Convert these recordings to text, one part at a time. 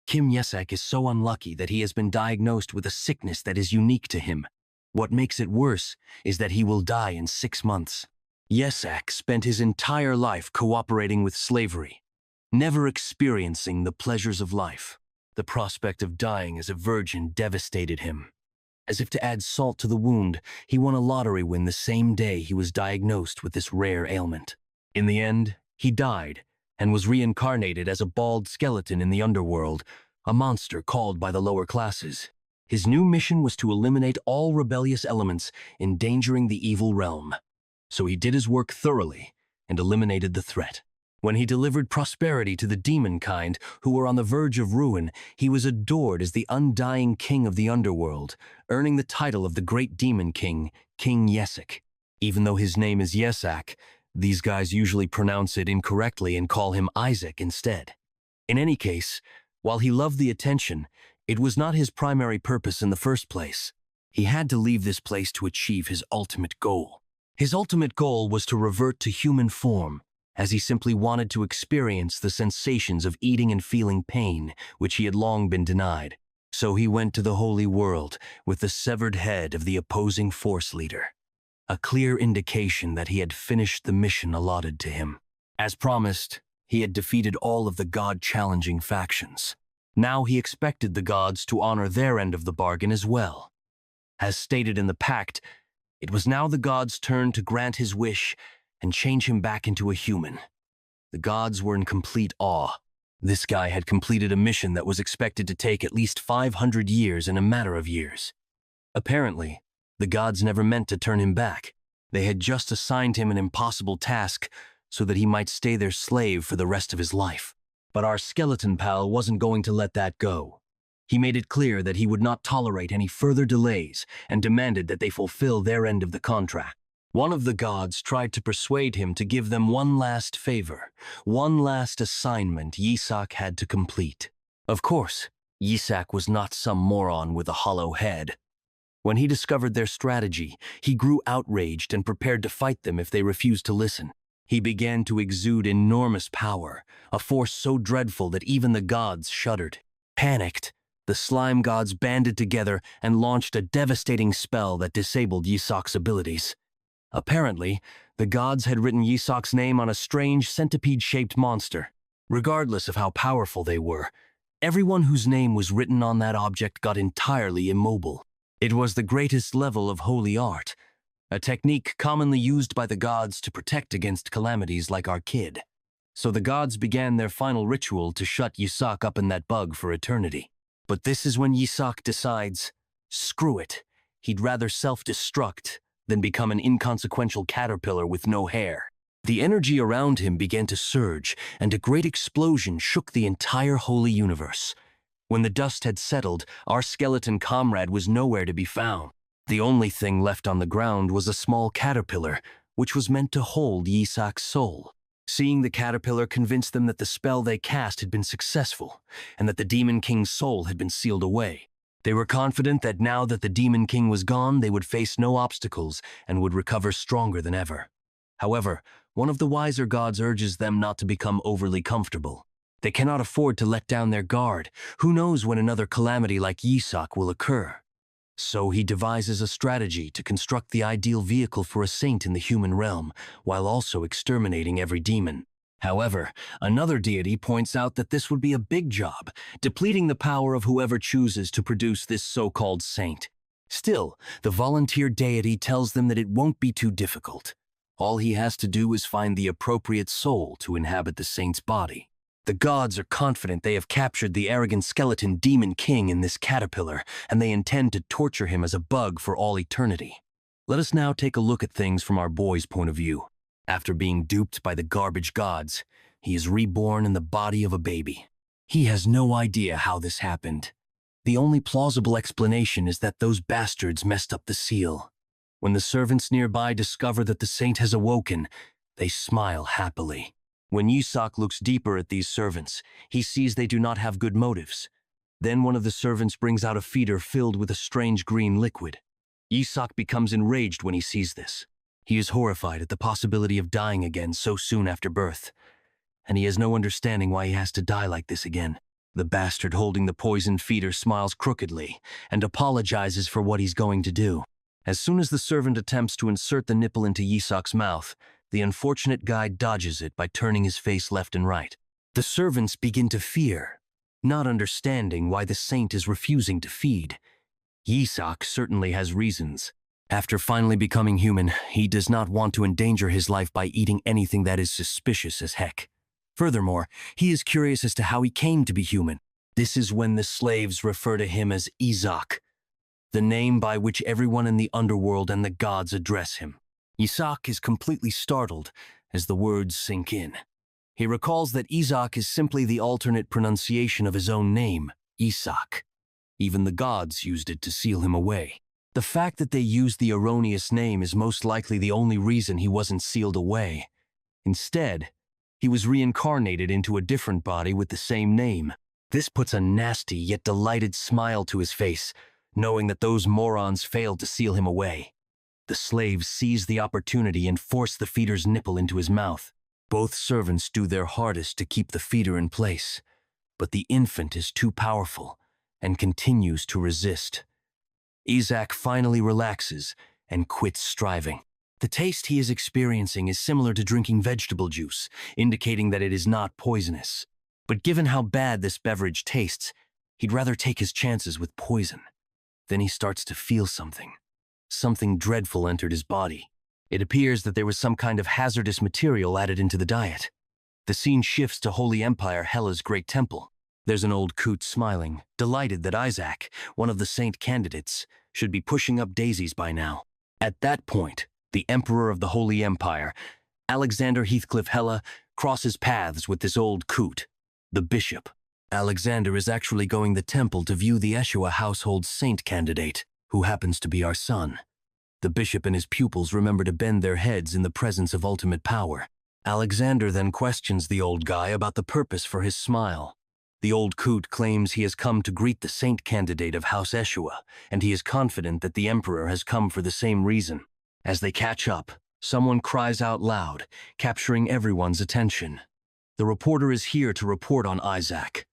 Kim Yesak is so unlucky that he has been diagnosed with a sickness that is unique to him. What makes it worse is that he will die in 6 months. Yesak spent his entire life cooperating with slavery, never experiencing the pleasures of life. The prospect of dying as a virgin devastated him. As if to add salt to the wound, he won a lottery win the same day he was diagnosed with this rare ailment. In the end, he died and was reincarnated as a bald skeleton in the underworld, a monster called by the lower classes. His new mission was to eliminate all rebellious elements endangering the evil realm. So he did his work thoroughly and eliminated the threat. When he delivered prosperity to the demon kind who were on the verge of ruin, he was adored as the undying king of the underworld, earning the title of the great demon king, King Yesak. Even though his name is Yesak, these guys usually pronounce it incorrectly and call him Isaac instead. In any case, while he loved the attention, it was not his primary purpose in the first place. He had to leave this place to achieve his ultimate goal. His ultimate goal was to revert to human form, as he simply wanted to experience the sensations of eating and feeling pain, which he had long been denied. So he went to the holy world with the severed head of the opposing force leader, a clear indication that he had finished the mission allotted to him. As promised, he had defeated all of the god-challenging factions. Now he expected the gods to honor their end of the bargain as well. As stated in the pact, it was now the gods' turn to grant his wish and change him back into a human. The gods were in complete awe. This guy had completed a mission that was expected to take at least 500 years in a matter of years. Apparently, the gods never meant to turn him back. They had just assigned him an impossible task so that he might stay their slave for the rest of his life. But our skeleton pal wasn't going to let that go. He made it clear that he would not tolerate any further delays and demanded that they fulfill their end of the contract. One of the gods tried to persuade him to give them one last favor, one last assignment Yesak had to complete. Of course, Yesak was not some moron with a hollow head. When he discovered their strategy, he grew outraged and prepared to fight them if they refused to listen. He began to exude enormous power, a force so dreadful that even the gods shuddered. Panicked, the slime gods banded together and launched a devastating spell that disabled Yesak's abilities. Apparently, the gods had written Yesak's name on a strange centipede-shaped monster. Regardless of how powerful they were, everyone whose name was written on that object got entirely immobile. It was the greatest level of holy art, a technique commonly used by the gods to protect against calamities like our kid. So the gods began their final ritual to shut Yesak up in that bug for eternity. But this is when Yesak decides, screw it, he'd rather self-destruct than become an inconsequential caterpillar with no hair. The energy around him began to surge, and a great explosion shook the entire holy universe. When the dust had settled, our skeleton comrade was nowhere to be found. The only thing left on the ground was a small caterpillar, which was meant to hold Yesak's soul. Seeing the caterpillar convinced them that the spell they cast had been successful, and that the Demon King's soul had been sealed away. They were confident that now that the Demon King was gone, they would face no obstacles and would recover stronger than ever. However, one of the wiser gods urges them not to become overly comfortable. They cannot afford to let down their guard. Who knows when another calamity like Yesak will occur? So he devises a strategy to construct the ideal vehicle for a saint in the human realm, while also exterminating every demon. However, another deity points out that this would be a big job, depleting the power of whoever chooses to produce this so-called saint. Still, the volunteer deity tells them that it won't be too difficult. All he has to do is find the appropriate soul to inhabit the saint's body. The gods are confident they have captured the arrogant skeleton demon king in this caterpillar, and they intend to torture him as a bug for all eternity. Let us now take a look at things from our boy's point of view. After being duped by the garbage gods, he is reborn in the body of a baby. He has no idea how this happened. The only plausible explanation is that those bastards messed up the seal. When the servants nearby discover that the saint has awoken, they smile happily. When Yesak looks deeper at these servants, he sees they do not have good motives. Then one of the servants brings out a feeder filled with a strange green liquid. Yesak becomes enraged when he sees this. He is horrified at the possibility of dying again so soon after birth, and he has no understanding why he has to die like this again. The bastard holding the poisoned feeder smiles crookedly and apologizes for what he's going to do. As soon as the servant attempts to insert the nipple into Yisak's mouth, the unfortunate guy dodges it by turning his face left and right. The servants begin to fear, not understanding why the saint is refusing to feed. Yisak certainly has reasons. After finally becoming human, he does not want to endanger his life by eating anything that is suspicious as heck. Furthermore, he is curious as to how he came to be human. This is when the slaves refer to him as Izak, the name by which everyone in the underworld and the gods address him. Yisak is completely startled as the words sink in. He recalls that Izak is simply the alternate pronunciation of his own name, Isak. Even the gods used it to seal him away. The fact that they used the erroneous name is most likely the only reason he wasn't sealed away. Instead, he was reincarnated into a different body with the same name. This puts a nasty yet delighted smile to his face, knowing that those morons failed to seal him away. The slaves seize the opportunity and force the feeder's nipple into his mouth. Both servants do their hardest to keep the feeder in place, but the infant is too powerful and continues to resist. Izak finally relaxes and quits striving. The taste he is experiencing is similar to drinking vegetable juice, indicating that it is not poisonous. But given how bad this beverage tastes, he'd rather take his chances with poison. Then he starts to feel something. Something dreadful entered his body. It appears that there was some kind of hazardous material added into the diet. The scene shifts to Holy Empire, Hela's great temple. There's an old coot smiling, delighted that Isaac, one of the saint candidates, should be pushing up daisies by now. At that point, the Emperor of the Holy Empire, Alexander Heathcliff Hela, crosses paths with this old coot, the bishop. Alexander is actually going to the temple to view the Eshua household saint candidate, who happens to be our son. The bishop and his pupils remember to bend their heads in the presence of ultimate power. Alexander then questions the old guy about the purpose for his smile. The old coot claims he has come to greet the saint candidate of House Eshua, and he is confident that the emperor has come for the same reason. As they catch up, someone cries out loud, capturing everyone's attention. The reporter is here to report on Isaac,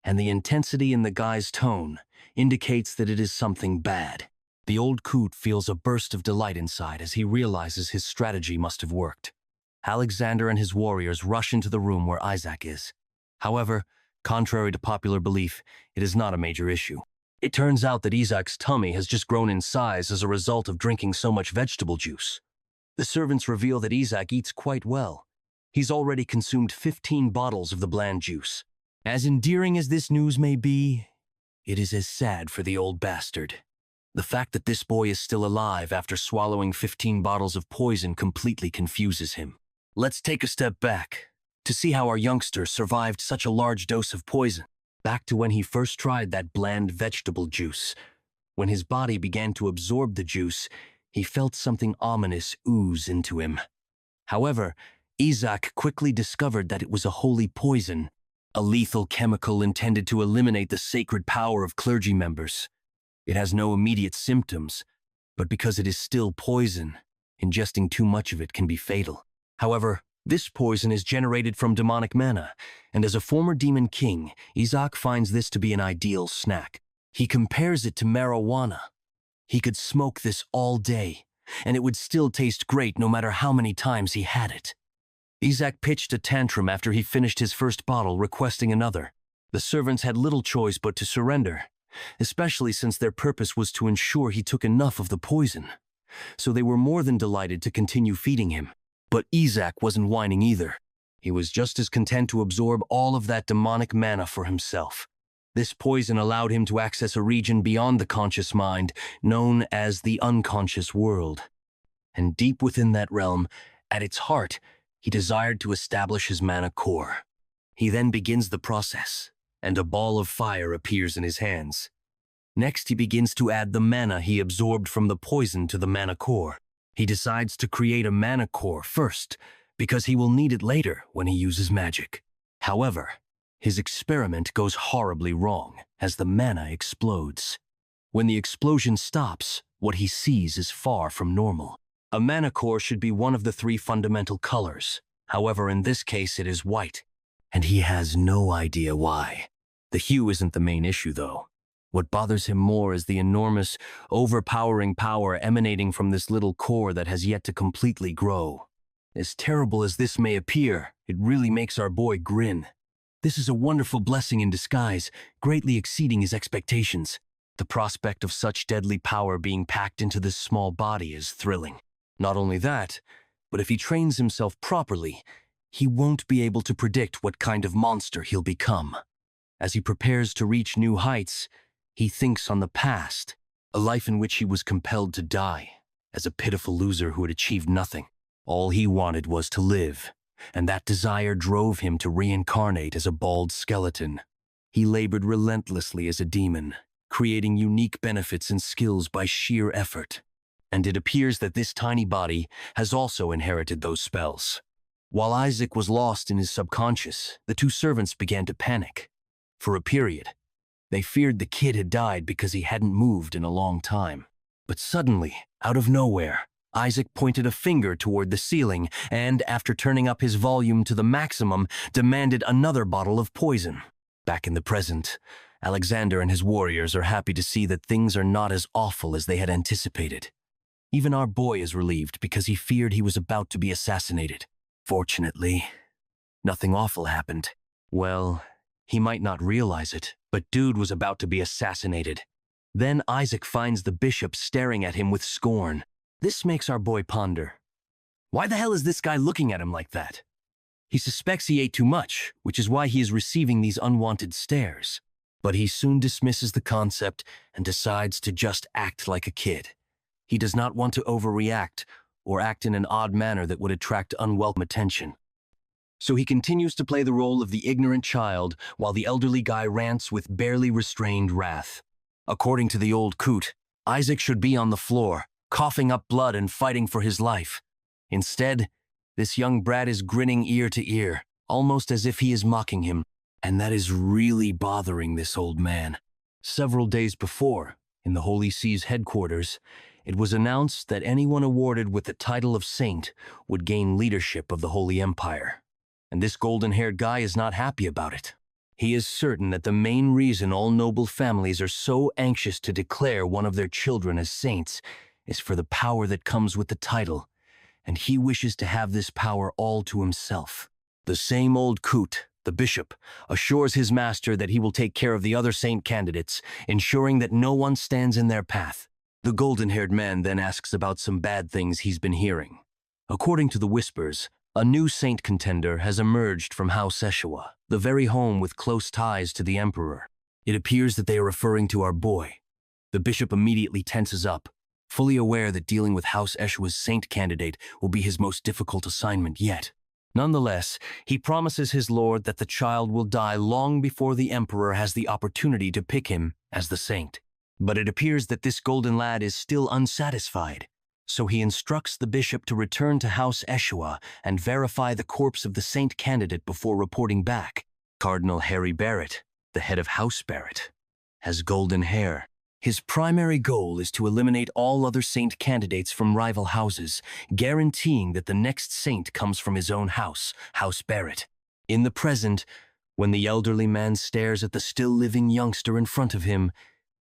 and the intensity in the guy's tone indicates that it is something bad. The old coot feels a burst of delight inside as he realizes his strategy must have worked. Alexander and his warriors rush into the room where Isaac is. However, contrary to popular belief, it is not a major issue. It turns out that Isaac's tummy has just grown in size as a result of drinking so much vegetable juice. The servants reveal that Isaac eats quite well. He's already consumed 15 bottles of the bland juice. As endearing as this news may be, it is as sad for the old bastard. The fact that this boy is still alive after swallowing 15 bottles of poison completely confuses him. Let's take a step back to see how our youngster survived such a large dose of poison. Back to when he first tried that bland vegetable juice. When his body began to absorb the juice, he felt something ominous ooze into him. However, Isaac quickly discovered that it was a holy poison, a lethal chemical intended to eliminate the sacred power of clergy members. It has no immediate symptoms, but because it is still poison, ingesting too much of it can be fatal. However, this poison is generated from demonic mana, and as a former demon king, Isaac finds this to be an ideal snack. He compares it to marijuana. He could smoke this all day, and it would still taste great no matter how many times he had it. Isaac pitched a tantrum after he finished his first bottle, requesting another. The servants had little choice but to surrender, especially since their purpose was to ensure he took enough of the poison. So they were more than delighted to continue feeding him. But Isaac wasn't whining either. He was just as content to absorb all of that demonic mana for himself. This poison allowed him to access a region beyond the conscious mind, known as the unconscious world. And deep within that realm, at its heart, he desired to establish his mana core. He then begins the process, and a ball of fire appears in his hands. Next, he begins to add the mana he absorbed from the poison to the mana core. He decides to create a mana core first, because he will need it later when he uses magic. However, his experiment goes horribly wrong as the mana explodes. When the explosion stops, what he sees is far from normal. A mana core should be one of the 3 fundamental colors. However, in this case, it is white, and he has no idea why. The hue isn't the main issue, though. What bothers him more is the enormous, overpowering power emanating from this little core that has yet to completely grow. As terrible as this may appear, it really makes our boy grin. This is a wonderful blessing in disguise, greatly exceeding his expectations. The prospect of such deadly power being packed into this small body is thrilling. Not only that, but if he trains himself properly, he won't be able to predict what kind of monster he'll become. As he prepares to reach new heights, he thinks on the past, a life in which he was compelled to die, as a pitiful loser who had achieved nothing. All he wanted was to live, and that desire drove him to reincarnate as a bald skeleton. He labored relentlessly as a demon, creating unique benefits and skills by sheer effort. And it appears that this tiny body has also inherited those spells. While Isaac was lost in his subconscious, the two servants began to panic. For a period, they feared the kid had died because he hadn't moved in a long time. But suddenly, out of nowhere, Isaac pointed a finger toward the ceiling and, after turning up his volume to the maximum, demanded another bottle of poison. Back in the present, Alexander and his warriors are happy to see that things are not as awful as they had anticipated. Even our boy is relieved because he feared he was about to be assassinated. Fortunately, nothing awful happened. Well, he might not realize it, but dude was about to be assassinated. Then Isaac finds the bishop staring at him with scorn. This makes our boy ponder. Why the hell is this guy looking at him like that? He suspects he ate too much, which is why he is receiving these unwanted stares. But he soon dismisses the concept and decides to just act like a kid. He does not want to overreact or act in an odd manner that would attract unwelcome attention. So he continues to play the role of the ignorant child while the elderly guy rants with barely restrained wrath. According to the old coot, Isaac should be on the floor, coughing up blood and fighting for his life. Instead, this young brat is grinning ear to ear, almost as if he is mocking him, and that is really bothering this old man. Several days before, in the Holy See's headquarters, it was announced that anyone awarded with the title of saint would gain leadership of the Holy Empire. And this golden-haired guy is not happy about it. He is certain that the main reason all noble families are so anxious to declare one of their children as saints is for the power that comes with the title, and he wishes to have this power all to himself. The same old coot, the bishop, assures his master that he will take care of the other saint candidates, ensuring that no one stands in their path. The golden-haired man then asks about some bad things he's been hearing. According to the whispers, a new saint contender has emerged from House Eshua, the very home with close ties to the emperor. It appears that they are referring to our boy. The bishop immediately tenses up, fully aware that dealing with House Eshua's saint candidate will be his most difficult assignment yet. Nonetheless, he promises his lord that the child will die long before the emperor has the opportunity to pick him as the saint. But it appears that this golden lad is still unsatisfied. So he instructs the bishop to return to House Eshua and verify the corpse of the saint candidate before reporting back. Cardinal Harry Barrett, the head of House Barrett, has golden hair. His primary goal is to eliminate all other saint candidates from rival houses, guaranteeing that the next saint comes from his own house, House Barrett. In the present, when the elderly man stares at the still-living youngster in front of him,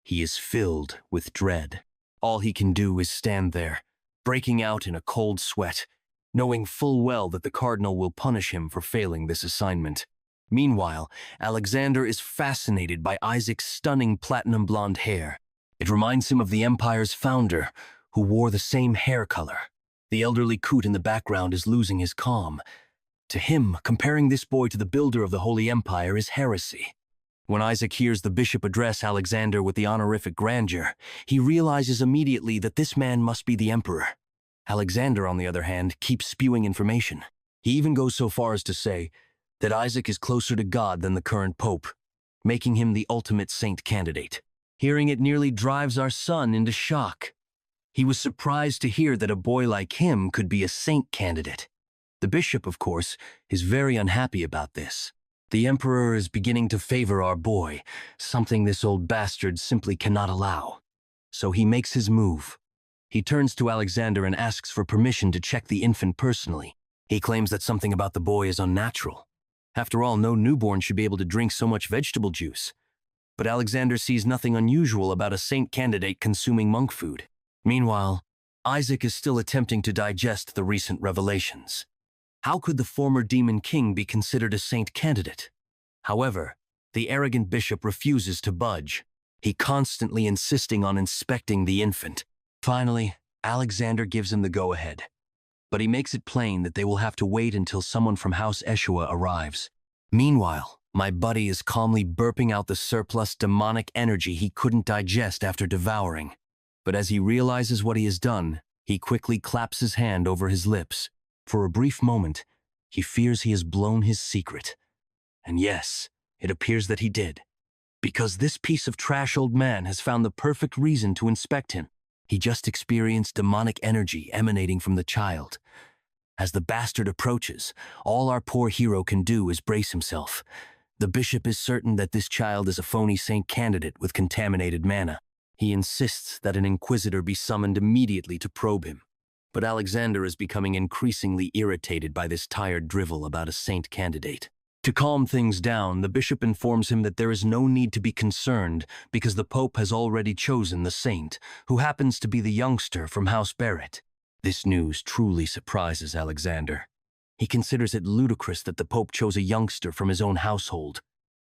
he is filled with dread. All he can do is stand there, breaking out in a cold sweat, knowing full well that the cardinal will punish him for failing this assignment. Meanwhile, Alexander is fascinated by Isaac's stunning platinum blonde hair. It reminds him of the empire's founder, who wore the same hair color. The elderly coot in the background is losing his calm. To him, comparing this boy to the builder of the Holy Empire is heresy. When Isaac hears the bishop address Alexander with the honorific grandeur, he realizes immediately that this man must be the emperor. Alexander, on the other hand, keeps spewing information. He even goes so far as to say that Isaac is closer to God than the current pope, making him the ultimate saint candidate. Hearing it nearly drives our son into shock. He was surprised to hear that a boy like him could be a saint candidate. The bishop, of course, is very unhappy about this. The emperor is beginning to favor our boy, something this old bastard simply cannot allow. So he makes his move. He turns to Alexander and asks for permission to check the infant personally. He claims that something about the boy is unnatural. After all, no newborn should be able to drink so much vegetable juice. But Alexander sees nothing unusual about a saint candidate consuming monk food. Meanwhile, Isaac is still attempting to digest the recent revelations. How could the former demon king be considered a saint candidate? However, the arrogant bishop refuses to budge. He constantly insisting on inspecting the infant. Finally, Alexander gives him the go-ahead. But he makes it plain that they will have to wait until someone from House Eshua arrives. Meanwhile, my buddy is calmly burping out the surplus demonic energy he couldn't digest after devouring. But as he realizes what he has done, he quickly claps his hand over his lips. For a brief moment, he fears he has blown his secret. And yes, it appears that he did. Because this piece of trash old man has found the perfect reason to inspect him. He just experienced demonic energy emanating from the child. As the bastard approaches, all our poor hero can do is brace himself. The bishop is certain that this child is a phony saint candidate with contaminated mana. He insists that an inquisitor be summoned immediately to probe him. But Alexander is becoming increasingly irritated by this tired drivel about a saint candidate. To calm things down, the bishop informs him that there is no need to be concerned because the Pope has already chosen the saint, who happens to be the youngster from House Barrett. This news truly surprises Alexander. He considers it ludicrous that the Pope chose a youngster from his own household.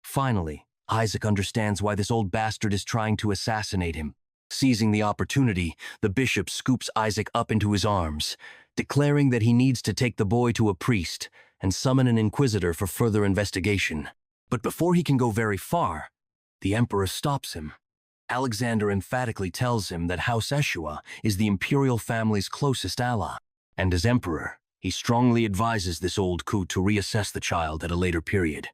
Finally, Isaac understands why this old bastard is trying to assassinate him. Seizing the opportunity, the bishop scoops Isaac up into his arms, declaring that he needs to take the boy to a priest and summon an inquisitor for further investigation. But before he can go very far, the emperor stops him. Alexander emphatically tells him that House Eshua is the imperial family's closest ally, and as emperor, he strongly advises this old coot to reassess the child at a later period.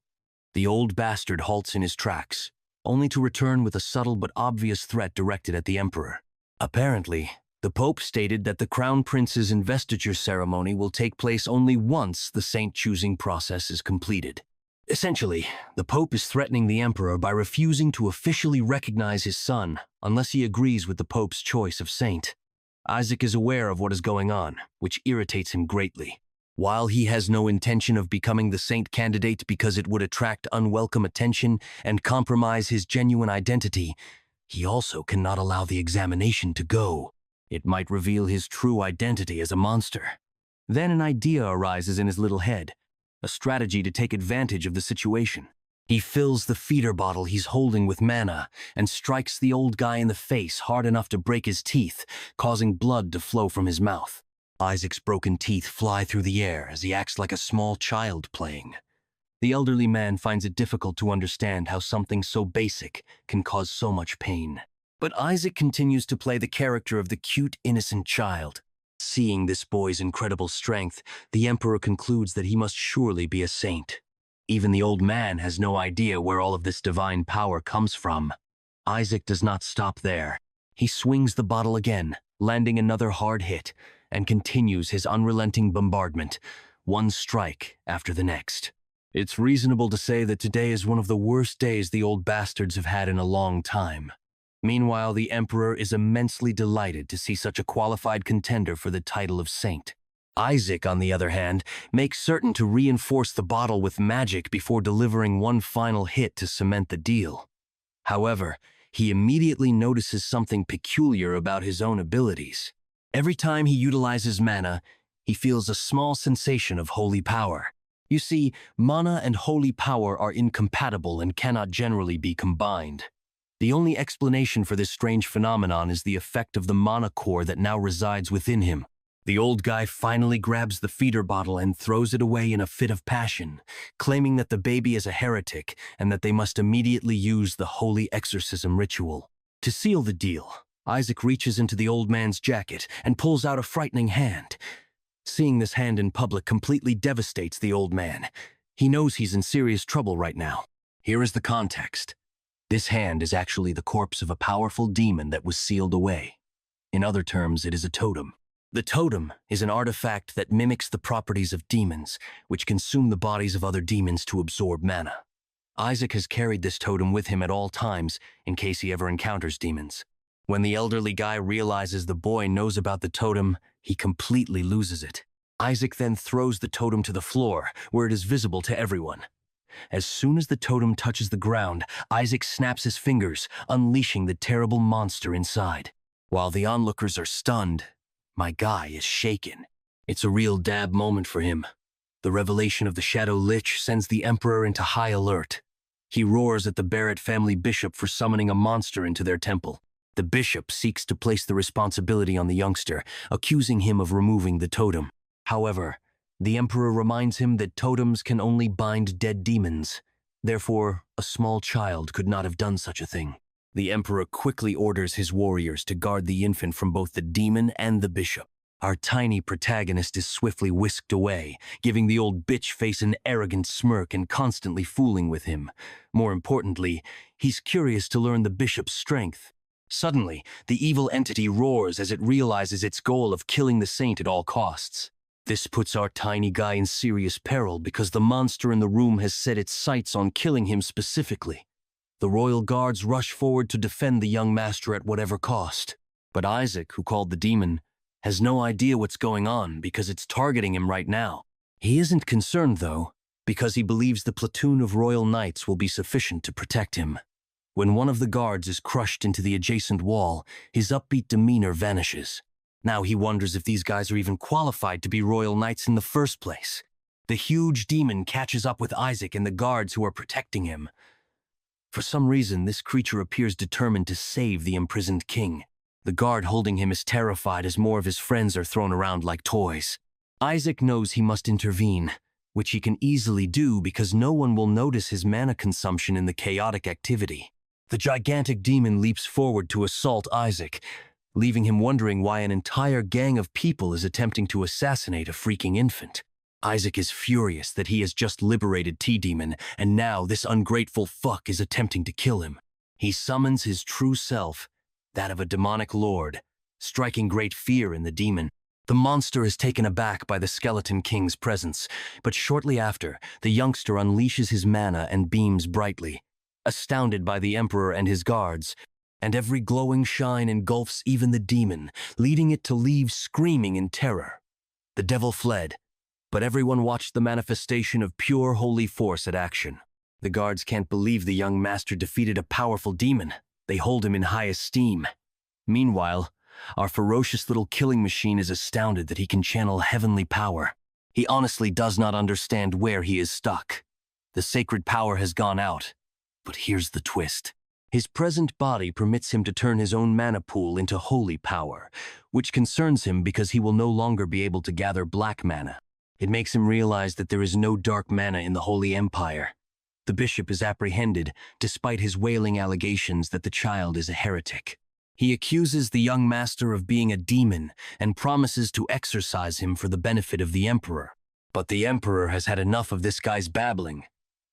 The old bastard halts in his tracks, only to return with a subtle but obvious threat directed at the emperor. Apparently, the Pope stated that the Crown Prince's investiture ceremony will take place only once the saint-choosing process is completed. Essentially, the Pope is threatening the Emperor by refusing to officially recognize his son unless he agrees with the Pope's choice of saint. Isaac is aware of what is going on, which irritates him greatly. While he has no intention of becoming the saint candidate because it would attract unwelcome attention and compromise his genuine identity, he also cannot allow the examination to go. It might reveal his true identity as a monster. Then an idea arises in his little head, a strategy to take advantage of the situation. He fills the feeder bottle he's holding with mana and strikes the old guy in the face hard enough to break his teeth, causing blood to flow from his mouth. Isaac's broken teeth fly through the air as he acts like a small child playing. The elderly man finds it difficult to understand how something so basic can cause so much pain. But Isaac continues to play the character of the cute, innocent child. Seeing this boy's incredible strength, the emperor concludes that he must surely be a saint. Even the old man has no idea where all of this divine power comes from. Isaac does not stop there. He swings the bottle again, landing another hard hit, and continues his unrelenting bombardment, one strike after the next. It's reasonable to say that today is one of the worst days the old bastards have had in a long time. Meanwhile, the emperor is immensely delighted to see such a qualified contender for the title of saint. Isaac, on the other hand, makes certain to reinforce the bottle with magic before delivering one final hit to cement the deal. However, he immediately notices something peculiar about his own abilities. Every time he utilizes mana, he feels a small sensation of holy power. You see, mana and holy power are incompatible and cannot generally be combined. The only explanation for this strange phenomenon is the effect of the mana core that now resides within him. The old guy finally grabs the feeder bottle and throws it away in a fit of passion, claiming that the baby is a heretic and that they must immediately use the holy exorcism ritual. To seal the deal, Isaac reaches into the old man's jacket and pulls out a frightening hand. Seeing this hand in public completely devastates the old man. He knows he's in serious trouble right now. Here is the context. This hand is actually the corpse of a powerful demon that was sealed away. In other terms, it is a totem. The totem is an artifact that mimics the properties of demons, which consume the bodies of other demons to absorb mana. Isaac has carried this totem with him at all times in case he ever encounters demons. When the elderly guy realizes the boy knows about the totem, he completely loses it. Isaac then throws the totem to the floor, where it is visible to everyone. As soon as the totem touches the ground, Isaac snaps his fingers, unleashing the terrible monster inside. While the onlookers are stunned, my guy is shaken. It's a real dab moment for him. The revelation of the Shadow Lich sends the Emperor into high alert. He roars at the Barrett family bishop for summoning a monster into their temple. The bishop seeks to place the responsibility on the youngster, accusing him of removing the totem. However, the Emperor reminds him that totems can only bind dead demons. Therefore, a small child could not have done such a thing. The Emperor quickly orders his warriors to guard the infant from both the demon and the bishop. Our tiny protagonist is swiftly whisked away, giving the old bitch face an arrogant smirk and constantly fooling with him. More importantly, he's curious to learn the bishop's strength. Suddenly, the evil entity roars as it realizes its goal of killing the saint at all costs. This puts our tiny guy in serious peril because the monster in the room has set its sights on killing him specifically. The royal guards rush forward to defend the young master at whatever cost. But Isaac, who called the demon, has no idea what's going on because it's targeting him right now. He isn't concerned, though, because he believes the platoon of royal knights will be sufficient to protect him. When one of the guards is crushed into the adjacent wall, his upbeat demeanor vanishes. Now he wonders if these guys are even qualified to be royal knights in the first place. The huge demon catches up with Isaac and the guards who are protecting him. For some reason, this creature appears determined to save the imprisoned king. The guard holding him is terrified as more of his friends are thrown around like toys. Isaac knows he must intervene, which he can easily do because no one will notice his mana consumption in the chaotic activity. The gigantic demon leaps forward to assault Isaac, leaving him wondering why an entire gang of people is attempting to assassinate a freaking infant. Isaac is furious that he has just liberated T-Demon, and now this ungrateful fuck is attempting to kill him. He summons his true self, that of a demonic lord, striking great fear in the demon. The monster is taken aback by the Skeleton King's presence, but shortly after, the youngster unleashes his mana and beams brightly. Astounded by the Emperor and his guards, and every glowing shine engulfs even the demon, leading it to leave screaming in terror. The devil fled, but everyone watched the manifestation of pure holy force at action. The guards can't believe the young master defeated a powerful demon. They hold him in high esteem. Meanwhile, our ferocious little killing machine is astounded that he can channel heavenly power. He honestly does not understand where he is stuck. The sacred power has gone out. But here's the twist. His present body permits him to turn his own mana pool into holy power, which concerns him because he will no longer be able to gather black mana. It makes him realize that there is no dark mana in the Holy Empire. The bishop is apprehended, despite his wailing allegations that the child is a heretic. He accuses the young master of being a demon and promises to exorcise him for the benefit of the emperor. But the emperor has had enough of this guy's babbling,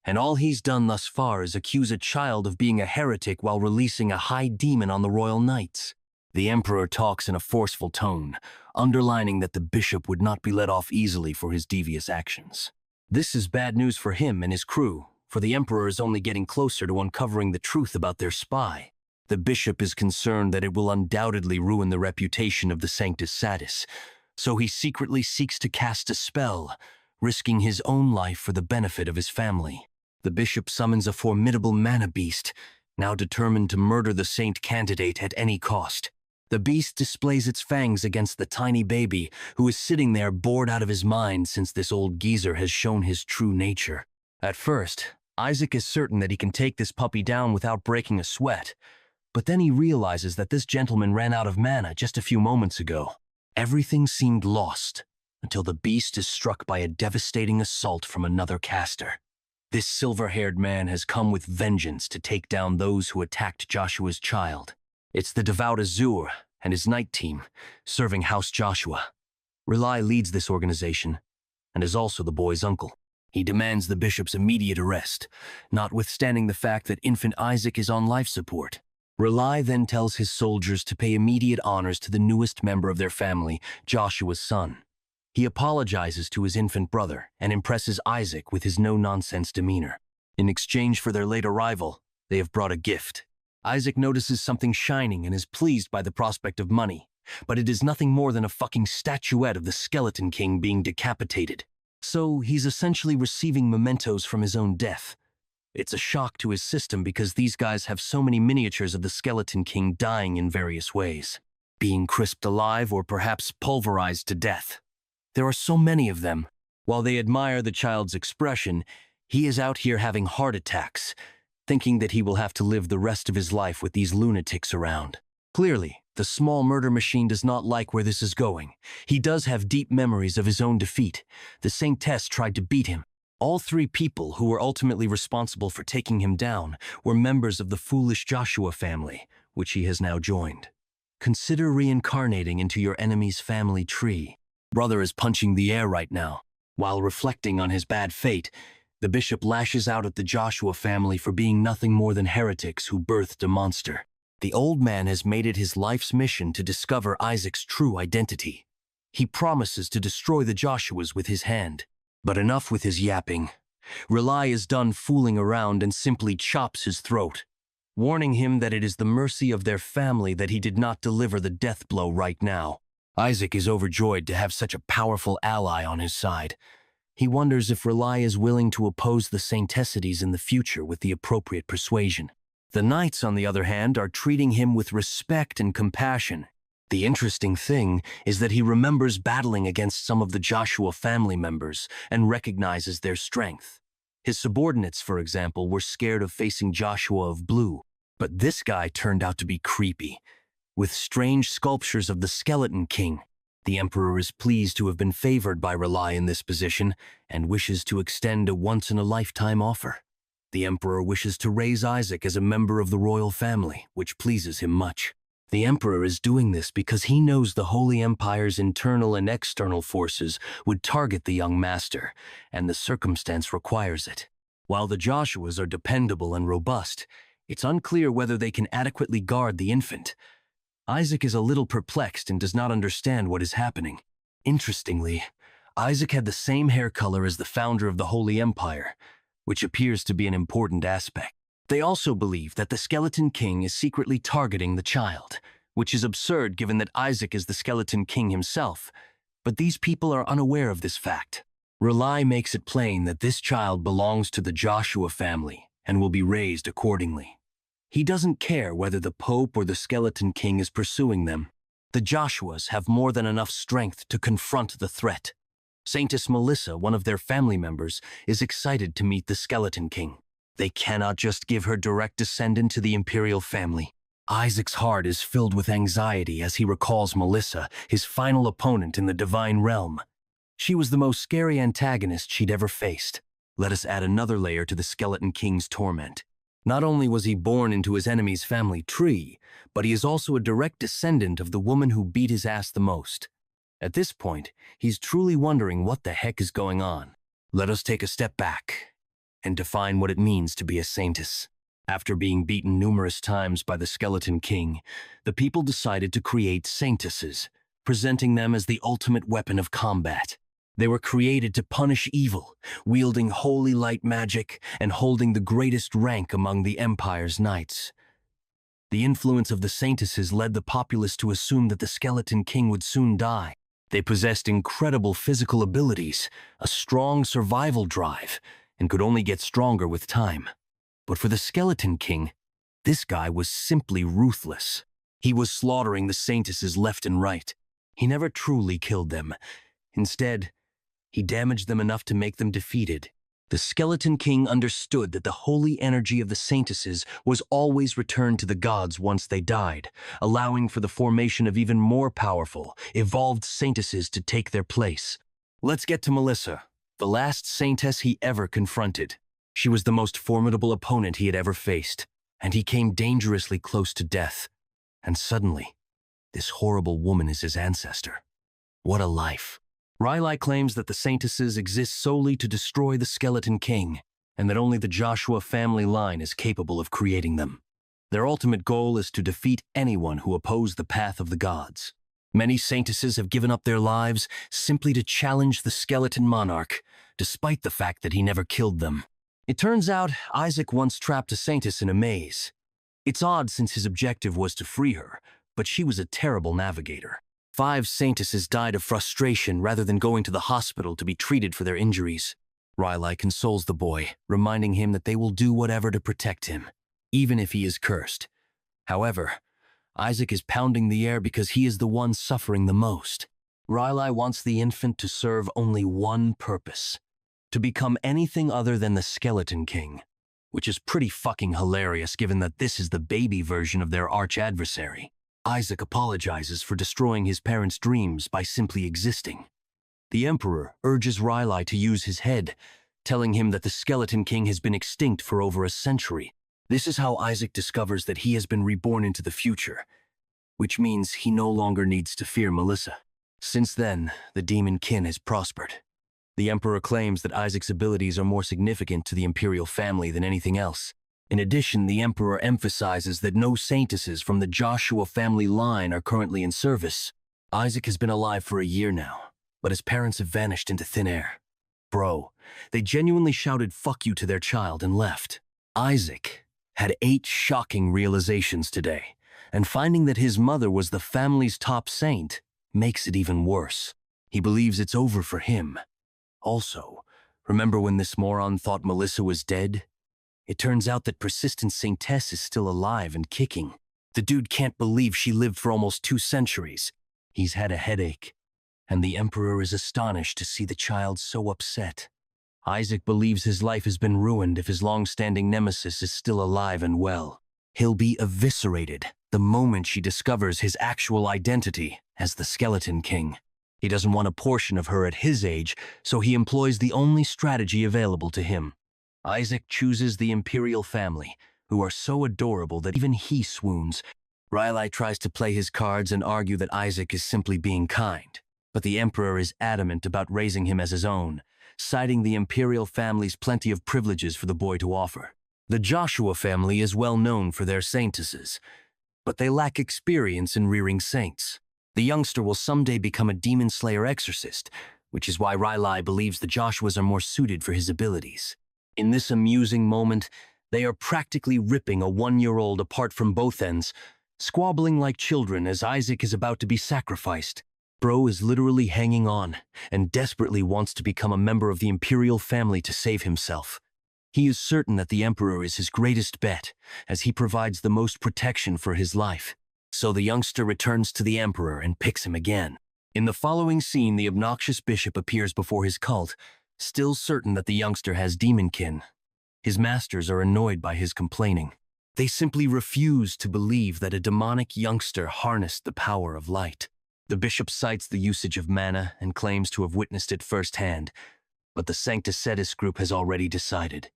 and all he's done thus far is accuse a child of being a heretic while releasing a high demon on the royal knights. The emperor talks in a forceful tone, underlining that the bishop would not be let off easily for his devious actions. This is bad news for him and his crew, for the emperor is only getting closer to uncovering the truth about their spy. The bishop is concerned that it will undoubtedly ruin the reputation of the Sanctus Satis, so he secretly seeks to cast a spell, risking his own life for the benefit of his family. The bishop summons a formidable mana beast, now determined to murder the saint candidate at any cost. The beast displays its fangs against the tiny baby, who is sitting there bored out of his mind since this old geezer has shown his true nature. At first, Isaac is certain that he can take this puppy down without breaking a sweat, but then he realizes that this gentleman ran out of mana just a few moments ago. Everything seemed lost until the beast is struck by a devastating assault from another caster. This silver-haired man has come with vengeance to take down those who attacked Joshua's child. It's the devout Azur and his night team, serving House Joshua. Relai leads this organization and is also the boy's uncle. He demands the bishop's immediate arrest, notwithstanding the fact that infant Isaac is on life support. Relai then tells his soldiers to pay immediate honors to the newest member of their family, Joshua's son. He apologizes to his infant brother and impresses Isaac with his no-nonsense demeanor. In exchange for their late arrival, they have brought a gift. Isaac notices something shining and is pleased by the prospect of money. but it is nothing more than a fucking statuette of the Skeleton King being decapitated. So he's essentially receiving mementos from his own death. It's a shock to his system because these guys have so many miniatures of the Skeleton King dying in various ways, being crisped alive or perhaps pulverized to death. There are so many of them. While they admire the child's expression, he is out here having heart attacks, thinking that he will have to live the rest of his life with these lunatics around. Clearly, the small murder machine does not like where this is going. He does have deep memories of his own defeat. The Saintess tried to beat him. All three people who were ultimately responsible for taking him down were members of the foolish Joshua family, which he has now joined. Consider reincarnating into your enemy's family tree. Brother is punching the air right now. While reflecting on his bad fate, the bishop lashes out at the Joshua family for being nothing more than heretics who birthed a monster. The old man has made it his life's mission to discover Isaac's true identity. He promises to destroy the Joshuas with his hand. But enough with his yapping. Relai is done fooling around and simply chops his throat, warning him that it is the mercy of their family that he did not deliver the death blow right now. Isaac is overjoyed to have such a powerful ally on his side. He wonders if Relai is willing to oppose the Saintessities in the future with the appropriate persuasion. The knights, on the other hand, are treating him with respect and compassion. The interesting thing is that he remembers battling against some of the Joshua family members and recognizes their strength. His subordinates, for example, were scared of facing Joshua of Blue, but this guy turned out to be creepy, with strange sculptures of the Skeleton King. The Emperor is pleased to have been favored by Relai in this position and wishes to extend a once-in-a-lifetime offer. The Emperor wishes to raise Isaac as a member of the royal family, which pleases him much. The Emperor is doing this because he knows the Holy Empire's internal and external forces would target the young master, and the circumstance requires it. While the Joshuas are dependable and robust, it's unclear whether they can adequately guard the infant. Isaac is a little perplexed and does not understand what is happening. Interestingly, Isaac had the same hair color as the founder of the Holy Empire, which appears to be an important aspect. They also believe that the Skeleton King is secretly targeting the child, which is absurd given that Isaac is the Skeleton King himself, but these people are unaware of this fact. Relai makes it plain that this child belongs to the Joshua family and will be raised accordingly. He doesn't care whether the Pope or the Skeleton King is pursuing them. The Joshuas have more than enough strength to confront the threat. Saintess Melissa, one of their family members, is excited to meet the Skeleton King. They cannot just give her direct descendant to the imperial family. Isaac's heart is filled with anxiety as he recalls Melissa, his final opponent in the divine realm. She was the most scary antagonist she'd ever faced. Let us add another layer to the Skeleton King's torment. Not only was he born into his enemy's family tree, but he is also a direct descendant of the woman who beat his ass the most. At this point, he's truly wondering what the heck is going on. Let us take a step back and define what it means to be a saintess. After being beaten numerous times by the Skeleton King, the people decided to create saintesses, presenting them as the ultimate weapon of combat. They were created to punish evil, wielding holy light magic and holding the greatest rank among the Empire's knights. The influence of the saintesses led the populace to assume that the Skeleton King would soon die. They possessed incredible physical abilities, a strong survival drive, and could only get stronger with time. But for the Skeleton King, this guy was simply ruthless. He was slaughtering the saintesses left and right. He never truly killed them. Instead, he damaged them enough to make them defeated. The Skeleton King understood that the holy energy of the saintesses was always returned to the gods once they died, allowing for the formation of even more powerful, evolved saintesses to take their place. Let's get to Melissa, the last saintess he ever confronted. She was the most formidable opponent he had ever faced, and he came dangerously close to death. And suddenly, this horrible woman is his ancestor. What a life. Riley claims that the saintesses exist solely to destroy the Skeleton King, and that only the Joshua family line is capable of creating them. Their ultimate goal is to defeat anyone who opposes the path of the gods. Many saintesses have given up their lives simply to challenge the skeleton monarch, despite the fact that he never killed them. It turns out Isaac once trapped a saintess in a maze. It's odd since his objective was to free her, but she was a terrible navigator. 5 saintesses died of frustration rather than going to the hospital to be treated for their injuries. Riley consoles the boy, reminding him that they will do whatever to protect him, even if he is cursed. However, Isaac is pounding the air because he is the one suffering the most. Riley wants the infant to serve only one purpose: to become anything other than the Skeleton King, which is pretty fucking hilarious given that this is the baby version of their arch-adversary. Isaac apologizes for destroying his parents' dreams by simply existing. The Emperor urges Riley to use his head, telling him that the Skeleton King has been extinct for over a century. This is how Isaac discovers that he has been reborn into the future, which means he no longer needs to fear Melissa. Since then, the demon kin has prospered. The Emperor claims that Isaac's abilities are more significant to the imperial family than anything else. In addition, the Emperor emphasizes that no saintesses from the Joshua family line are currently in service. Isaac has been alive for a year now, but his parents have vanished into thin air. Bro, they genuinely shouted "fuck you" to their child and left. Isaac had 8 shocking realizations today, and finding that his mother was the family's top saint makes it even worse. He believes it's over for him. Also, remember when this moron thought Melissa was dead? It turns out that persistent Saintess is still alive and kicking. The dude can't believe she lived for almost 2 centuries. He's had a headache, and the Emperor is astonished to see the child so upset. Isaac believes his life has been ruined if his long-standing nemesis is still alive and well. He'll be eviscerated the moment she discovers his actual identity as the Skeleton King. He doesn't want a portion of her at his age, so he employs the only strategy available to him. Isaac chooses the Imperial family, who are so adorable that even he swoons. Riley tries to play his cards and argue that Isaac is simply being kind, but the Emperor is adamant about raising him as his own, citing the Imperial family's plenty of privileges for the boy to offer. The Joshua family is well known for their saintesses, but they lack experience in rearing saints. The youngster will someday become a demon slayer exorcist, which is why Riley believes the Joshuas are more suited for his abilities. In this amusing moment, they are practically ripping a 1-year-old apart from both ends, squabbling like children as Isaac is about to be sacrificed. Bro is literally hanging on and desperately wants to become a member of the Imperial family to save himself. He is certain that the Emperor is his greatest bet, as he provides the most protection for his life. So the youngster returns to the Emperor and picks him again. In the following scene, the obnoxious bishop appears before his cult, still certain that the youngster has demonkin. His masters are annoyed by his complaining. They simply refuse to believe that a demonic youngster harnessed the power of light. The bishop cites the usage of mana and claims to have witnessed it firsthand, but the Sanctus Sedis group has already decided.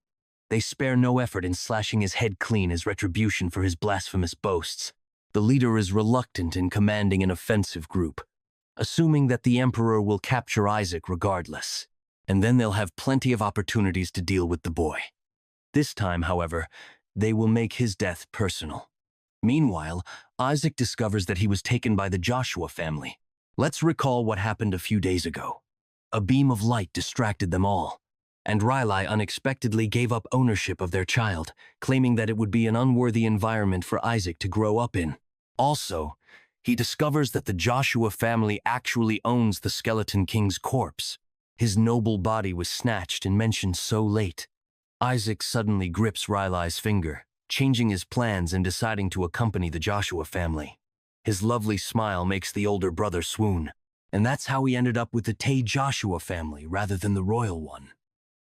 They spare no effort in slashing his head clean as retribution for his blasphemous boasts. The leader is reluctant in commanding an offensive group, assuming that the Emperor will capture Isaac regardless, and then they'll have plenty of opportunities to deal with the boy. This time, however, they will make his death personal. Meanwhile, Isaac discovers that he was taken by the Joshua family. Let's recall what happened a few days ago. A beam of light distracted them all, and Riley unexpectedly gave up ownership of their child, claiming that it would be an unworthy environment for Isaac to grow up in. Also, he discovers that the Joshua family actually owns the Skeleton King's corpse. His noble body was snatched and mentioned so late. Isaac suddenly grips Riley's finger, changing his plans and deciding to accompany the Joshua family. His lovely smile makes the older brother swoon, and that's how he ended up with the Tay Joshua family rather than the royal one.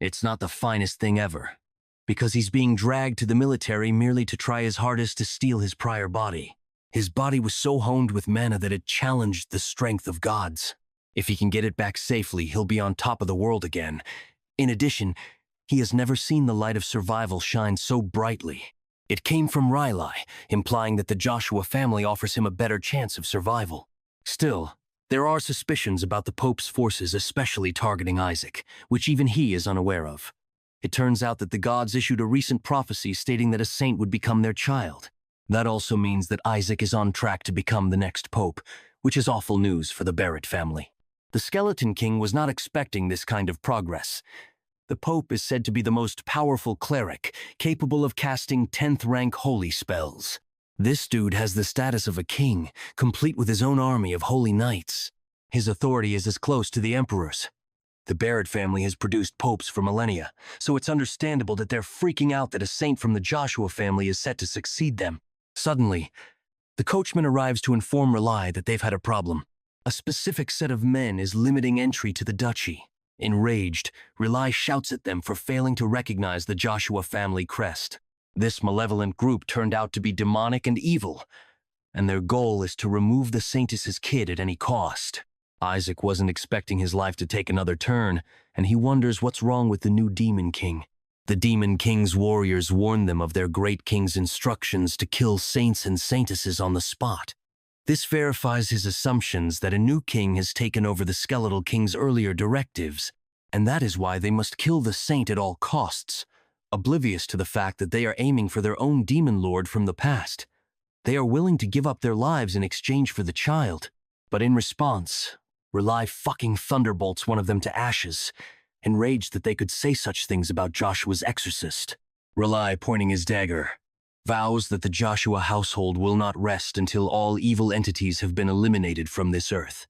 It's not the finest thing ever, because he's being dragged to the military merely to try his hardest to steal his prior body. His body was so honed with mana that it challenged the strength of gods. If he can get it back safely, he'll be on top of the world again. In addition, he has never seen the light of survival shine so brightly. It came from Riley, implying that the Joshua family offers him a better chance of survival. Still, there are suspicions about the Pope's forces especially targeting Isaac, which even he is unaware of. It turns out that the gods issued a recent prophecy stating that a saint would become their child. That also means that Isaac is on track to become the next pope, which is awful news for the Barrett family. The Skeleton King was not expecting this kind of progress. The Pope is said to be the most powerful cleric, capable of casting 10th-rank holy spells. This dude has the status of a king, complete with his own army of holy knights. His authority is as close to the emperor's. The Barrett family has produced popes for millennia, so it's understandable that they're freaking out that a saint from the Joshua family is set to succeed them. Suddenly, the coachman arrives to inform Rely that they've had a problem. A specific set of men is limiting entry to the duchy. Enraged, Rely shouts at them for failing to recognize the Joshua family crest. This malevolent group turned out to be demonic and evil, and their goal is to remove the saintess's kid at any cost. Isaac wasn't expecting his life to take another turn, and he wonders what's wrong with the new Demon King. The Demon King's warriors warn them of their great king's instructions to kill saints and saintesses on the spot. This verifies his assumptions that a new king has taken over the Skeletal King's earlier directives, and that is why they must kill the saint at all costs, oblivious to the fact that they are aiming for their own demon lord from the past. They are willing to give up their lives in exchange for the child, but in response, Rely fucking thunderbolts one of them to ashes, enraged that they could say such things about Joshua's exorcist. Rely, pointing his dagger, vows that the Joshua household will not rest until all evil entities have been eliminated from this earth.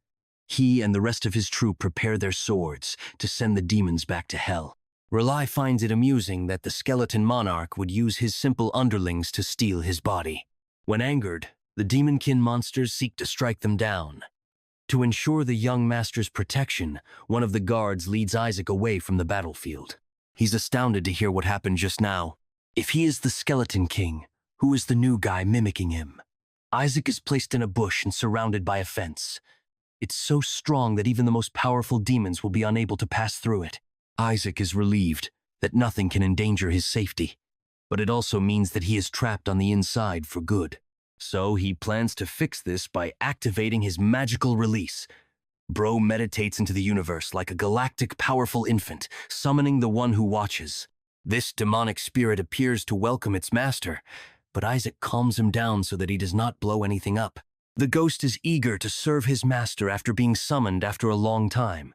He and the rest of his troop prepare their swords to send the demons back to hell. Rely finds it amusing that the skeleton monarch would use his simple underlings to steal his body. When angered, the demonkin monsters seek to strike them down. To ensure the young master's protection, one of the guards leads Isaac away from the battlefield. He's astounded to hear what happened just now. If he is the Skeleton King, who is the new guy mimicking him? Isaac is placed in a bush and surrounded by a fence. It's so strong that even the most powerful demons will be unable to pass through it. Isaac is relieved that nothing can endanger his safety, but it also means that he is trapped on the inside for good. So he plans to fix this by activating his magical release. Bro meditates into the universe like a galactic powerful infant, summoning the one who watches. This demonic spirit appears to welcome its master, but Isaac calms him down so that he does not blow anything up. The ghost is eager to serve his master after being summoned after a long time.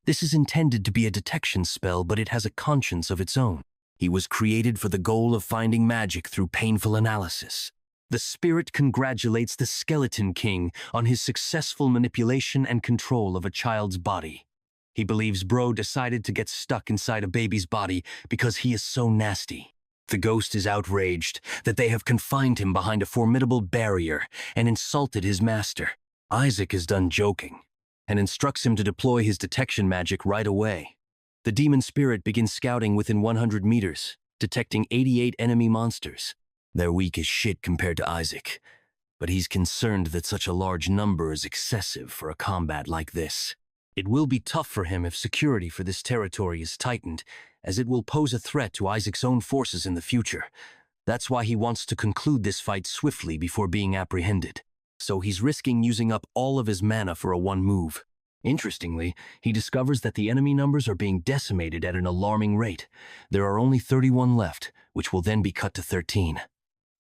This is intended to be a detection spell, but it has a conscience of its own. He was created for the goal of finding magic through painful analysis. The spirit congratulates the Skeleton King on his successful manipulation and control of a child's body. He believes Bro decided to get stuck inside a baby's body because he is so nasty. The ghost is outraged that they have confined him behind a formidable barrier and insulted his master. Isaac is done joking and instructs him to deploy his detection magic right away. The demon spirit begins scouting within 100 meters, detecting 88 enemy monsters. They're weak as shit compared to Isaac, but he's concerned that such a large number is excessive for a combat like this. It will be tough for him if security for this territory is tightened, as it will pose a threat to Isaac's own forces in the future. That's why he wants to conclude this fight swiftly before being apprehended. So he's risking using up all of his mana for a one move. Interestingly, he discovers that the enemy numbers are being decimated at an alarming rate. There are only 31 left, which will then be cut to 13.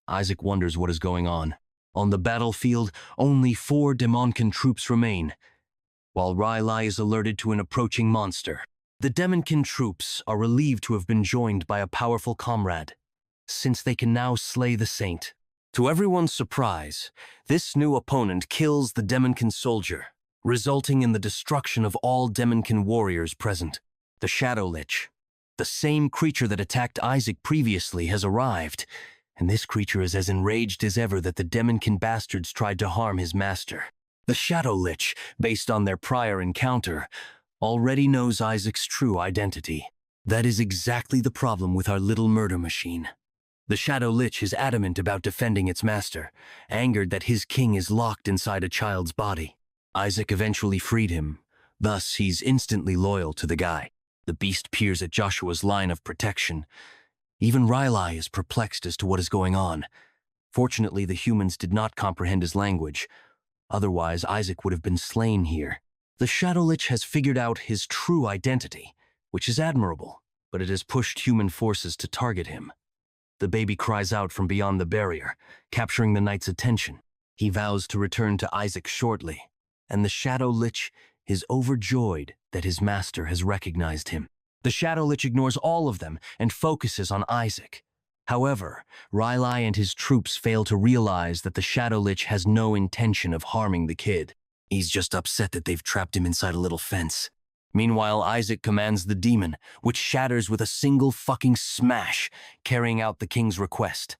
Isaac wonders what is going on. On the battlefield, only 4 Demonkin troops remain, while Rylai is alerted to an approaching monster. The Demonkin troops are relieved to have been joined by a powerful comrade, since they can now slay the saint. To everyone's surprise, this new opponent kills the Demonkin soldier, resulting in the destruction of all Demonkin warriors present. The Shadow Lich, the same creature that attacked Isaac previously, has arrived, and this creature is as enraged as ever that the Demonkin bastards tried to harm his master. The Shadow Lich, based on their prior encounter, already knows Isaac's true identity. That is exactly the problem with our little murder machine. The Shadow Lich is adamant about defending its master, angered that his king is locked inside a child's body. Isaac eventually freed him, thus he's instantly loyal to the guy. The beast peers at Joshua's line of protection. Even Rylai is perplexed as to what is going on. Fortunately, the humans did not comprehend his language. Otherwise, Isaac would have been slain here. The Shadow Lich has figured out his true identity, which is admirable, but it has pushed human forces to target him. The baby cries out from beyond the barrier, capturing the knight's attention. He vows to return to Isaac shortly, and the Shadow Lich is overjoyed that his master has recognized him. The Shadow Lich ignores all of them and focuses on Isaac. However, Rylai and his troops fail to realize that the Shadow Lich has no intention of harming the kid. He's just upset that they've trapped him inside a little fence. Meanwhile, Isaac commands the demon, which shatters with a single fucking smash, carrying out the king's request.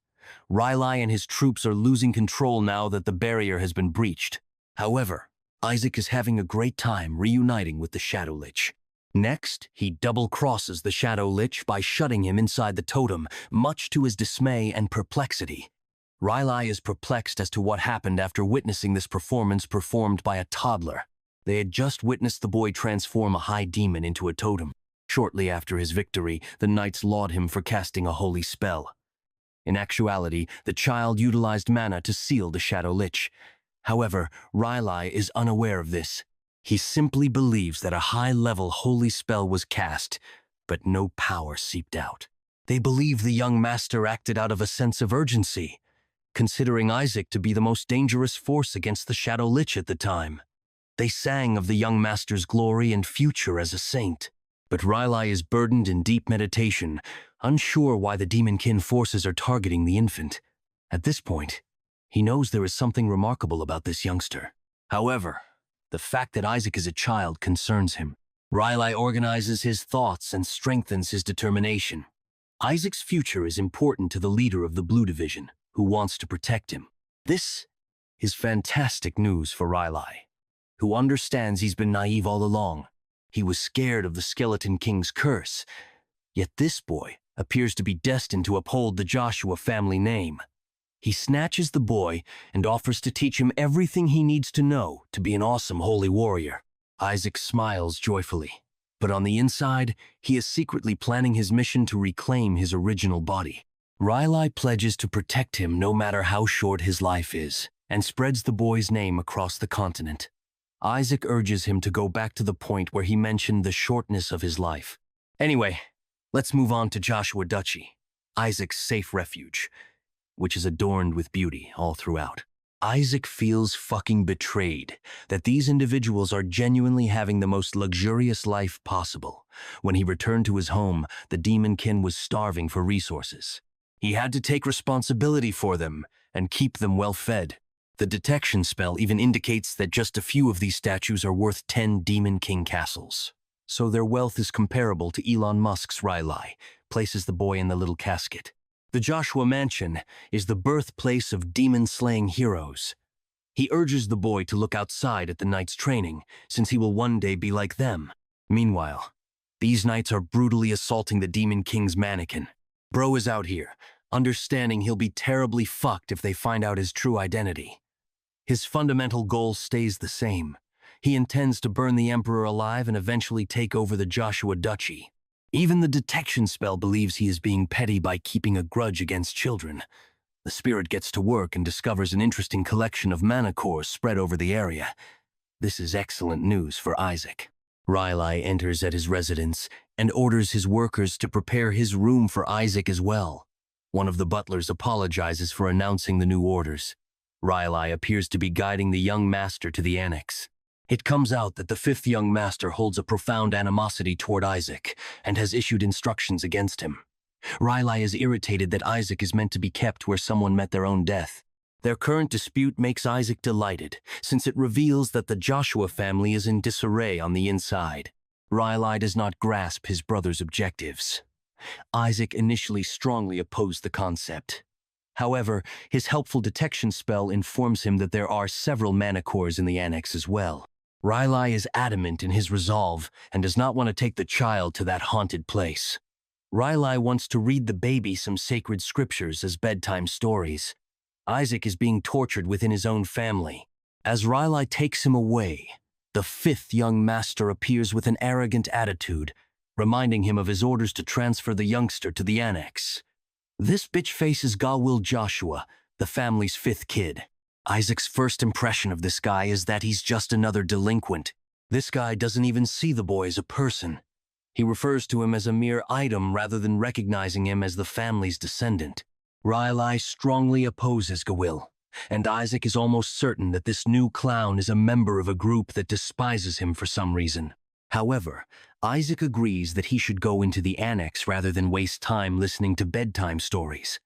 Rylai and his troops are losing control now that the barrier has been breached. However, Isaac is having a great time reuniting with the Shadow Lich. Next, he double-crosses the Shadow Lich by shutting him inside the totem, much to his dismay and perplexity. Rylai is perplexed as to what happened after witnessing this performance performed by a toddler. They had just witnessed the boy transform a high demon into a totem. Shortly after his victory, the knights laud him for casting a holy spell. In actuality, the child utilized mana to seal the Shadow Lich. However, Rylai is unaware of this. He simply believes that a high-level holy spell was cast, but no power seeped out. They believe the young master acted out of a sense of urgency, considering Isaac to be the most dangerous force against the Shadow Lich at the time. They sang of the young master's glory and future as a saint. But Rylai is burdened in deep meditation, unsure why the demonkin forces are targeting the infant. At this point, he knows there is something remarkable about this youngster. However, the fact that Isaac is a child concerns him. Rylai organizes his thoughts and strengthens his determination. Isaac's future is important to the leader of the Blue Division, who wants to protect him. This is fantastic news for Rylai, who understands he's been naive all along. He was scared of the Skeleton King's curse, yet this boy appears to be destined to uphold the Joshua family name. He snatches the boy and offers to teach him everything he needs to know to be an awesome holy warrior. Isaac smiles joyfully, but on the inside, he is secretly planning his mission to reclaim his original body. Rylai pledges to protect him no matter how short his life is, and spreads the boy's name across the continent. Isaac urges him to go back to the point where he mentioned the shortness of his life. Anyway, let's move on to Joshua Duchy, Isaac's safe refuge, which is adorned with beauty all throughout. Isaac feels fucking betrayed that these individuals are genuinely having the most luxurious life possible. When he returned to his home, the demonkin was starving for resources. He had to take responsibility for them and keep them well fed. The detection spell even indicates that just a few of these statues are worth 10 Demon King castles. So their wealth is comparable to Elon Musk's Rylai, places the boy in the little casket. The Joshua Mansion is the birthplace of demon-slaying heroes. He urges the boy to look outside at the knights' training, since he will one day be like them. Meanwhile, these knights are brutally assaulting the Demon King's mannequin. Bro is out here, understanding he'll be terribly fucked if they find out his true identity. His fundamental goal stays the same. He intends to burn the Emperor alive and eventually take over the Joshua Duchy. Even the detection spell believes he is being petty by keeping a grudge against children. The spirit gets to work and discovers an interesting collection of mana cores spread over the area. This is excellent news for Isaac. Rylai enters at his residence and orders his workers to prepare his room for Isaac as well. One of the butlers apologizes for announcing the new orders. Rylai appears to be guiding the young master to the annex. It comes out that the fifth young master holds a profound animosity toward Isaac and has issued instructions against him. Rylai is irritated that Isaac is meant to be kept where someone met their own death. Their current dispute makes Isaac delighted, since it reveals that the Joshua family is in disarray on the inside. Rylai does not grasp his brother's objectives. Isaac initially strongly opposed the concept. However, his helpful detection spell informs him that there are several mana cores in the annex as well. Rylai is adamant in his resolve and does not want to take the child to that haunted place. Rylai wants to read the baby some sacred scriptures as bedtime stories. Isaac is being tortured within his own family. As Rylai takes him away, the fifth young master appears with an arrogant attitude, reminding him of his orders to transfer the youngster to the annex. This bitch face is Gawil Joshua, the family's fifth kid. Isaac's first impression of this guy is that he's just another delinquent. This guy doesn't even see the boy as a person. He refers to him as a mere item rather than recognizing him as the family's descendant. Rylai strongly opposes Gawil, and Isaac is almost certain that this new clown is a member of a group that despises him for some reason. However, Isaac agrees that he should go into the annex rather than waste time listening to bedtime stories.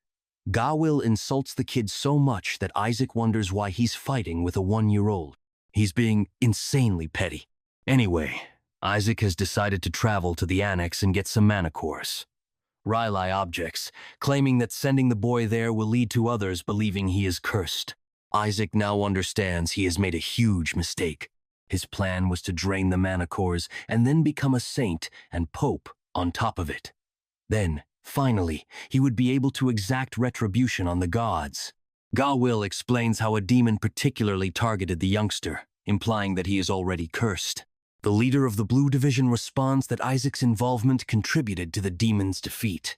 Gawil insults the kid so much that Isaac wonders why he's fighting with a 1-year-old. He's being insanely petty. Anyway, Isaac has decided to travel to the annex and get some mana cores. Riley objects, claiming that sending the boy there will lead to others believing he is cursed. Isaac now understands he has made a huge mistake. His plan was to drain the mana cores and then become a saint and pope on top of it. Then, finally, he would be able to exact retribution on the gods. Gawil explains how a demon particularly targeted the youngster, implying that he is already cursed. The leader of the Blue Division responds that Isaac's involvement contributed to the demon's defeat.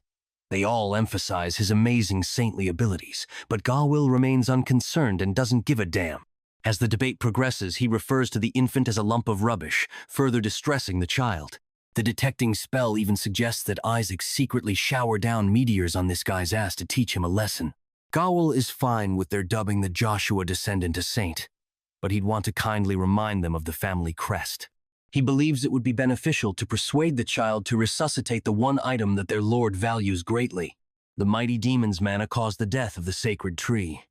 They all emphasize his amazing saintly abilities, but Gawil remains unconcerned and doesn't give a damn. As the debate progresses, he refers to the infant as a lump of rubbish, further distressing the child. The detecting spell even suggests that Isaac secretly showered down meteors on this guy's ass to teach him a lesson. Gawil is fine with their dubbing the Joshua descendant a saint, but he'd want to kindly remind them of the family crest. He believes it would be beneficial to persuade the child to resuscitate the one item that their lord values greatly. The mighty demon's mana caused the death of the sacred tree.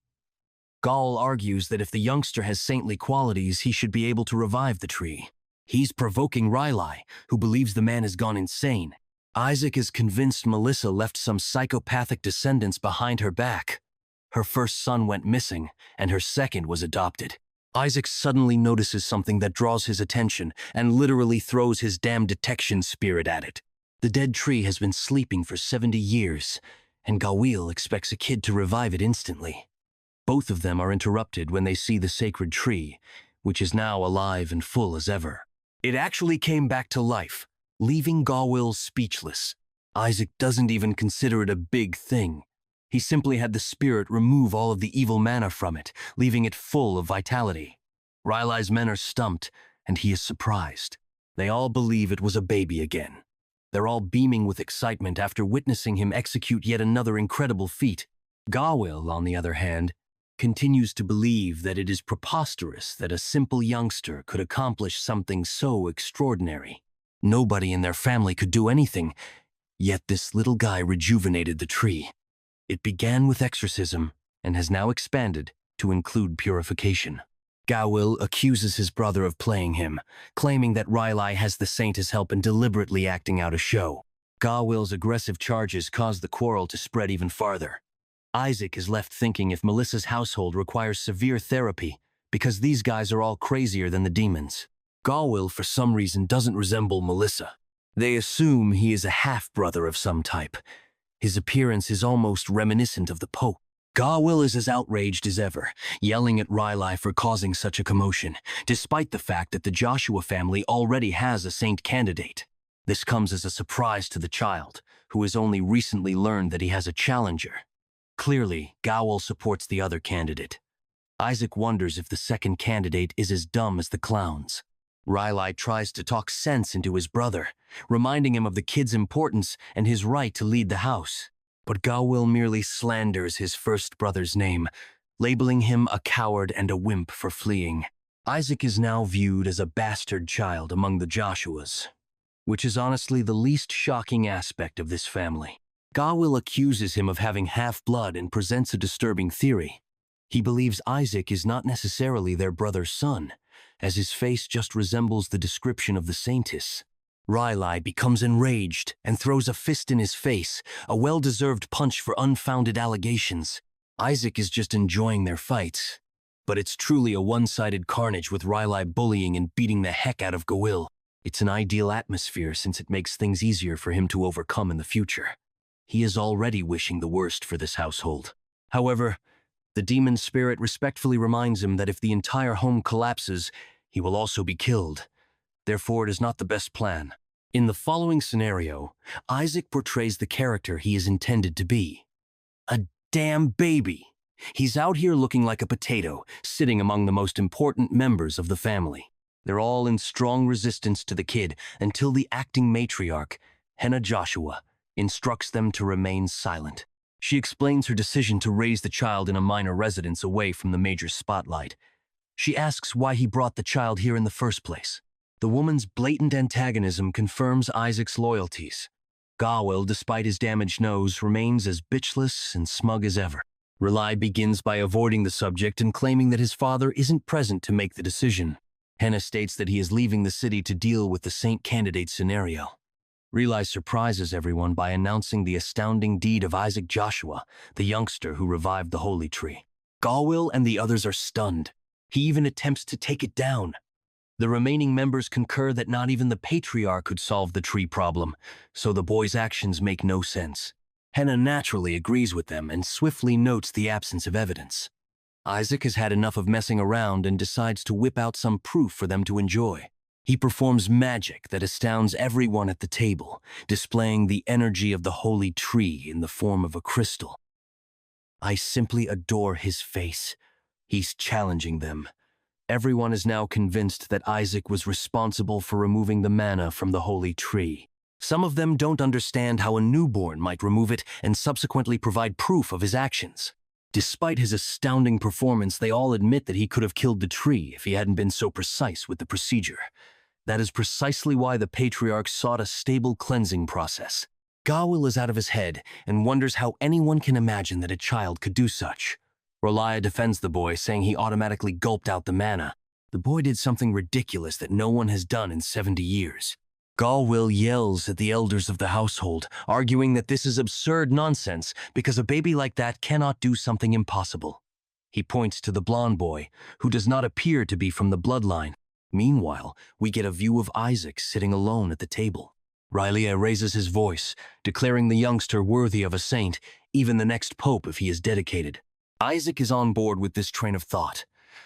Gawil argues that if the youngster has saintly qualities, he should be able to revive the tree. He's provoking Riley, who believes the man has gone insane. Isaac is convinced Melissa left some psychopathic descendants behind her back. Her first son went missing, and her second was adopted. Isaac suddenly notices something that draws his attention and literally throws his damn detection spirit at it. The dead tree has been sleeping for 70 years, and Gawil expects a kid to revive it instantly. Both of them are interrupted when they see the sacred tree, which is now alive and full as ever. It actually came back to life, leaving Gawil speechless. Isaac doesn't even consider it a big thing. He simply had the spirit remove all of the evil mana from it, leaving it full of vitality. Riley's men are stumped, and he is surprised. They all believe it was a baby again. They're all beaming with excitement after witnessing him execute yet another incredible feat. Gawil, on the other hand, continues to believe that it is preposterous that a simple youngster could accomplish something so extraordinary. Nobody in their family could do anything, yet this little guy rejuvenated the tree. It began with exorcism and has now expanded to include purification. Gawil accuses his brother of playing him, claiming that Riley has the saint as help in deliberately acting out a show. Gawil's aggressive charges cause the quarrel to spread even farther. Isaac is left thinking if Melissa's household requires severe therapy because these guys are all crazier than the demons. Gawil, for some reason, doesn't resemble Melissa. They assume he is a half-brother of some type. His appearance is almost reminiscent of the Pope. Gawil is as outraged as ever, yelling at Riley for causing such a commotion, despite the fact that the Joshua family already has a saint candidate. This comes as a surprise to the child, who has only recently learned that he has a challenger. Clearly, Gawil supports the other candidate. Isaac wonders if the second candidate is as dumb as the clowns. Riley tries to talk sense into his brother, reminding him of the kid's importance and his right to lead the house. But Gawil merely slanders his first brother's name, labeling him a coward and a wimp for fleeing. Isaac is now viewed as a bastard child among the Joshuas, which is honestly the least shocking aspect of this family. Gawil accuses him of having half-blood and presents a disturbing theory. He believes Isaac is not necessarily their brother's son, as his face just resembles the description of the saintess. Riley becomes enraged and throws a fist in his face, a well-deserved punch for unfounded allegations. Isaac is just enjoying their fights, but it's truly a one-sided carnage with Riley bullying and beating the heck out of Gawil. It's an ideal atmosphere since it makes things easier for him to overcome in the future. He is already wishing the worst for this household. However, the demon spirit respectfully reminds him that if the entire home collapses, he will also be killed. Therefore, it is not the best plan. In the following scenario, Isaac portrays the character he is intended to be. A damn baby. He's out here looking like a potato, sitting among the most important members of the family. They're all in strong resistance to the kid until the acting matriarch, Hannah Joshua, instructs them to remain silent. She explains her decision to raise the child in a minor residence away from the major spotlight. She asks why he brought the child here in the first place. The woman's blatant antagonism confirms Isaac's loyalties. Gawil, despite his damaged nose, remains as bitchless and smug as ever. Rely begins by avoiding the subject and claiming that his father isn't present to make the decision. Henna states that he is leaving the city to deal with the Saint candidate scenario. Relay surprises everyone by announcing the astounding deed of Isaac Joshua, the youngster who revived the holy tree. Gawil and the others are stunned. He even attempts to take it down. The remaining members concur that not even the patriarch could solve the tree problem, so the boy's actions make no sense. Henna naturally agrees with them and swiftly notes the absence of evidence. Isaac has had enough of messing around and decides to whip out some proof for them to enjoy. He performs magic that astounds everyone at the table, displaying the energy of the holy tree in the form of a crystal. I simply adore his face. He's challenging them. Everyone is now convinced that Isaac was responsible for removing the manna from the holy tree. Some of them don't understand how a newborn might remove it and subsequently provide proof of his actions. Despite his astounding performance, they all admit that he could have killed the tree if he hadn't been so precise with the procedure. That is precisely why the patriarch sought a stable cleansing process. Gawil is out of his head and wonders how anyone can imagine that a child could do such. Relia defends the boy, saying he automatically gulped out the manna. The boy did something ridiculous that no one has done in 70 years. Gawil yells at the elders of the household, arguing that this is absurd nonsense because a baby like that cannot do something impossible. He points to the blonde boy, who does not appear to be from the bloodline. Meanwhile, we get a view of Isaac sitting alone at the table. Relia raises his voice, declaring the youngster worthy of a saint, even the next pope if he is dedicated. Isaac is on board with this train of thought,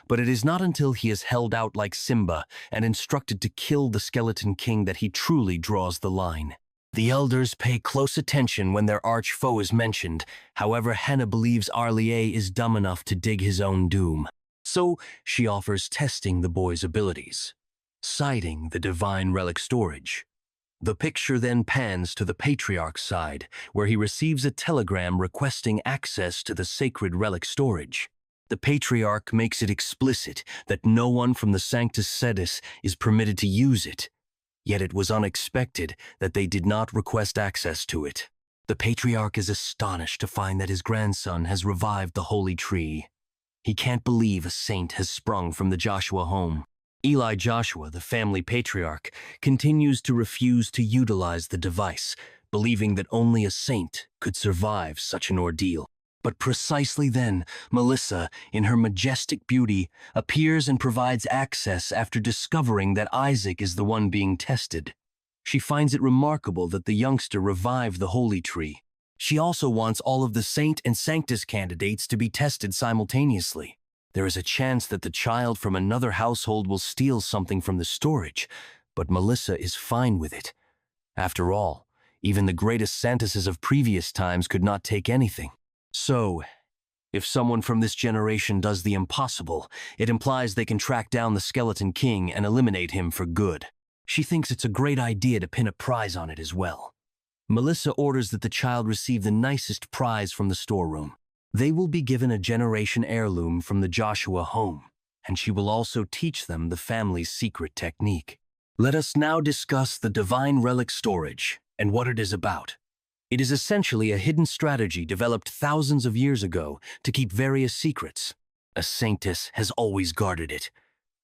but it is not until he is held out like Simba and instructed to kill the Skeleton King that he truly draws the line. The elders pay close attention when their arch foe is mentioned. However, Henna believes Arlier is dumb enough to dig his own doom. So she offers testing the boy's abilities, citing the divine relic storage. The picture then pans to the patriarch's side, where he receives a telegram requesting access to the sacred relic storage. The patriarch makes it explicit that no one from the Sanctus Sedis is permitted to use it, yet it was unexpected that they did not request access to it. The patriarch is astonished to find that his grandson has revived the holy tree. He can't believe a saint has sprung from the Joshua home. Eli Joshua, the family patriarch, continues to refuse to utilize the device, believing that only a saint could survive such an ordeal. But precisely then, Melissa, in her majestic beauty, appears and provides access after discovering that Isaac is the one being tested. She finds it remarkable that the youngster revived the holy tree. She also wants all of the Saint and Sanctus candidates to be tested simultaneously. There is a chance that the child from another household will steal something from the storage, but Melissa is fine with it. After all, even the greatest Santuses of previous times could not take anything. So, if someone from this generation does the impossible, it implies they can track down the Skeleton King and eliminate him for good. She thinks it's a great idea to pin a prize on it as well. Melissa orders that the child receive the nicest prize from the storeroom. They will be given a generation heirloom from the Joshua home, and she will also teach them the family's secret technique. Let us now discuss the divine relic storage and what it is about. It is essentially a hidden strategy developed thousands of years ago to keep various secrets. A saintess has always guarded it,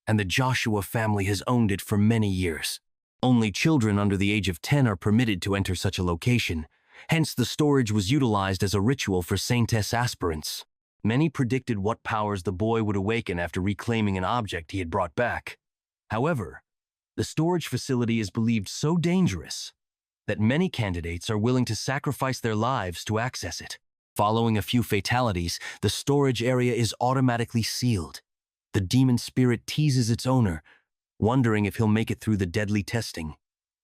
and the Joshua family has owned it for many years. Only children under the age of 10 are permitted to enter such a location. Hence, the storage was utilized as a ritual for saintess aspirants. Many predicted what powers the boy would awaken after reclaiming an object he had brought back. However, the storage facility is believed so dangerous that many candidates are willing to sacrifice their lives to access it. Following a few fatalities, the storage area is automatically sealed. The demon spirit teases its owner, wondering if he'll make it through the deadly testing.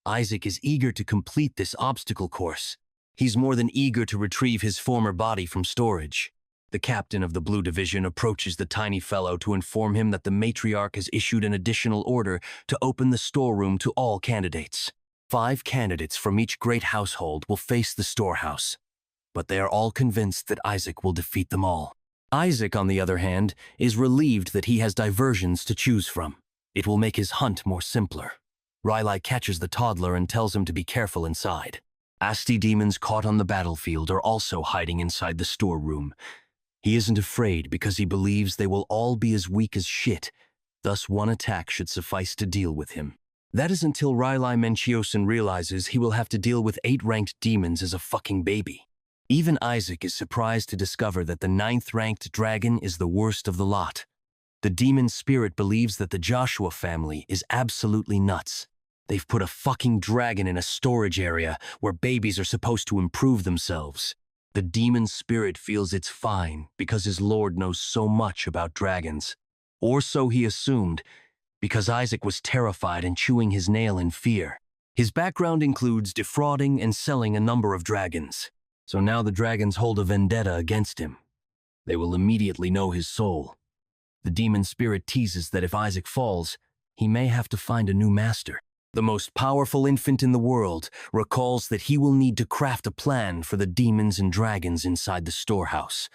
Isaac is eager to complete this obstacle course. He's more than eager to retrieve his former body from storage. The captain of the Blue Division approaches the tiny fellow to inform him that the matriarch has issued an additional order to open the storeroom to all candidates. 5 candidates from each great household will face the storehouse, but they are all convinced that Isaac will defeat them all. Isaac, on the other hand, is relieved that he has diversions to choose from. It will make his hunt more simpler. Riley catches the toddler and tells him to be careful inside. Asti demons caught on the battlefield are also hiding inside the storeroom. He isn't afraid because he believes they will all be as weak as shit, thus one attack should suffice to deal with him. That is until Riley Menchiosin realizes he will have to deal with 8 ranked demons as a fucking baby. Even Isaac is surprised to discover that the 9th ranked dragon is the worst of the lot. The demon spirit believes that the Joshua family is absolutely nuts. They've put a fucking dragon in a storage area where babies are supposed to improve themselves. The demon spirit feels it's fine because his lord knows so much about dragons. Or so he assumed, because Isaac was terrified and chewing his nail in fear. His background includes defrauding and selling a number of dragons. So now the dragons hold a vendetta against him. They will immediately know his soul. The demon spirit teases that if Isaac falls, he may have to find a new master. The most powerful infant in the world recalls that he will need to craft a plan for the demons and dragons inside the storehouse.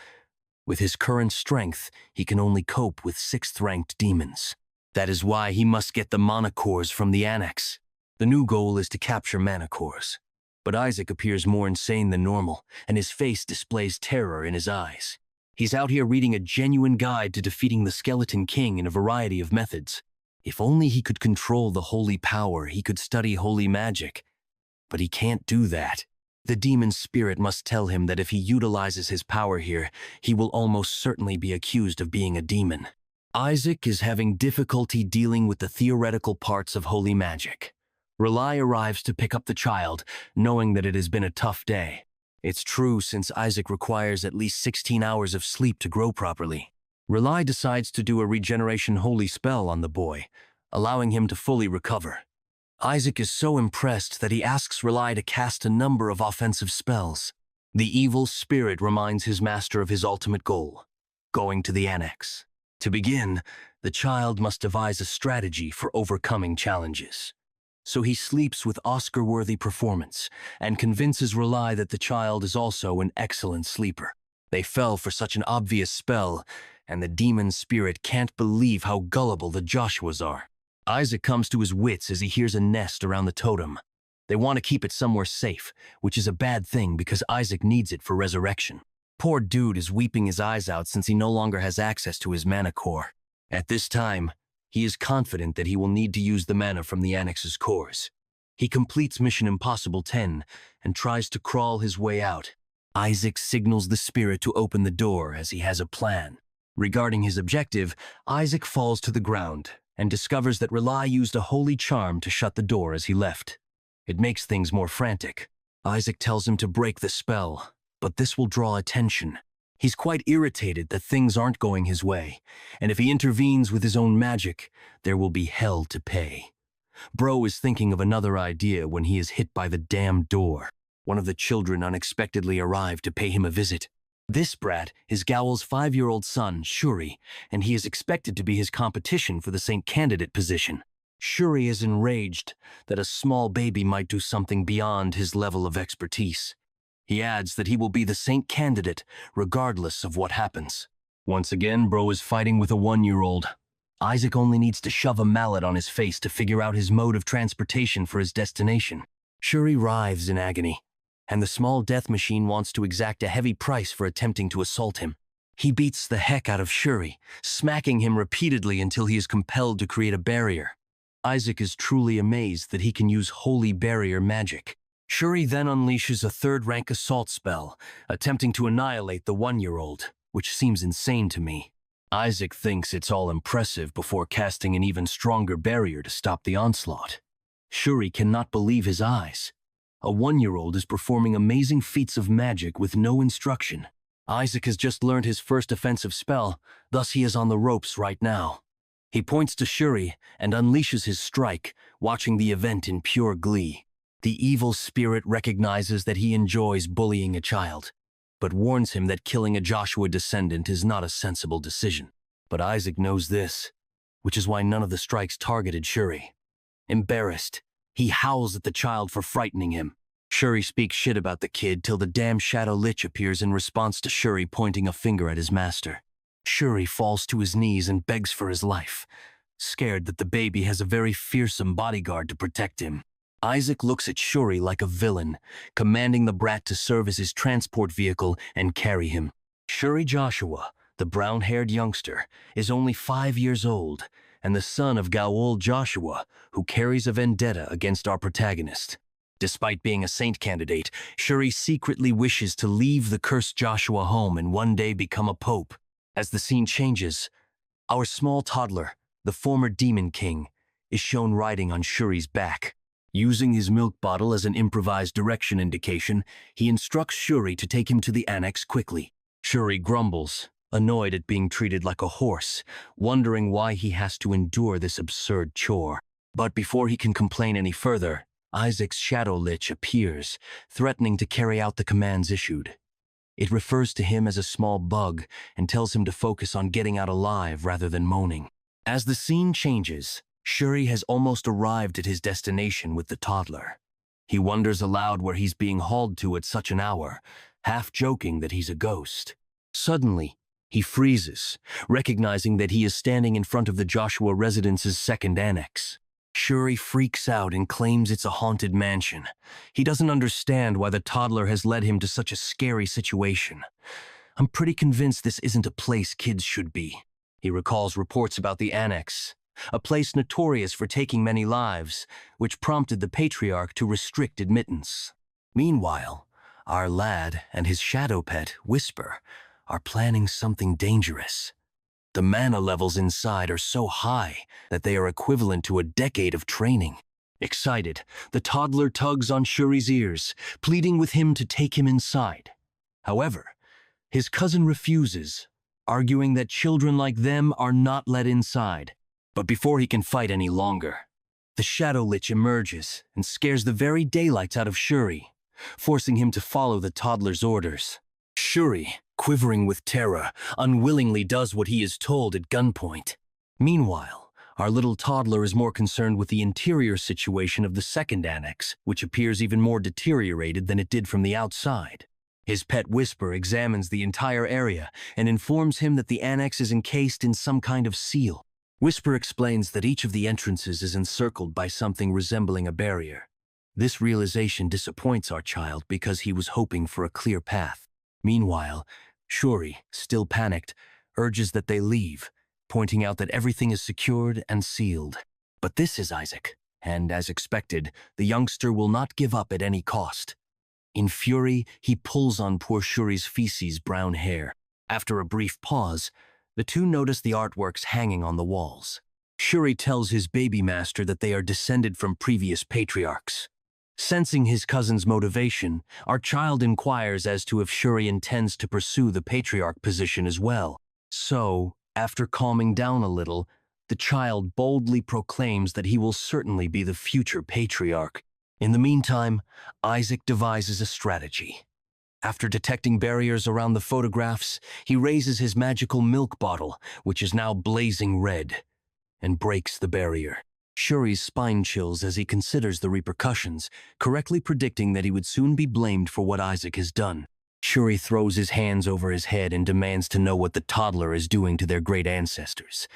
With his current strength, he can only cope with 6th-ranked demons. That is why he must get the mana cores from the annex. The new goal is to capture mana cores. But Isaac appears more insane than normal, and his face displays terror in his eyes. He's out here reading a genuine guide to defeating the Skeleton King in a variety of methods. If only he could control the holy power, he could study holy magic. But he can't do that. The demon spirit must tell him that if he utilizes his power here, he will almost certainly be accused of being a demon. Isaac is having difficulty dealing with the theoretical parts of holy magic. Rely arrives to pick up the child, knowing that it has been a tough day. It's true since Isaac requires at least 16 hours of sleep to grow properly. Rely decides to do a regeneration holy spell on the boy, allowing him to fully recover. Isaac is so impressed that he asks Rely to cast a number of offensive spells. The evil spirit reminds his master of his ultimate goal, going to the annex. To begin, the child must devise a strategy for overcoming challenges. So he sleeps with Oscar-worthy performance and convinces Rely that the child is also an excellent sleeper. They fell for such an obvious spell, and the demon spirit can't believe how gullible the Joshuas are. Isaac comes to his wits as he hears a nest around the totem. They want to keep it somewhere safe, which is a bad thing because Isaac needs it for resurrection. Poor dude is weeping his eyes out since he no longer has access to his mana core. At this time, he is confident that he will need to use the mana from the annex's cores. He completes Mission Impossible 10 and tries to crawl his way out. Isaac signals the spirit to open the door as he has a plan. Regarding his objective, Isaac falls to the ground and discovers that Rely used a holy charm to shut the door as he left. It makes things more frantic. Isaac tells him to break the spell, but this will draw attention. He's quite irritated that things aren't going his way, and if he intervenes with his own magic, there will be hell to pay. Bro is thinking of another idea when he is hit by the damn door. One of the children unexpectedly arrived to pay him a visit. This brat is Gowl's 5-year-old son, Shuri, and he is expected to be his competition for the Saint Candidate position. Shuri is enraged that a small baby might do something beyond his level of expertise. He adds that he will be the Saint Candidate regardless of what happens. Once again, Bro is fighting with a 1-year-old. Isaac only needs to shove a mallet on his face to figure out his mode of transportation for his destination. Shuri writhes in agony, and the small death machine wants to exact a heavy price for attempting to assault him. He beats the heck out of Shuri, smacking him repeatedly until he is compelled to create a barrier. Isaac is truly amazed that he can use holy barrier magic. Shuri then unleashes a 3rd-rank assault spell, attempting to annihilate the 1-year-old, which seems insane to me. Isaac thinks it's all impressive before casting an even stronger barrier to stop the onslaught. Shuri cannot believe his eyes. A 1-year-old is performing amazing feats of magic with no instruction. Isaac has just learned his first offensive spell, thus he is on the ropes right now. He points to Shuri and unleashes his strike, watching the event in pure glee. The evil spirit recognizes that he enjoys bullying a child, but warns him that killing a Joshua descendant is not a sensible decision. But Isaac knows this, which is why none of the strikes targeted Shuri. Embarrassed, he howls at the child for frightening him. Shuri speaks shit about the kid till the damn Shadow Lich appears in response to Shuri pointing a finger at his master. Shuri falls to his knees and begs for his life, scared that the baby has a very fearsome bodyguard to protect him. Isaac looks at Shuri like a villain, commanding the brat to serve as his transport vehicle and carry him. Shuri Joshua, the brown-haired youngster, is only 5 years old, and the son of Gaol Joshua, who carries a vendetta against our protagonist. Despite being a saint candidate, Shuri secretly wishes to leave the cursed Joshua home and one day become a pope. As the scene changes, our small toddler, the former Demon King, is shown riding on Shuri's back. Using his milk bottle as an improvised direction indication, he instructs Shuri to take him to the annex quickly. Shuri grumbles, annoyed at being treated like a horse, wondering why he has to endure this absurd chore. But before he can complain any further, Isaac's Shadow Lich appears, threatening to carry out the commands issued. It refers to him as a small bug and tells him to focus on getting out alive rather than moaning. As the scene changes, Shuri has almost arrived at his destination with the toddler. He wonders aloud where he's being hauled to at such an hour, half joking that he's a ghost. Suddenly, he freezes, recognizing that he is standing in front of the Joshua residence's second annex. Shuri freaks out and claims it's a haunted mansion. He doesn't understand why the toddler has led him to such a scary situation. I'm pretty convinced this isn't a place kids should be. He recalls reports about the annex, a place notorious for taking many lives, which prompted the patriarch to restrict admittance. Meanwhile, our lad and his shadow pet, Whisper, are planning something dangerous. The mana levels inside are so high that they are equivalent to a decade of training. Excited, the toddler tugs on Shuri's ears, pleading with him to take him inside. However, his cousin refuses, arguing that children like them are not let inside. But before he can fight any longer, the Shadow Lich emerges and scares the very daylights out of Shuri, forcing him to follow the toddler's orders. Shuri, quivering with terror, unwillingly does what he is told at gunpoint. Meanwhile, our little toddler is more concerned with the interior situation of the second annex, which appears even more deteriorated than it did from the outside. His pet Whisper examines the entire area and informs him that the annex is encased in some kind of seal. Whisper explains that each of the entrances is encircled by something resembling a barrier. This realization disappoints our child because he was hoping for a clear path. Meanwhile, Shuri, still panicked, urges that they leave, pointing out that everything is secured and sealed. But this is Isaac, and as expected, the youngster will not give up at any cost. In fury, he pulls on poor Shuri's feces brown hair. After a brief pause, the two notice the artworks hanging on the walls. Shuri tells his baby master that they are descended from previous patriarchs. Sensing his cousin's motivation, our child inquires as to if Shuri intends to pursue the patriarch position as well. So, after calming down a little, the child boldly proclaims that he will certainly be the future patriarch. In the meantime, Isaac devises a strategy. After detecting barriers around the photographs, he raises his magical milk bottle, which is now blazing red, and breaks the barrier. Shuri's spine chills as he considers the repercussions, correctly predicting that he would soon be blamed for what Isaac has done. Shuri throws his hands over his head and demands to know what the toddler is doing to their great ancestors.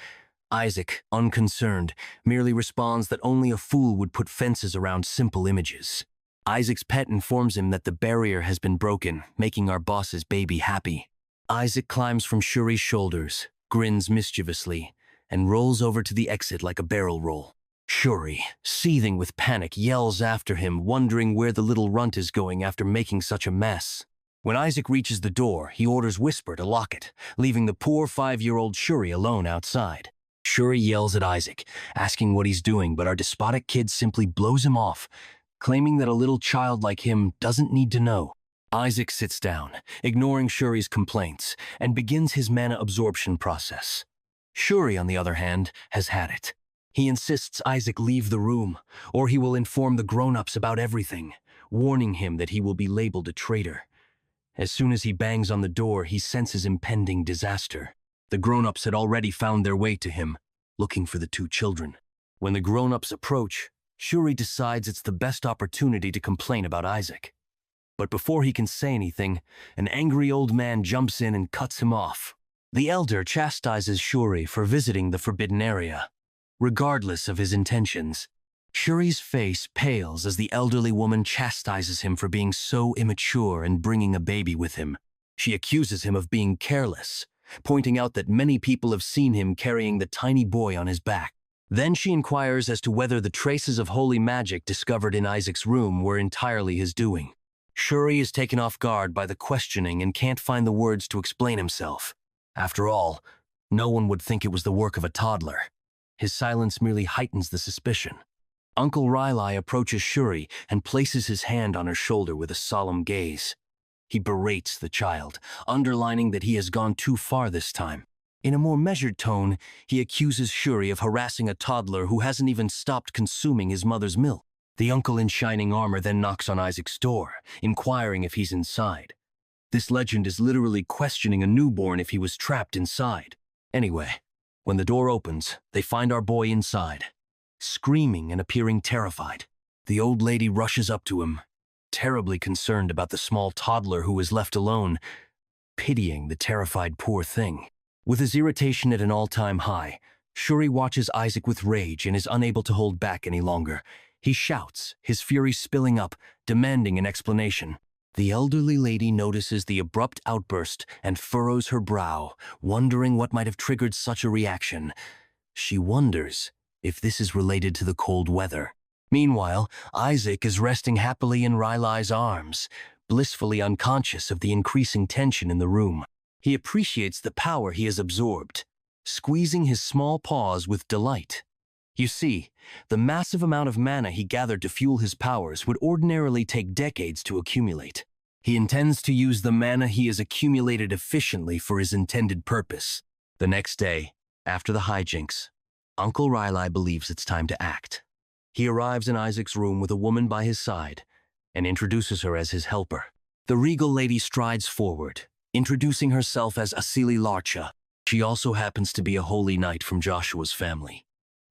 Isaac, unconcerned, merely responds that only a fool would put fences around simple images. Isaac's pet informs him that the barrier has been broken, making our boss's baby happy. Isaac climbs from Shuri's shoulders, grins mischievously, and rolls over to the exit like a barrel roll. Shuri, seething with panic, yells after him, wondering where the little runt is going after making such a mess. When Isaac reaches the door, he orders Whisper to lock it, leaving the poor 5-year-old Shuri alone outside. Shuri yells at Isaac, asking what he's doing, but our despotic kid simply blows him off, claiming that a little child like him doesn't need to know. Isaac sits down, ignoring Shuri's complaints, and begins his mana absorption process. Shuri, on the other hand, has had it. He insists Isaac leave the room, or he will inform the grown-ups about everything, warning him that he will be labeled a traitor. As soon as he bangs on the door, he senses impending disaster. The grown-ups had already found their way to him, looking for the two children. When the grown-ups approach, Shuri decides it's the best opportunity to complain about Isaac. But before he can say anything, an angry old man jumps in and cuts him off. The elder chastises Shuri for visiting the forbidden area. regardless of his intentions. Shuri's face pales as the elderly woman chastises him for being so immature and bringing a baby with him. She accuses him of being careless, pointing out that many people have seen him carrying the tiny boy on his back. Then she inquires as to whether the traces of holy magic discovered in Isaac's room were entirely his doing. Shuri is taken off guard by the questioning and can't find the words to explain himself. After all, no one would think it was the work of a toddler. His silence merely heightens the suspicion. Uncle Riley approaches Shuri and places his hand on her shoulder with a solemn gaze. He berates the child, underlining that he has gone too far this time. In a more measured tone, he accuses Shuri of harassing a toddler who hasn't even stopped consuming his mother's milk. The uncle in shining armor then knocks on Isaac's door, inquiring if he's inside. This legend is literally questioning a newborn if he was trapped inside. Anyway, when the door opens, they find our boy inside, screaming and appearing terrified. The old lady rushes up to him, terribly concerned about the small toddler who is left alone, pitying the terrified poor thing. With his irritation at an all-time high, Shuri watches Isaac with rage and is unable to hold back any longer. He shouts, his fury spilling up, demanding an explanation. The elderly lady notices the abrupt outburst and furrows her brow, wondering what might have triggered such a reaction. She wonders if this is related to the cold weather. Meanwhile, Isaac is resting happily in Riley's arms, blissfully unconscious of the increasing tension in the room. He appreciates the power he has absorbed, squeezing his small paws with delight. You see, the massive amount of mana he gathered to fuel his powers would ordinarily take decades to accumulate. He intends to use the mana he has accumulated efficiently for his intended purpose. The next day, after the hijinks, Uncle Riley believes it's time to act. He arrives in Isaac's room with a woman by his side and introduces her as his helper. The regal lady strides forward, introducing herself as Asili Larcha. She also happens to be a holy knight from Joshua's family.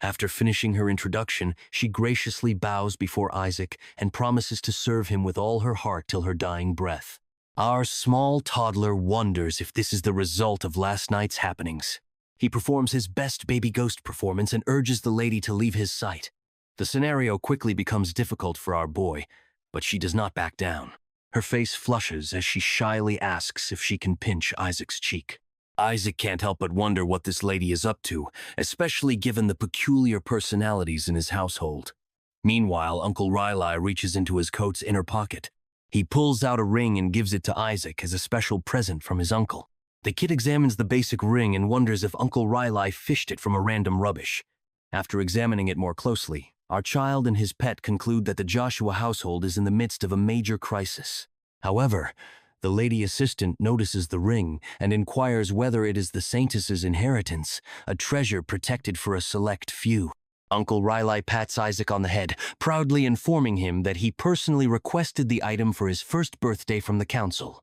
After finishing her introduction, she graciously bows before Isaac and promises to serve him with all her heart till her dying breath. Our small toddler wonders if this is the result of last night's happenings. He performs his best baby ghost performance and urges the lady to leave his sight. The scenario quickly becomes difficult for our boy, but she does not back down. Her face flushes as she shyly asks if she can pinch Isaac's cheek. Isaac can't help but wonder what this lady is up to, especially given the peculiar personalities in his household. Meanwhile, Uncle Riley reaches into his coat's inner pocket. He pulls out a ring and gives it to Isaac as a special present from his uncle. The kid examines the basic ring and wonders if Uncle Riley fished it from a random rubbish. After examining it more closely, our child and his pet conclude that the Joshua household is in the midst of a major crisis. However, the lady assistant notices the ring and inquires whether it is the saintess's inheritance, a treasure protected for a select few. Uncle Riley pats Isaac on the head, proudly informing him that he personally requested the item for his first birthday from the council.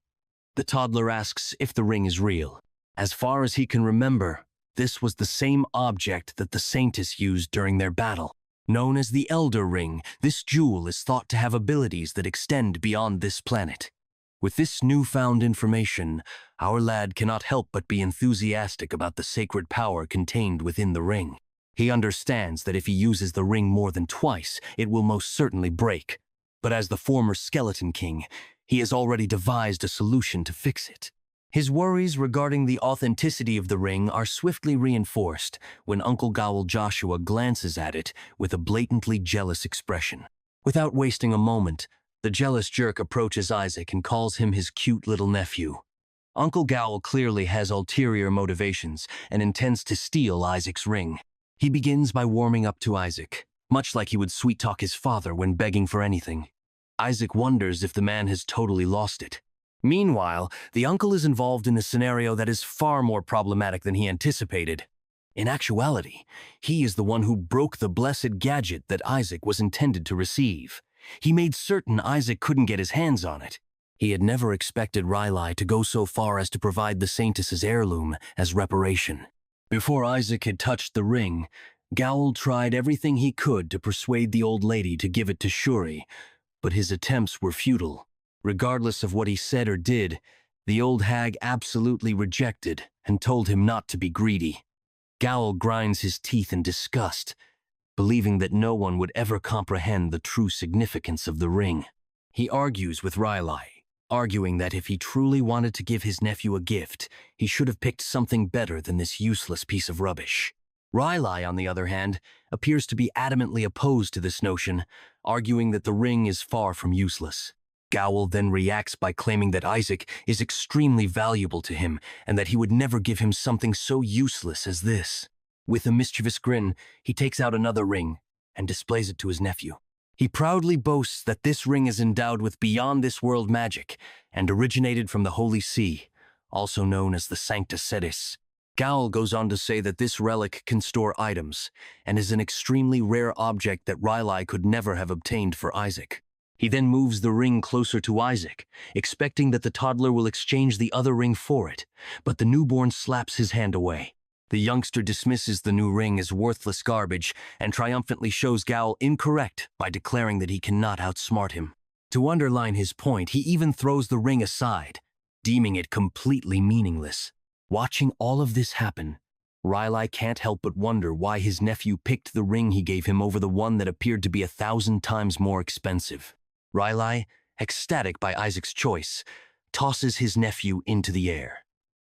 The toddler asks if the ring is real. As far as he can remember, this was the same object that the saintess used during their battle. Known as the Elder Ring, this jewel is thought to have abilities that extend beyond this planet. With this newfound information, our lad cannot help but be enthusiastic about the sacred power contained within the ring. He understands that if he uses the ring more than twice, it will most certainly break. But as the former Skeleton King, he has already devised a solution to fix it. His worries regarding the authenticity of the ring are swiftly reinforced when Uncle Gowel Joshua glances at it with a blatantly jealous expression. Without wasting a moment, the jealous jerk approaches Isaac and calls him his cute little nephew. Uncle Gowel clearly has ulterior motivations and intends to steal Isaac's ring. He begins by warming up to Isaac, much like he would sweet-talk his father when begging for anything. Isaac wonders if the man has totally lost it. Meanwhile, the uncle is involved in a scenario that is far more problematic than he anticipated. In actuality, he is the one who broke the blessed gadget that Isaac was intended to receive. He made certain Isaac couldn't get his hands on it. He had never expected Riley to go so far as to provide the saintess's heirloom as reparation. Before Isaac had touched the ring, Gowel tried everything he could to persuade the old lady to give it to Shuri, but his attempts were futile. Regardless of what he said or did, the old hag absolutely rejected and told him not to be greedy. Gowl grinds his teeth in disgust, believing that no one would ever comprehend the true significance of the ring. He argues with Riley, arguing that if he truly wanted to give his nephew a gift, he should have picked something better than this useless piece of rubbish. Riley, on the other hand, appears to be adamantly opposed to this notion, arguing that the ring is far from useless. Gowl then reacts by claiming that Isaac is extremely valuable to him and that he would never give him something so useless as this. With a mischievous grin, he takes out another ring and displays it to his nephew. He proudly boasts that this ring is endowed with beyond-this-world magic and originated from the Holy See, also known as the Sancta Sedis. Gowl goes on to say that this relic can store items and is an extremely rare object that Riley could never have obtained for Isaac. He then moves the ring closer to Isaac, expecting that the toddler will exchange the other ring for it, but the newborn slaps his hand away. The youngster dismisses the new ring as worthless garbage and triumphantly shows Gowl incorrect by declaring that he cannot outsmart him. To underline his point, he even throws the ring aside, deeming it completely meaningless. Watching all of this happen, Riley can't help but wonder why his nephew picked the ring he gave him over the one that appeared to be 1,000 times more expensive. Riley, ecstatic by Isaac's choice, tosses his nephew into the air.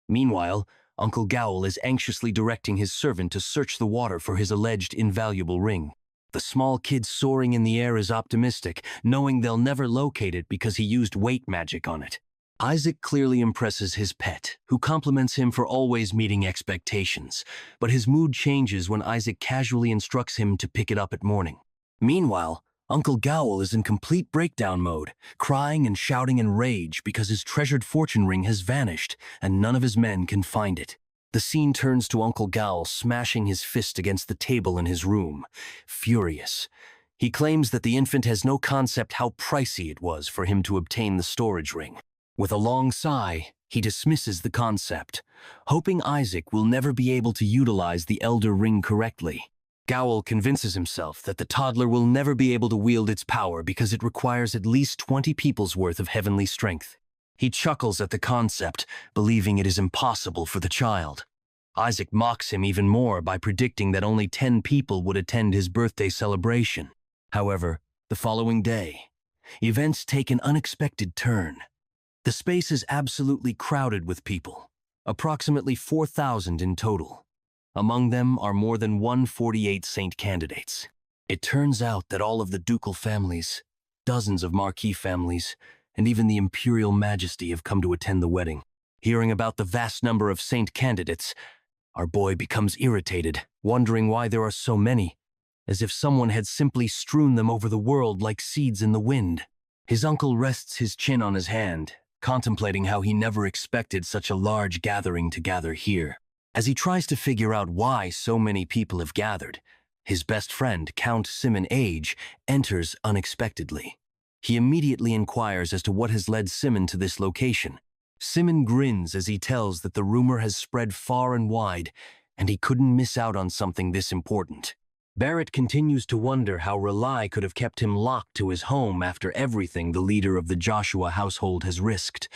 Meanwhile, Uncle Gowl is anxiously directing his servant to search the water for his alleged invaluable ring. The small kid soaring in the air is optimistic, knowing they'll never locate it because he used weight magic on it. Isaac clearly impresses his pet, who compliments him for always meeting expectations, but his mood changes when Isaac casually instructs him to pick it up at morning. Meanwhile, Uncle Gowl is in complete breakdown mode, crying and shouting in rage because his treasured fortune ring has vanished and none of his men can find it. The scene turns to Uncle Gowl smashing his fist against the table in his room, furious. He claims that the infant has no concept how pricey it was for him to obtain the storage ring. With a long sigh, he dismisses the concept, hoping Isaac will never be able to utilize the Elder Ring correctly. Gowl convinces himself that the toddler will never be able to wield its power because it requires at least 20 people's worth of heavenly strength. He chuckles at the concept, believing it is impossible for the child. Isaac mocks him even more by predicting that only 10 people would attend his birthday celebration. However, the following day, events take an unexpected turn. The space is absolutely crowded with people, approximately 4,000 in total. Among them are more than 148 saint candidates. It turns out that all of the ducal families, dozens of marquis families, and even the imperial majesty have come to attend the wedding. Hearing about the vast number of saint candidates, our boy becomes irritated, wondering why there are so many, as if someone had simply strewn them over the world like seeds in the wind. His uncle rests his chin on his hand, contemplating how he never expected such a large gathering to gather here. As he tries to figure out why so many people have gathered, his best friend, Count Simon Age, enters unexpectedly. He immediately inquires as to what has led Simon to this location. Simon grins as he tells that the rumor has spread far and wide, and he couldn't miss out on something this important. Barrett continues to wonder how Rely could have kept him locked to his home after everything the leader of the Joshua household has risked.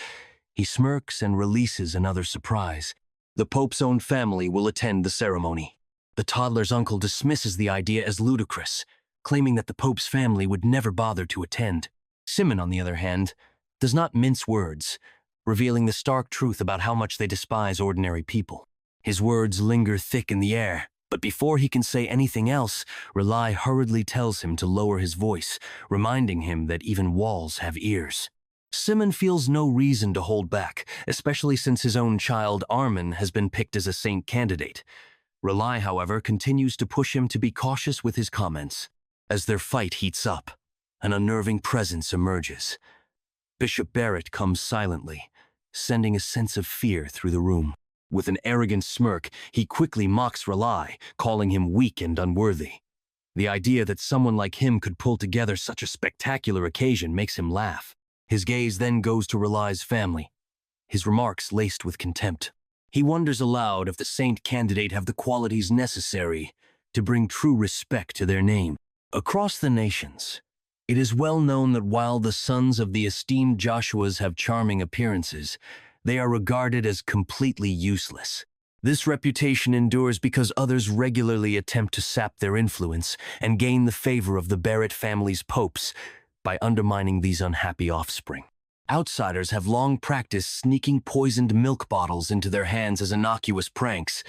He smirks and releases another surprise. The Pope's own family will attend the ceremony. The toddler's uncle dismisses the idea as ludicrous, claiming that the Pope's family would never bother to attend. Simon, on the other hand, does not mince words, revealing the stark truth about how much they despise ordinary people. His words linger thick in the air, but before he can say anything else, Rely hurriedly tells him to lower his voice, reminding him that even walls have ears. Simon feels no reason to hold back, especially since his own child Armin has been picked as a saint candidate. Rely, however, continues to push him to be cautious with his comments. As their fight heats up, an unnerving presence emerges. Bishop Barrett comes silently, sending a sense of fear through the room. With an arrogant smirk, he quickly mocks Rely, calling him weak and unworthy. The idea that someone like him could pull together such a spectacular occasion makes him laugh. His gaze then goes to Rely's family, his remarks laced with contempt. He wonders aloud if the saint candidate have the qualities necessary to bring true respect to their name. Across the nations, it is well known that while the sons of the esteemed Joshuas have charming appearances, they are regarded as completely useless. This reputation endures because others regularly attempt to sap their influence and gain the favor of the Barrett family's popes by undermining these unhappy offspring. Outsiders have long practiced sneaking poisoned milk bottles into their hands as innocuous pranks.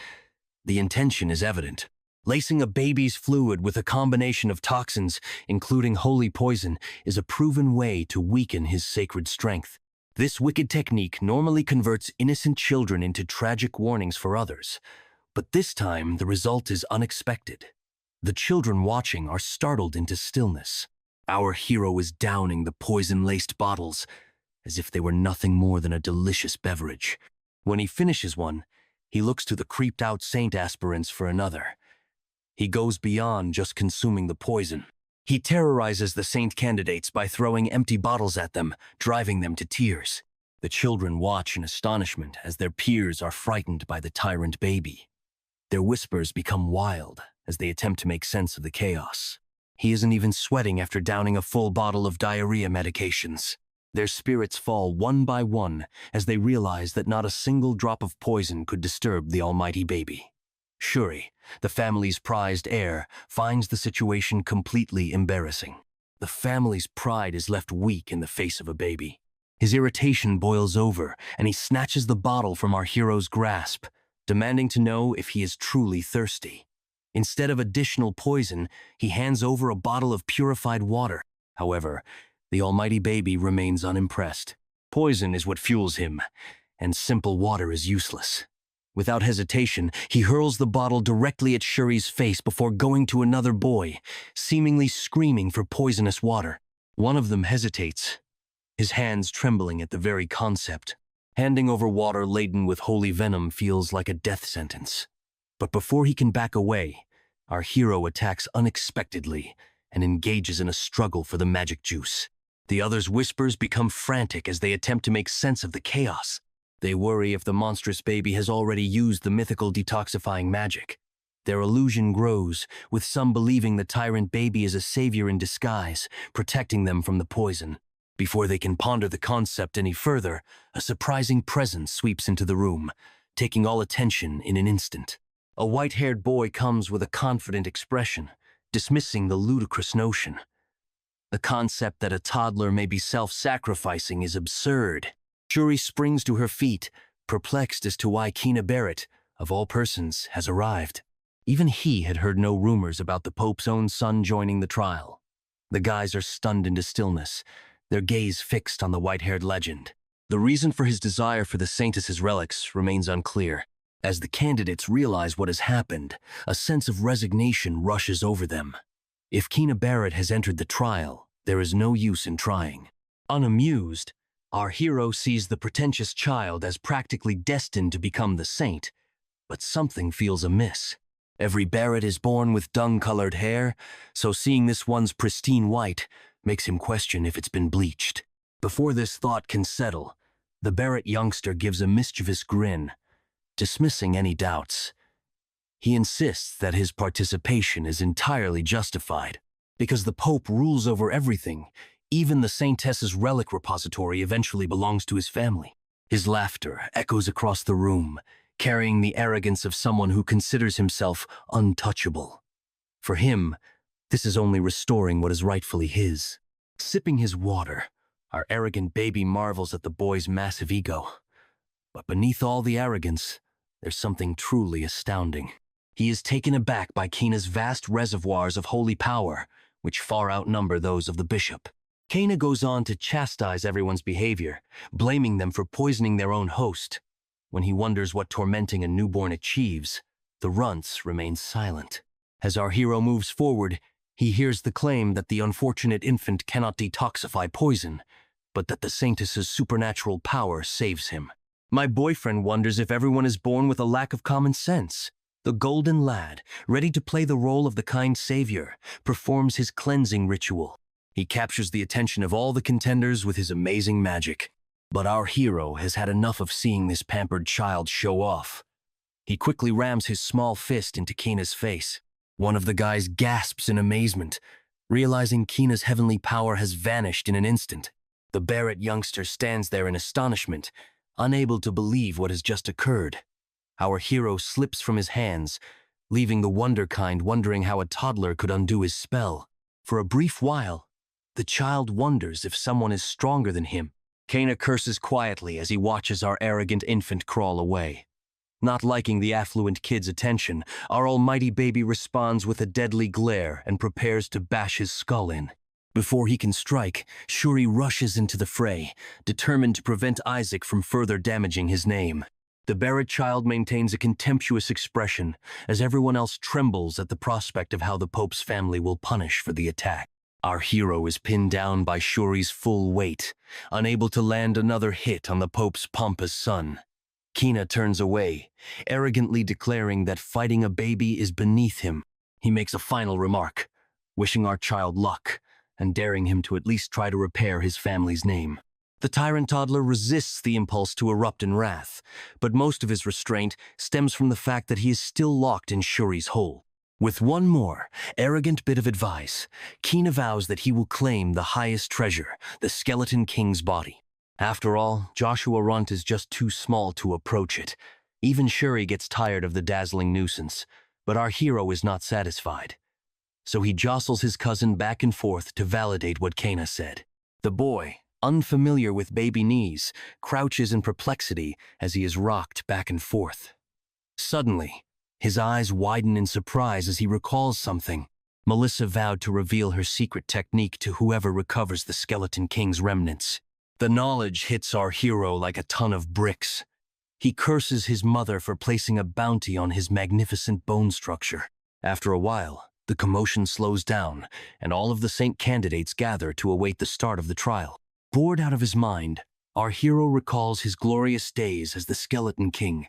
The intention is evident. Lacing a baby's fluid with a combination of toxins, including holy poison, is a proven way to weaken his sacred strength. This wicked technique normally converts innocent children into tragic warnings for others, but this time the result is unexpected. The children watching are startled into stillness. Our hero is downing the poison-laced bottles as if they were nothing more than a delicious beverage. When he finishes one, he looks to the creeped-out saint aspirants for another. He goes beyond just consuming the poison. He terrorizes the saint candidates by throwing empty bottles at them, driving them to tears. The children watch in astonishment as their peers are frightened by the tyrant baby. Their whispers become wild as they attempt to make sense of the chaos. He isn't even sweating after downing a full bottle of diarrhea medications. Their spirits fall one by one as they realize that not a single drop of poison could disturb the almighty baby. Shuri, the family's prized heir, finds the situation completely embarrassing. The family's pride is left weak in the face of a baby. His irritation boils over, and he snatches the bottle from our hero's grasp, demanding to know if he is truly thirsty. Instead of additional poison, he hands over a bottle of purified water. However, the almighty baby remains unimpressed. Poison is what fuels him, and simple water is useless. Without hesitation, he hurls the bottle directly at Shuri's face before going to another boy, seemingly screaming for poisonous water. One of them hesitates, his hands trembling at the very concept. Handing over water laden with holy venom feels like a death sentence. But before he can back away, our hero attacks unexpectedly and engages in a struggle for the magic juice. The others' whispers become frantic as they attempt to make sense of the chaos. They worry if the monstrous baby has already used the mythical detoxifying magic. Their illusion grows, with some believing the tyrant baby is a savior in disguise, protecting them from the poison. Before they can ponder the concept any further, a surprising presence sweeps into the room, taking all attention in an instant. A white-haired boy comes with a confident expression, dismissing the ludicrous notion. The concept that a toddler may be self-sacrificing is absurd. Shuri springs to her feet, perplexed as to why Kina Barrett, of all persons, has arrived. Even he had heard no rumors about the Pope's own son joining the trial. The guys are stunned into stillness, their gaze fixed on the white-haired legend. The reason for his desire for the Saintess's relics remains unclear. As the candidates realize what has happened, a sense of resignation rushes over them. If Kina Barrett has entered the trial, there is no use in trying. Unamused, our hero sees the pretentious child as practically destined to become the saint, but something feels amiss. Every Barrett is born with dung-colored hair, so seeing this one's pristine white makes him question if it's been bleached. Before this thought can settle, the Barrett youngster gives a mischievous grin, dismissing any doubts. He insists that his participation is entirely justified, because the Pope rules over everything. Even the Saintess's relic repository eventually belongs to his family. His laughter echoes across the room, carrying the arrogance of someone who considers himself untouchable. For him, this is only restoring what is rightfully his. Sipping his water, our arrogant baby marvels at the boy's massive ego. But beneath all the arrogance, there's something truly astounding. He is taken aback by Kina's vast reservoirs of holy power, which far outnumber those of the bishop. Kina goes on to chastise everyone's behavior, blaming them for poisoning their own host. When he wonders what tormenting a newborn achieves, the runts remain silent. As our hero moves forward, he hears the claim that the unfortunate infant cannot detoxify poison, but that the Saintess's supernatural power saves him. My boyfriend wonders if everyone is born with a lack of common sense. The golden lad, ready to play the role of the kind savior, performs his cleansing ritual. He captures the attention of all the contenders with his amazing magic. But our hero has had enough of seeing this pampered child show off. He quickly rams his small fist into Kina's face. One of the guys gasps in amazement, realizing Kina's heavenly power has vanished in an instant. The Barrett youngster stands there in astonishment, unable to believe what has just occurred. Our hero slips from his hands, leaving the wonderkind wondering how a toddler could undo his spell. For a brief while, the child wonders if someone is stronger than him. Kana curses quietly as he watches our arrogant infant crawl away. Not liking the affluent kid's attention, our almighty baby responds with a deadly glare and prepares to bash his skull in. Before he can strike, Shuri rushes into the fray, determined to prevent Isaac from further damaging his name. The Barrett child maintains a contemptuous expression as everyone else trembles at the prospect of how the Pope's family will punish for the attack. Our hero is pinned down by Shuri's full weight, unable to land another hit on the Pope's pompous son. Kina turns away, arrogantly declaring that fighting a baby is beneath him. He makes a final remark, wishing our child luck, and daring him to at least try to repair his family's name. The tyrant toddler resists the impulse to erupt in wrath, but most of his restraint stems from the fact that he is still locked in Shuri's hole. With one more arrogant bit of advice, Kina vows that he will claim the highest treasure, the Skeleton King's body. After all, Joshua Runt is just too small to approach it. Even Shuri gets tired of the dazzling nuisance, but our hero is not satisfied. So he jostles his cousin back and forth to validate what Kana said. The boy, unfamiliar with baby knees, crouches in perplexity as he is rocked back and forth. Suddenly, his eyes widen in surprise as he recalls something. Melissa vowed to reveal her secret technique to whoever recovers the Skeleton King's remnants. The knowledge hits our hero like a ton of bricks. He curses his mother for placing a bounty on his magnificent bone structure. After a while, the commotion slows down, and all of the Saint candidates gather to await the start of the trial. Bored out of his mind, our hero recalls his glorious days as the Skeleton King,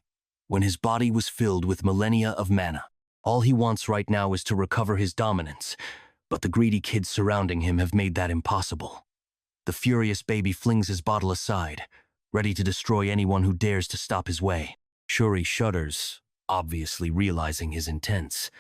when his body was filled with millennia of mana. All he wants right now is to recover his dominance, but the greedy kids surrounding him have made that impossible. The furious baby flings his bottle aside, ready to destroy anyone who dares to stop his way. Shuri shudders, obviously realizing his intents.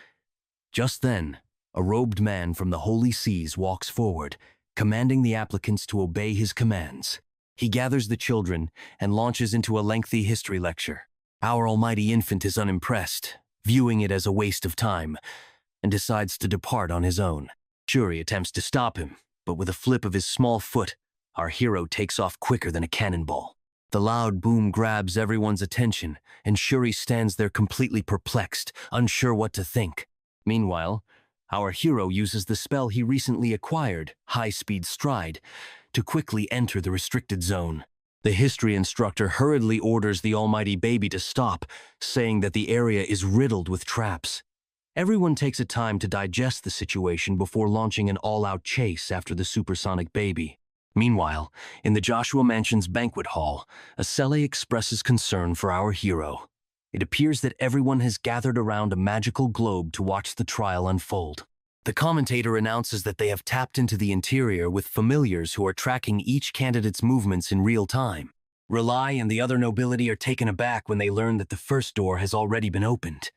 Just then, a robed man from the Holy Seas walks forward, commanding the applicants to obey his commands. He gathers the children and launches into a lengthy history lecture. Our almighty infant is unimpressed, viewing it as a waste of time, and decides to depart on his own. Shuri attempts to stop him, but with a flip of his small foot, our hero takes off quicker than a cannonball. The loud boom grabs everyone's attention, and Shuri stands there completely perplexed, unsure what to think. Meanwhile, our hero uses the spell he recently acquired, High-Speed Stride, to quickly enter the restricted zone. The history instructor hurriedly orders the almighty baby to stop, saying that the area is riddled with traps. Everyone takes a time to digest the situation before launching an all-out chase after the supersonic baby. Meanwhile, in the Joshua Mansion's banquet hall, Asele expresses concern for our hero. It appears that everyone has gathered around a magical globe to watch the trial unfold. The commentator announces that they have tapped into the interior with familiars who are tracking each candidate's movements in real time. Relai and the other nobility are taken aback when they learn that the first door has already been opened.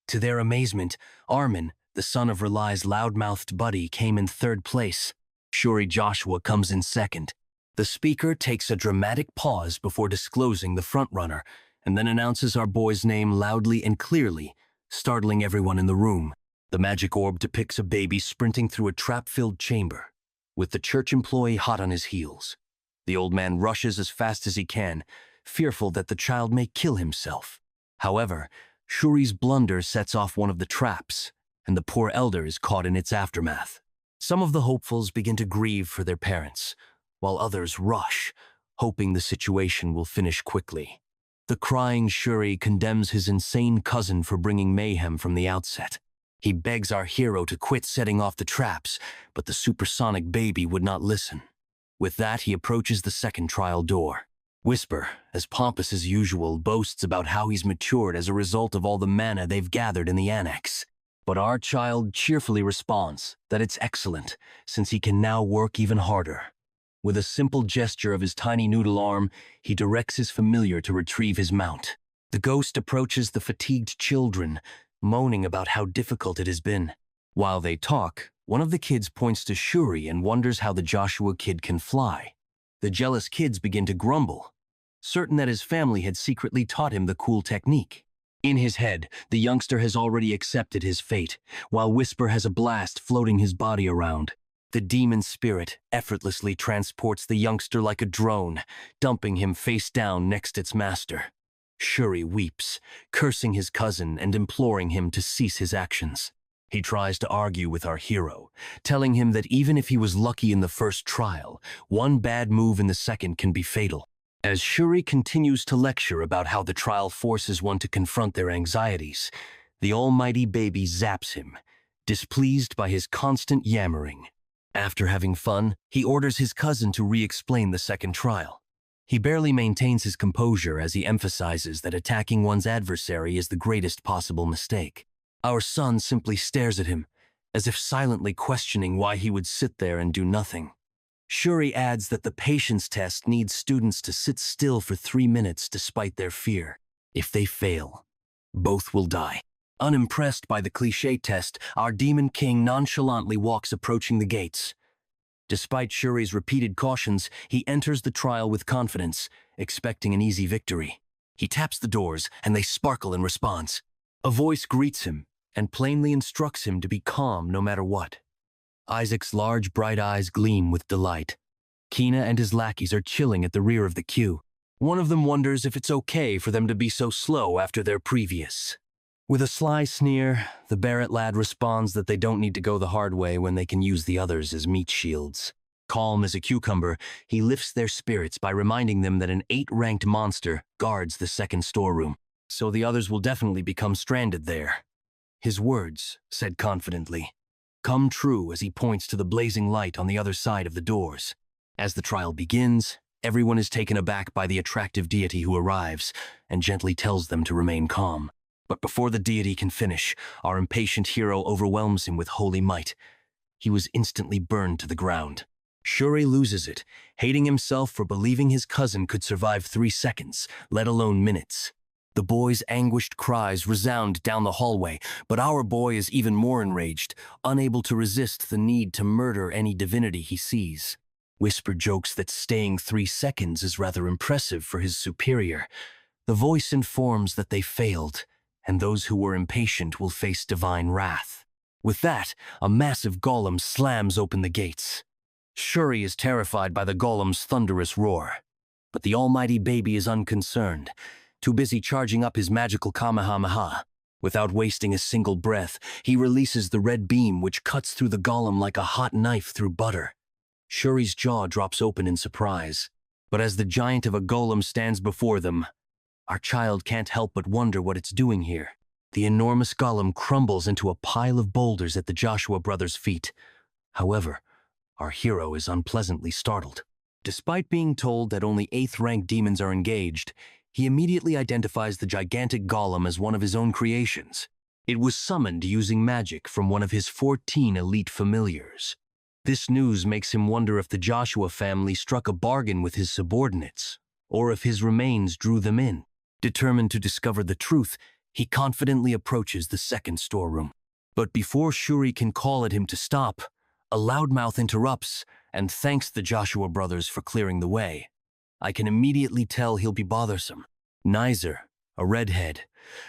To their amazement, Armin, the son of Relai's loudmouthed buddy, came in third place. Shuri Joshua comes in second. The speaker takes a dramatic pause before disclosing the frontrunner, and then announces our boy's name loudly and clearly, startling everyone in the room. The magic orb depicts a baby sprinting through a trap-filled chamber, with the church employee hot on his heels. The old man rushes as fast as he can, fearful that the child may kill himself. However, Shuri's blunder sets off one of the traps, and the poor elder is caught in its aftermath. Some of the hopefuls begin to grieve for their parents, while others rush, hoping the situation will finish quickly. The crying Shuri condemns his insane cousin for bringing mayhem from the outset. He begs our hero to quit setting off the traps, but the supersonic baby would not listen. With that, he approaches the second trial door. Whisper, as pompous as usual, boasts about how he's matured as a result of all the mana they've gathered in the annex. But our child cheerfully responds that it's excellent, since he can now work even harder. With a simple gesture of his tiny noodle arm, he directs his familiar to retrieve his mount. The ghost approaches the fatigued children, moaning about how difficult it has been. While they talk, one of the kids points to Shuri and wonders how the Joshua kid can fly. The jealous kids begin to grumble, certain that his family had secretly taught him the cool technique. In his head, the youngster has already accepted his fate, while Whisper has a blast floating his body around. The demon spirit effortlessly transports the youngster like a drone, dumping him face down next its master. Shuri weeps, cursing his cousin and imploring him to cease his actions. He tries to argue with our hero, telling him that even if he was lucky in the first trial, one bad move in the second can be fatal. As Shuri continues to lecture about how the trial forces one to confront their anxieties, the almighty baby zaps him, displeased by his constant yammering. After having fun, he orders his cousin to re-explain the second trial. He barely maintains his composure as he emphasizes that attacking one's adversary is the greatest possible mistake. Our son simply stares at him, as if silently questioning why he would sit there and do nothing. Shuri adds that the patience test needs students to sit still for 3 minutes despite their fear. If they fail, both will die. Unimpressed by the cliché test, our demon king nonchalantly walks approaching the gates. Despite Shuri's repeated cautions, he enters the trial with confidence, expecting an easy victory. He taps the doors, and they sparkle in response. A voice greets him and plainly instructs him to be calm no matter what. Isaac's large, bright eyes gleam with delight. Kina and his lackeys are chilling at the rear of the queue. One of them wonders if it's okay for them to be so slow after their previous. With a sly sneer, the Barrett lad responds that they don't need to go the hard way when they can use the others as meat shields. Calm as a cucumber, he lifts their spirits by reminding them that an 8-ranked monster guards the second storeroom, so the others will definitely become stranded there. His words, said confidently, come true as he points to the blazing light on the other side of the doors. As the trial begins, everyone is taken aback by the attractive deity who arrives and gently tells them to remain calm. But before the deity can finish, our impatient hero overwhelms him with holy might. He was instantly burned to the ground. Shuri loses it, hating himself for believing his cousin could survive 3 seconds, let alone minutes. The boy's anguished cries resound down the hallway, but our boy is even more enraged, unable to resist the need to murder any divinity he sees. Whisper jokes that staying 3 seconds is rather impressive for his superior. The voice informs that they failed, and those who were impatient will face divine wrath. With that, a massive golem slams open the gates. Shuri is terrified by the golem's thunderous roar, but the almighty baby is unconcerned, too busy charging up his magical Kamehameha. Without wasting a single breath, he releases the red beam which cuts through the golem like a hot knife through butter. Shuri's jaw drops open in surprise, but as the giant of a golem stands before them, our child can't help but wonder what it's doing here. The enormous golem crumbles into a pile of boulders at the Joshua brothers' feet. However, our hero is unpleasantly startled. Despite being told that only 8th-ranked demons are engaged, he immediately identifies the gigantic golem as one of his own creations. It was summoned using magic from one of his 14 elite familiars. This news makes him wonder if the Joshua family struck a bargain with his subordinates, or if his remains drew them in. Determined to discover the truth, he confidently approaches the second storeroom. But before Shuri can call at him to stop, a loudmouth interrupts and thanks the Joshua brothers for clearing the way. I can immediately tell he'll be bothersome. Nizer, a redhead,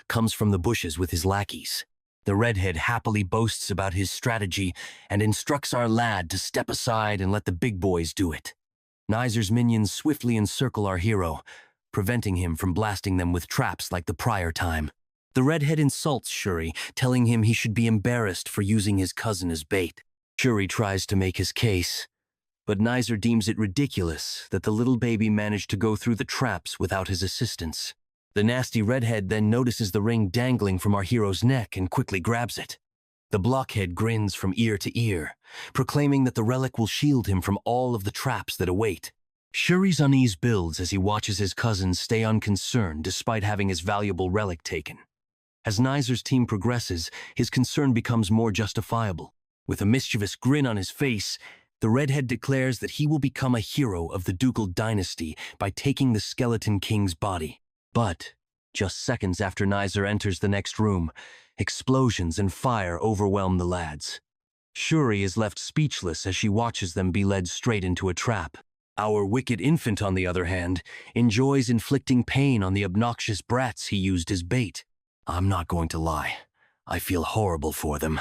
comes from the bushes with his lackeys. The redhead happily boasts about his strategy and instructs our lad to step aside and let the big boys do it. Nizer's minions swiftly encircle our hero, preventing him from blasting them with traps like the prior time. The redhead insults Shuri, telling him he should be embarrassed for using his cousin as bait. Shuri tries to make his case, but Nizer deems it ridiculous that the little baby managed to go through the traps without his assistance. The nasty redhead then notices the ring dangling from our hero's neck and quickly grabs it. The blockhead grins from ear to ear, proclaiming that the relic will shield him from all of the traps that await. Shuri's unease builds as he watches his cousin stay unconcerned despite having his valuable relic taken. As Nizer's team progresses, his concern becomes more justifiable. With a mischievous grin on his face, the redhead declares that he will become a hero of the ducal dynasty by taking the Skeleton King's body. But, just seconds after Nizer enters the next room, explosions and fire overwhelm the lads. Shuri is left speechless as she watches them be led straight into a trap. Our wicked infant, on the other hand, enjoys inflicting pain on the obnoxious brats he used as bait. I'm not going to lie. I feel horrible for them.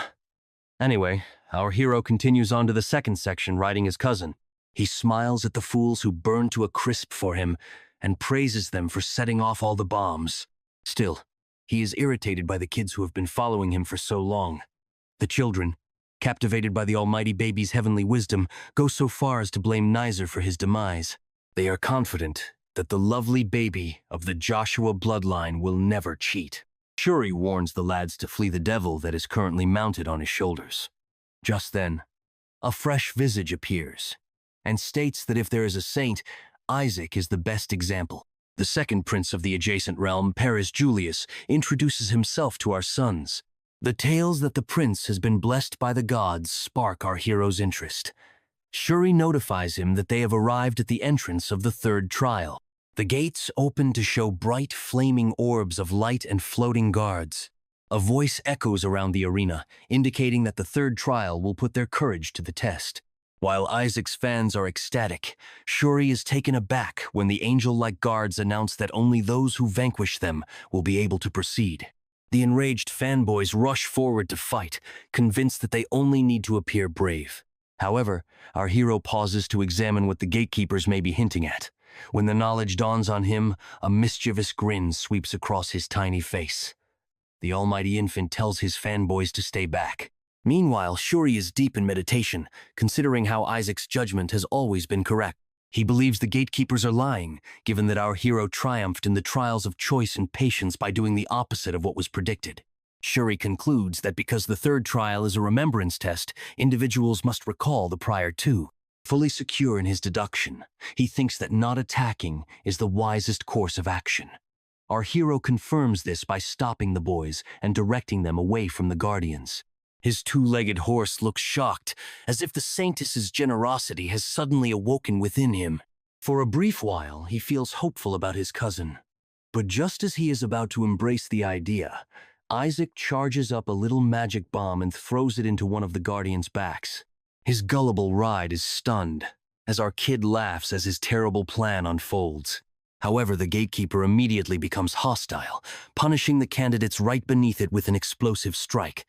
Anyway, our hero continues on to the second section, riding his cousin. He smiles at the fools who burn to a crisp for him and praises them for setting off all the bombs. Still, he is irritated by the kids who have been following him for so long. The children, captivated by the almighty baby's heavenly wisdom, go so far as to blame Nizer for his demise. They are confident that the lovely baby of the Joshua bloodline will never cheat. Shuri warns the lads to flee the devil that is currently mounted on his shoulders. Just then, a fresh visage appears and states that if there is a saint, Isaac is the best example. The second prince of the adjacent realm, Paris Julius, introduces himself to our sons. The tales that the prince has been blessed by the gods spark our hero's interest. Shuri notifies him that they have arrived at the entrance of the third trial. The gates open to show bright, flaming orbs of light and floating guards. A voice echoes around the arena, indicating that the third trial will put their courage to the test. While Isaac's fans are ecstatic, Shuri is taken aback when the angel-like guards announce that only those who vanquish them will be able to proceed. The enraged fanboys rush forward to fight, convinced that they only need to appear brave. However, our hero pauses to examine what the gatekeepers may be hinting at. When the knowledge dawns on him, a mischievous grin sweeps across his tiny face. The almighty infant tells his fanboys to stay back. Meanwhile, Shuri is deep in meditation, considering how Isaac's judgment has always been correct. He believes the gatekeepers are lying, given that our hero triumphed in the trials of choice and patience by doing the opposite of what was predicted. Shuri concludes that because the third trial is a remembrance test, individuals must recall the prior two. Fully secure in his deduction, he thinks that not attacking is the wisest course of action. Our hero confirms this by stopping the boys and directing them away from the Guardians. His two-legged horse looks shocked, as if the Saintess's generosity has suddenly awoken within him. For a brief while, he feels hopeful about his cousin. But just as he is about to embrace the idea, Isaac charges up a little magic bomb and throws it into one of the Guardians' backs. His gullible ride is stunned, as our kid laughs as his terrible plan unfolds. However, the gatekeeper immediately becomes hostile, punishing the candidates right beneath it with an explosive strike.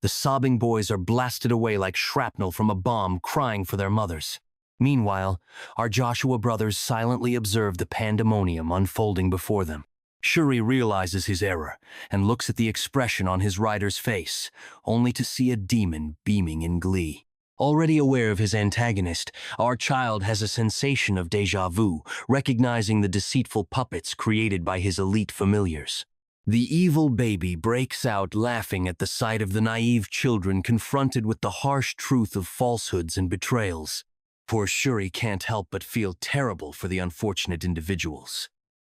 The sobbing boys are blasted away like shrapnel from a bomb, crying for their mothers. Meanwhile, our Joshua brothers silently observe the pandemonium unfolding before them. Shuri realizes his error and looks at the expression on his rider's face, only to see a demon beaming in glee. Already aware of his antagonist, our child has a sensation of déjà vu, recognizing the deceitful puppets created by his elite familiars. The evil baby breaks out laughing at the sight of the naive children confronted with the harsh truth of falsehoods and betrayals. Poor Shuri can't help but feel terrible for the unfortunate individuals.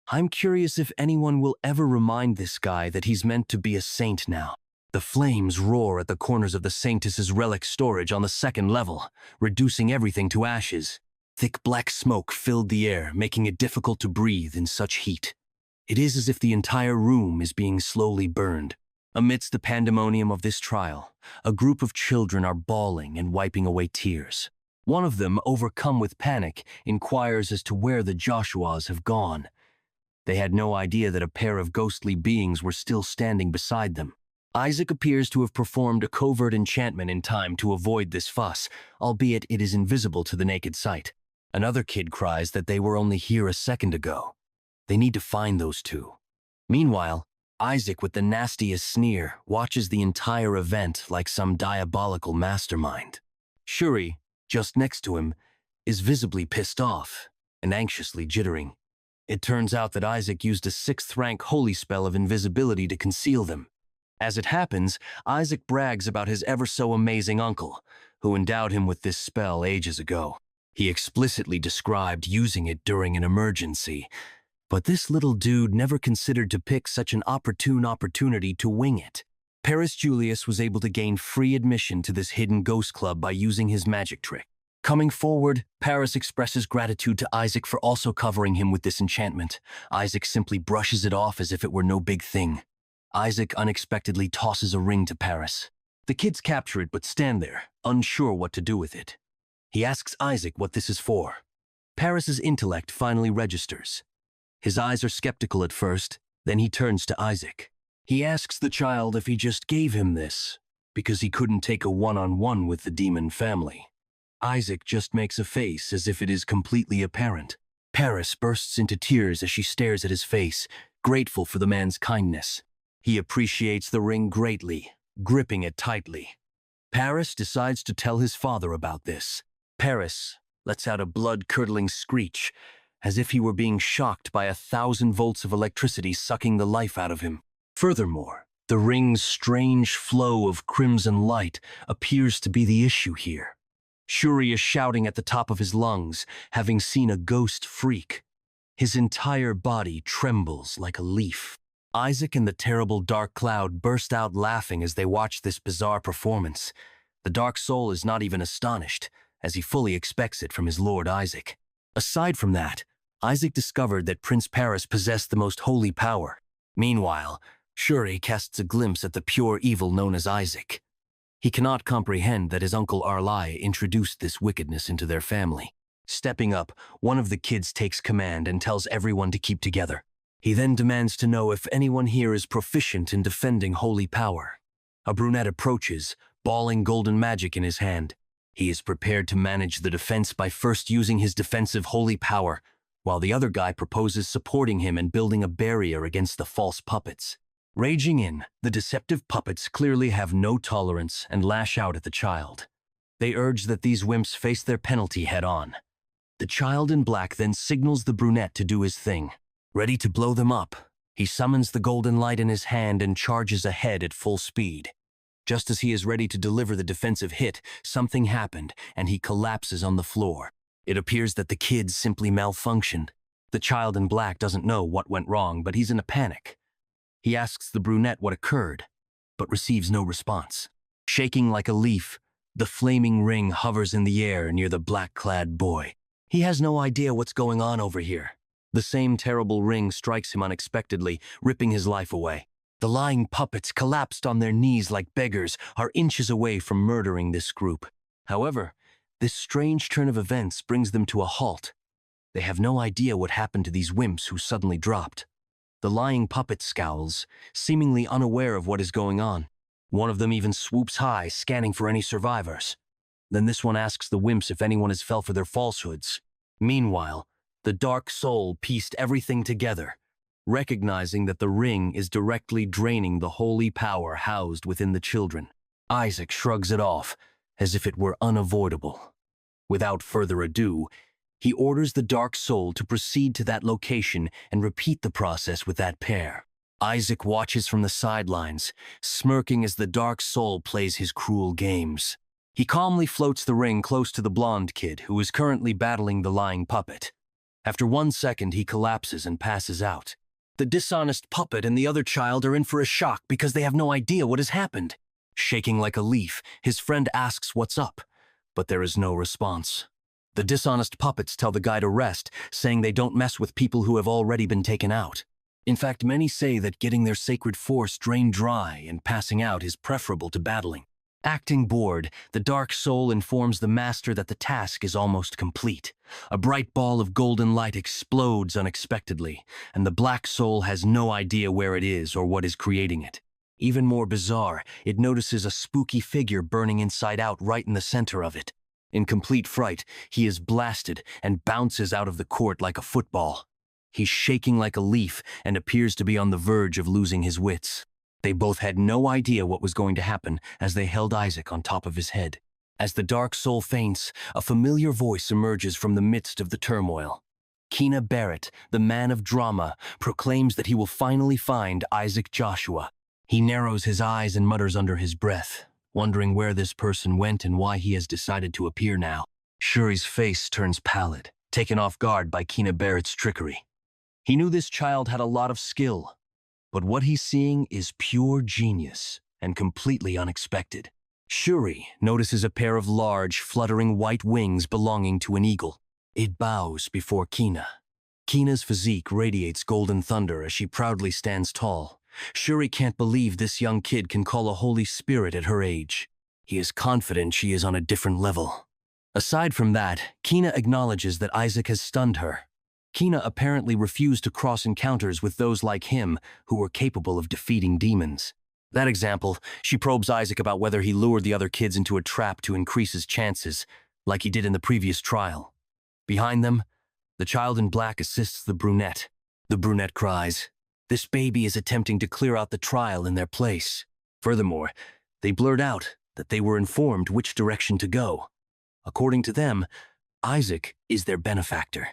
I'm curious if anyone will ever remind this guy that he's meant to be a saint now. The flames roar at the corners of the Saintess's relic storage on the second level, reducing everything to ashes. Thick black smoke filled the air, making it difficult to breathe in such heat. It is as if the entire room is being slowly burned. Amidst the pandemonium of this trial, a group of children are bawling and wiping away tears. One of them, overcome with panic, inquires as to where the Joshuas have gone. They had no idea that a pair of ghostly beings were still standing beside them. Isaac appears to have performed a covert enchantment in time to avoid this fuss, albeit it is invisible to the naked sight. Another kid cries that they were only here a second ago. They need to find those two. Meanwhile, Isaac, with the nastiest sneer, watches the entire event like some diabolical mastermind. Shuri, just next to him, is visibly pissed off and anxiously jittering. It turns out that Isaac used a 6th rank holy spell of invisibility to conceal them. As it happens, Isaac brags about his ever-so-amazing uncle, who endowed him with this spell ages ago. He explicitly described using it during an emergency, but this little dude never considered to pick such an opportune opportunity to wing it. Paris Julius was able to gain free admission to this hidden ghost club by using his magic trick. Coming forward, Paris expresses gratitude to Isaac for also covering him with this enchantment. Isaac simply brushes it off as if it were no big thing. Isaac unexpectedly tosses a ring to Paris. The kids capture it but stand there, unsure what to do with it. He asks Isaac what this is for. Paris's intellect finally registers. His eyes are skeptical at first, then he turns to Isaac. He asks the child if he just gave him this, because he couldn't take a one-on-one with the demon family. Isaac just makes a face as if it is completely apparent. Paris bursts into tears as she stares at his face, grateful for the man's kindness. He appreciates the ring greatly, gripping it tightly. Paris decides to tell his father about this. Paris lets out a blood-curdling screech, as if he were being shocked by 1,000 volts of electricity sucking the life out of him. Furthermore, the ring's strange flow of crimson light appears to be the issue here. Shuri is shouting at the top of his lungs, having seen a ghost freak. His entire body trembles like a leaf. Isaac and the terrible dark cloud burst out laughing as they watch this bizarre performance. The dark soul is not even astonished, as he fully expects it from his lord Isaac. Aside from that, Isaac discovered that Prince Paris possessed the most holy power. Meanwhile, Shuri casts a glimpse at the pure evil known as Isaac. He cannot comprehend that his uncle Arlai introduced this wickedness into their family. Stepping up, one of the kids takes command and tells everyone to keep together. He then demands to know if anyone here is proficient in defending holy power. A brunette approaches, bawling golden magic in his hand. He is prepared to manage the defense by first using his defensive holy power, while the other guy proposes supporting him and building a barrier against the false puppets. Raging in, the deceptive puppets clearly have no tolerance and lash out at the child. They urge that these wimps face their penalty head-on. The child in black then signals the brunette to do his thing. Ready to blow them up, he summons the golden light in his hand and charges ahead at full speed. Just as he is ready to deliver the defensive hit, something happened, and he collapses on the floor. It appears that the kids simply malfunctioned. The child in black doesn't know what went wrong, but he's in a panic. He asks the brunette what occurred, but receives no response. Shaking like a leaf, the flaming ring hovers in the air near the black-clad boy. He has no idea what's going on over here. The same terrible ring strikes him unexpectedly, ripping his life away. The lying puppets, collapsed on their knees like beggars, are inches away from murdering this group. However, this strange turn of events brings them to a halt. They have no idea what happened to these wimps who suddenly dropped. The lying puppet scowls, seemingly unaware of what is going on. One of them even swoops high, scanning for any survivors. Then this one asks the wimps if anyone has fell for their falsehoods. Meanwhile, the dark soul pieced everything together, recognizing that the ring is directly draining the holy power housed within the children. Isaac shrugs it off, as if it were unavoidable. Without further ado, he orders the dark soul to proceed to that location and repeat the process with that pair. Isaac watches from the sidelines, smirking as the dark soul plays his cruel games. He calmly floats the ring close to the blonde kid who is currently battling the lying puppet. After 1 second, he collapses and passes out. The dishonest puppet and the other child are in for a shock because they have no idea what has happened. Shaking like a leaf, his friend asks what's up, but there is no response. The dishonest puppets tell the guy to rest, saying they don't mess with people who have already been taken out. In fact, many say that getting their sacred force drained dry and passing out is preferable to battling. Acting bored, the dark soul informs the master that the task is almost complete. A bright ball of golden light explodes unexpectedly, and the black soul has no idea where it is or what is creating it. Even more bizarre, it notices a spooky figure burning inside out right in the center of it. In complete fright, he is blasted and bounces out of the court like a football. He's shaking like a leaf and appears to be on the verge of losing his wits. They both had no idea what was going to happen as they held Isaac on top of his head. As the dark soul faints, a familiar voice emerges from the midst of the turmoil. Keena Barrett, the man of drama, proclaims that he will finally find Isaac Joshua. He narrows his eyes and mutters under his breath, wondering where this person went and why he has decided to appear now. Shuri's face turns pallid, taken off guard by Keena Barrett's trickery. He knew this child had a lot of skill, but what he's seeing is pure genius and completely unexpected. Shuri notices a pair of large, fluttering white wings belonging to an eagle. It bows before Keena. Keena's physique radiates golden thunder as she proudly stands tall. Shuri can't believe this young kid can call a holy spirit at her age. He is confident she is on a different level. Aside from that, Keena acknowledges that Isaac has stunned her. Kina apparently refused to cross encounters with those like him who were capable of defeating demons. That example, she probes Isaac about whether he lured the other kids into a trap to increase his chances, like he did in the previous trial. Behind them, the child in black assists the brunette. The brunette cries, "This baby is attempting to clear out the trial in their place." Furthermore, they blurt out that they were informed which direction to go. According to them, Isaac is their benefactor.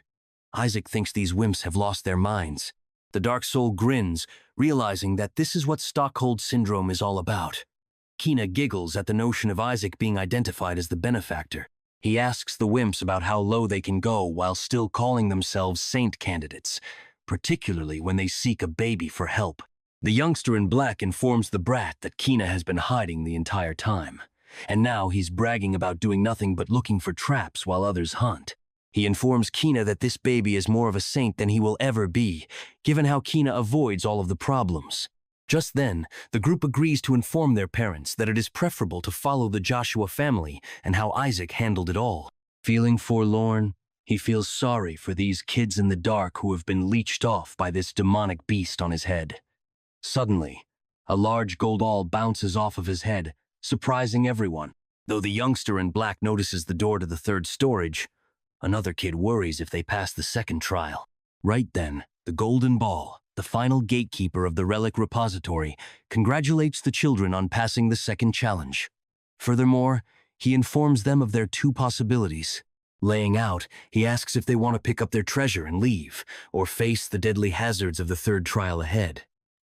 Isaac thinks these wimps have lost their minds. The Dark Soul grins, realizing that this is what Stockholm Syndrome is all about. Kina giggles at the notion of Isaac being identified as the benefactor. He asks the wimps about how low they can go while still calling themselves saint candidates, particularly when they seek a baby for help. The youngster in black informs the brat that Kina has been hiding the entire time, and now he's bragging about doing nothing but looking for traps while others hunt. He informs Kina that this baby is more of a saint than he will ever be, given how Kina avoids all of the problems. Just then, the group agrees to inform their parents that it is preferable to follow the Joshua family and how Isaac handled it all. Feeling forlorn, he feels sorry for these kids in the dark who have been leeched off by this demonic beast on his head. Suddenly, a large gold ball bounces off of his head, surprising everyone. Though the youngster in black notices the door to the third storage, another kid worries if they pass the second trial. Right then, the golden ball, the final gatekeeper of the relic repository, congratulates the children on passing the second challenge. Furthermore, he informs them of their two possibilities. Laying out, he asks if they want to pick up their treasure and leave, or face the deadly hazards of the third trial ahead.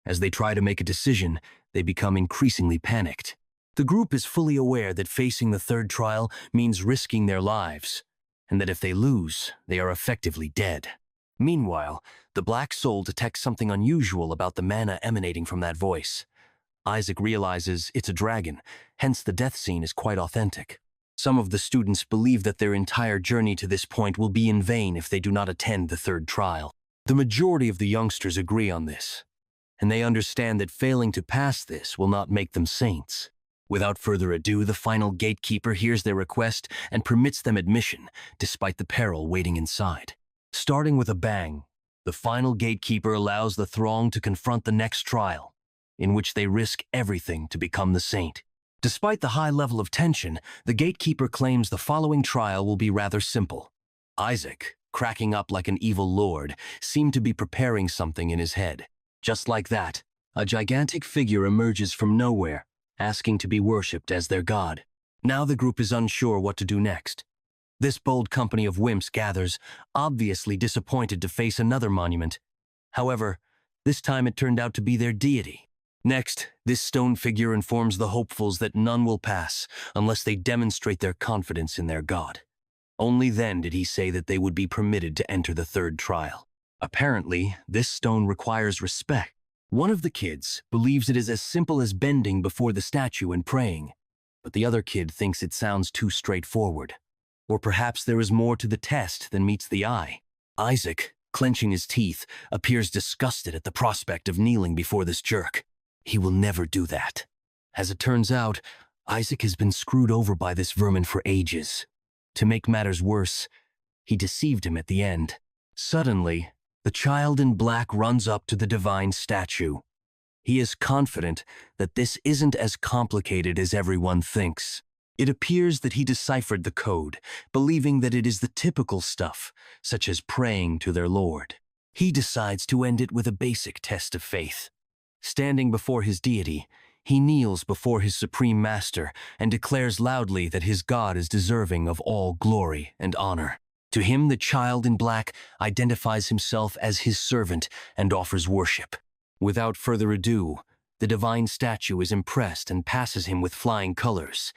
As they try to make a decision, they become increasingly panicked. The group is fully aware that facing the third trial means risking their lives, and that if they lose, they are effectively dead. Meanwhile, the Black Soul detects something unusual about the mana emanating from that voice. Isaac realizes it's a dragon, hence the death scene is quite authentic. Some of the students believe that their entire journey to this point will be in vain if they do not attend the third trial. The majority of the youngsters agree on this, and they understand that failing to pass this will not make them saints. Without further ado, the final gatekeeper hears their request and permits them admission, despite the peril waiting inside. Starting with a bang, the final gatekeeper allows the throng to confront the next trial, in which they risk everything to become the saint. Despite the high level of tension, the gatekeeper claims the following trial will be rather simple. Isaac, cracking up like an evil lord, seemed to be preparing something in his head. Just like that, a gigantic figure emerges from nowhere, asking to be worshipped as their god. Now the group is unsure what to do next. This bold company of wimps gathers, obviously disappointed to face another monument. However, this time it turned out to be their deity. Next, this stone figure informs the hopefuls that none will pass unless they demonstrate their confidence in their god. Only then did he say that they would be permitted to enter the third trial. Apparently, this stone requires respect. One of the kids believes it is as simple as bending before the statue and praying, but the other kid thinks it sounds too straightforward. Or perhaps there is more to the test than meets the eye. Isaac, clenching his teeth, appears disgusted at the prospect of kneeling before this jerk. He will never do that. As it turns out, Isaac has been screwed over by this vermin for ages. To make matters worse, he deceived him at the end. Suddenly, the child in black runs up to the divine statue. He is confident that this isn't as complicated as everyone thinks. It appears that he deciphered the code, believing that it is the typical stuff, such as praying to their Lord. He decides to end it with a basic test of faith. Standing before his deity, he kneels before his supreme master and declares loudly that his God is deserving of all glory and honor. To him, the child in black identifies himself as his servant and offers worship. Without further ado, the divine statue is impressed and passes him with flying colors.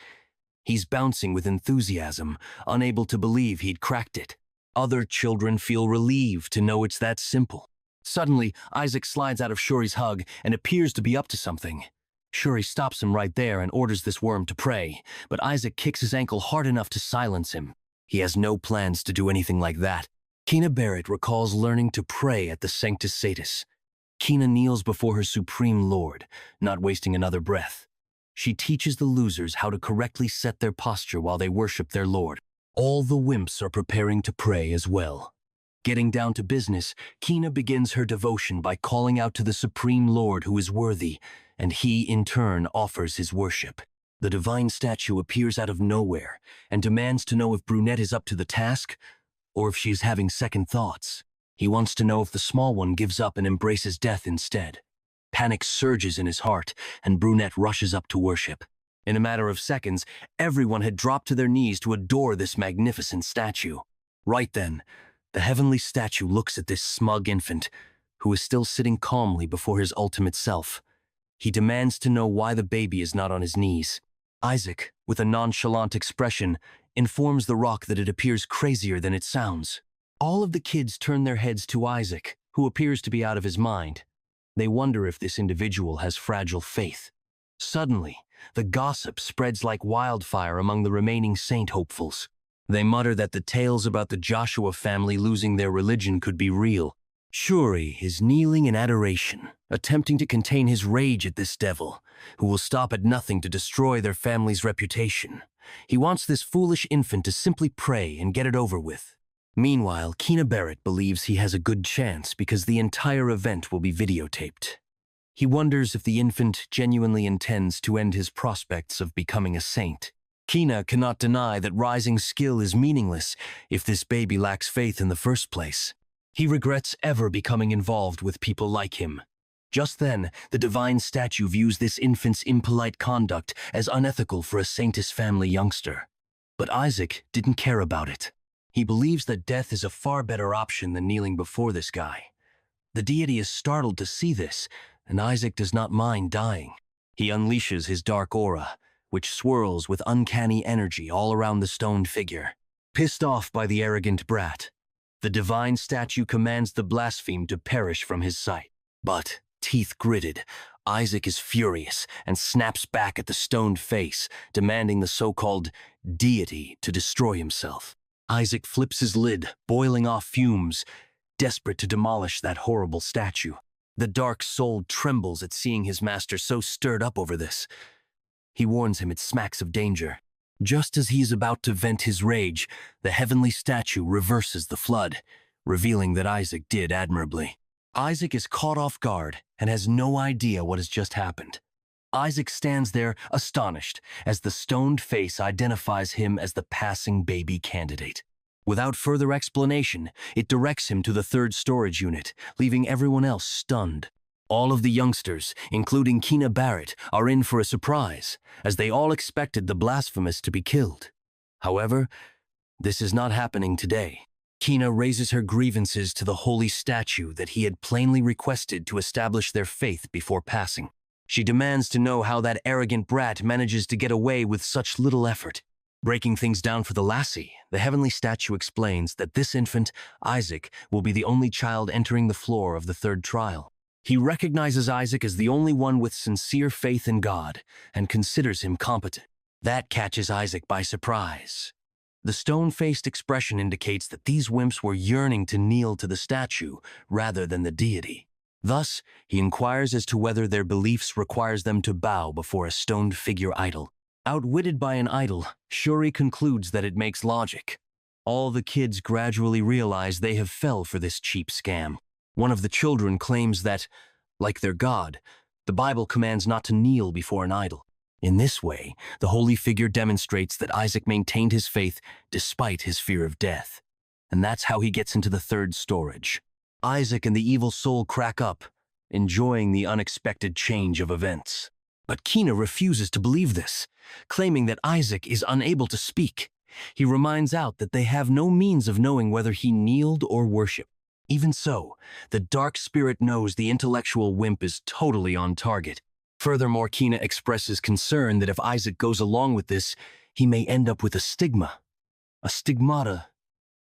He's bouncing with enthusiasm, unable to believe he'd cracked it. Other children feel relieved to know it's that simple. Suddenly, Isaac slides out of Shuri's hug and appears to be up to something. Shuri stops him right there and orders this worm to pray, but Isaac kicks his ankle hard enough to silence him. He has no plans to do anything like that. Kina Barrett recalls learning to pray at the Sanctus Satis. Kina kneels before her supreme lord, not wasting another breath. She teaches the losers how to correctly set their posture while they worship their lord. All the wimps are preparing to pray as well. Getting down to business, Kina begins her devotion by calling out to the Supreme Lord who is worthy, and he, in turn, offers his worship. The divine statue appears out of nowhere and demands to know if Brunette is up to the task or if she is having second thoughts. He wants to know if the small one gives up and embraces death instead. Panic surges in his heart, and Brunette rushes up to worship. In a matter of seconds, everyone had dropped to their knees to adore this magnificent statue. Right then, the heavenly statue looks at this smug infant, who is still sitting calmly before his ultimate self. He demands to know why the baby is not on his knees. Isaac, with a nonchalant expression, informs the rock that it appears crazier than it sounds. All of the kids turn their heads to Isaac, who appears to be out of his mind. They wonder if this individual has fragile faith. Suddenly, the gossip spreads like wildfire among the remaining saint hopefuls. They mutter that the tales about the Joshua family losing their religion could be real. Shuri is kneeling in adoration, attempting to contain his rage at this devil, who will stop at nothing to destroy their family's reputation. He wants this foolish infant to simply pray and get it over with. Meanwhile, Kina Barrett believes he has a good chance because the entire event will be videotaped. He wonders if the infant genuinely intends to end his prospects of becoming a saint. Kina cannot deny that rising skill is meaningless if this baby lacks faith in the first place. He regrets ever becoming involved with people like him. Just then, the divine statue views this infant's impolite conduct as unethical for a saintess family youngster. But Isaac didn't care about it. He believes that death is a far better option than kneeling before this guy. The deity is startled to see this, and Isaac does not mind dying. He unleashes his dark aura, which swirls with uncanny energy all around the stoned figure. Pissed off by the arrogant brat, the divine statue commands the blaspheme to perish from his sight. But, teeth gritted, Isaac is furious and snaps back at the stoned face, demanding the so-called deity to destroy himself. Isaac flips his lid, boiling off fumes, desperate to demolish that horrible statue. The dark soul trembles at seeing his master so stirred up over this. He warns him it smacks of danger. Just as he is about to vent his rage, the heavenly statue reverses the flood, revealing that Isaac did admirably. Isaac is caught off guard and has no idea what has just happened. Isaac stands there astonished as the stoned face identifies him as the passing baby candidate. Without further explanation, it directs him to the third storage unit, leaving everyone else stunned. All of the youngsters, including Kina Barrett, are in for a surprise, as they all expected the blasphemous to be killed. However, this is not happening today. Kina raises her grievances to the holy statue that he had plainly requested to establish their faith before passing. She demands to know how that arrogant brat manages to get away with such little effort. Breaking things down for the lassie, the heavenly statue explains that this infant, Isaac, will be the only child entering the floor of the third trial. He recognizes Isaac as the only one with sincere faith in God and considers him competent. That catches Isaac by surprise. The stone-faced expression indicates that these wimps were yearning to kneel to the statue rather than the deity. Thus, he inquires as to whether their beliefs requires them to bow before a stoned figure idol. Outwitted by an idol, Shuri concludes that it makes logic. All the kids gradually realize they have fell for this cheap scam. One of the children claims that, like their god, the Bible commands not to kneel before an idol. In this way, the holy figure demonstrates that Isaac maintained his faith despite his fear of death. And that's how he gets into the third storage. Isaac and the evil soul crack up, enjoying the unexpected change of events. But Kina refuses to believe this, claiming that Isaac is unable to speak. He reminds out that they have no means of knowing whether he kneeled or worshipped. Even so, the dark spirit knows the intellectual wimp is totally on target. Furthermore, Kina expresses concern that if Isaac goes along with this, he may end up with a stigma. A stigmata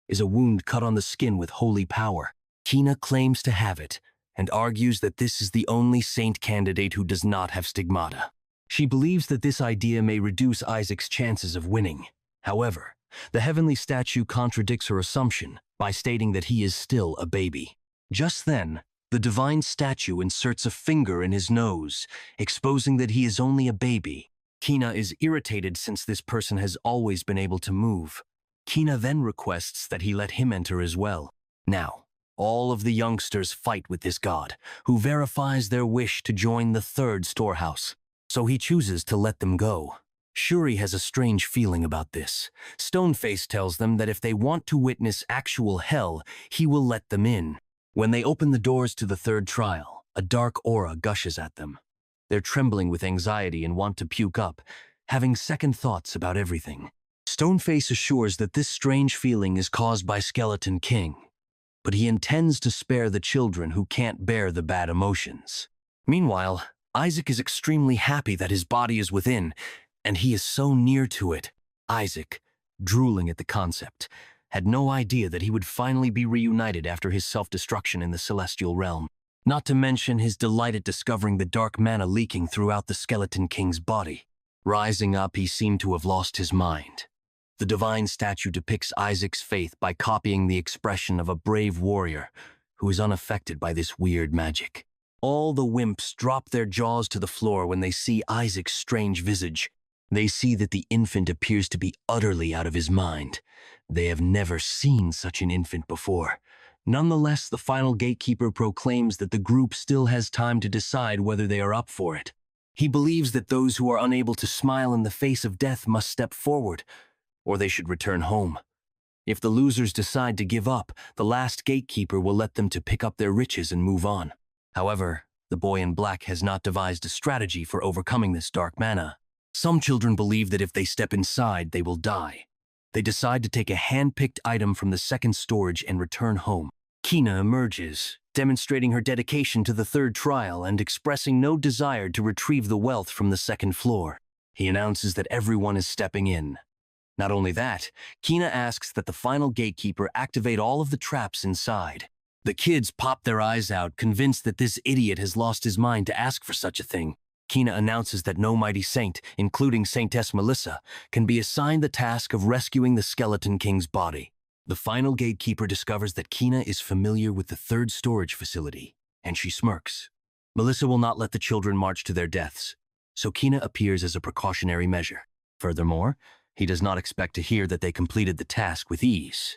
is a wound cut on the skin with holy power. Kina claims to have it, and argues that this is the only saint candidate who does not have stigmata. She believes that this idea may reduce Isaac's chances of winning. However, the heavenly statue contradicts her assumption by stating that he is still a baby. Just then, the divine statue inserts a finger in his nose, exposing that he is only a baby. Kina is irritated since this person has always been able to move. Kina then requests that he let him enter as well. Now, all of the youngsters fight with this god, who verifies their wish to join the third storehouse. So he chooses to let them go. Shuri has a strange feeling about this. Stoneface tells them that if they want to witness actual hell, he will let them in. When they open the doors to the third trial, a dark aura gushes at them. They're trembling with anxiety and want to puke up, having second thoughts about everything. Stoneface assures that this strange feeling is caused by Skeleton King, but he intends to spare the children who can't bear the bad emotions. Meanwhile, Isaac is extremely happy that his body is within, and he is so near to it. Isaac, drooling at the concept, had no idea that he would finally be reunited after his self-destruction in the celestial realm. Not to mention his delight at discovering the dark mana leaking throughout the Skeleton King's body. Rising up, he seemed to have lost his mind. The divine statue depicts Isaac's faith by copying the expression of a brave warrior who is unaffected by this weird magic. All the wimps drop their jaws to the floor when they see Isaac's strange visage. They see that the infant appears to be utterly out of his mind. They have never seen such an infant before. Nonetheless, the final gatekeeper proclaims that the group still has time to decide whether they are up for it. He believes that those who are unable to smile in the face of death must step forward, or they should return home. If the losers decide to give up, the last gatekeeper will let them to pick up their riches and move on. However, the boy in black has not devised a strategy for overcoming this dark mana. Some children believe that if they step inside, they will die. They decide to take a hand-picked item from the second storage and return home. Kina emerges, demonstrating her dedication to the third trial and expressing no desire to retrieve the wealth from the second floor. He announces that everyone is stepping in. Not only that, Kina asks that the final gatekeeper activate all of the traps inside. The kids pop their eyes out, convinced that this idiot has lost his mind to ask for such a thing. Kina announces that no mighty saint, including Saintess Melissa, can be assigned the task of rescuing the Skeleton King's body. The final gatekeeper discovers that Kina is familiar with the third storage facility, and she smirks. Melissa will not let the children march to their deaths, so Kina appears as a precautionary measure. Furthermore, he does not expect to hear that they completed the task with ease.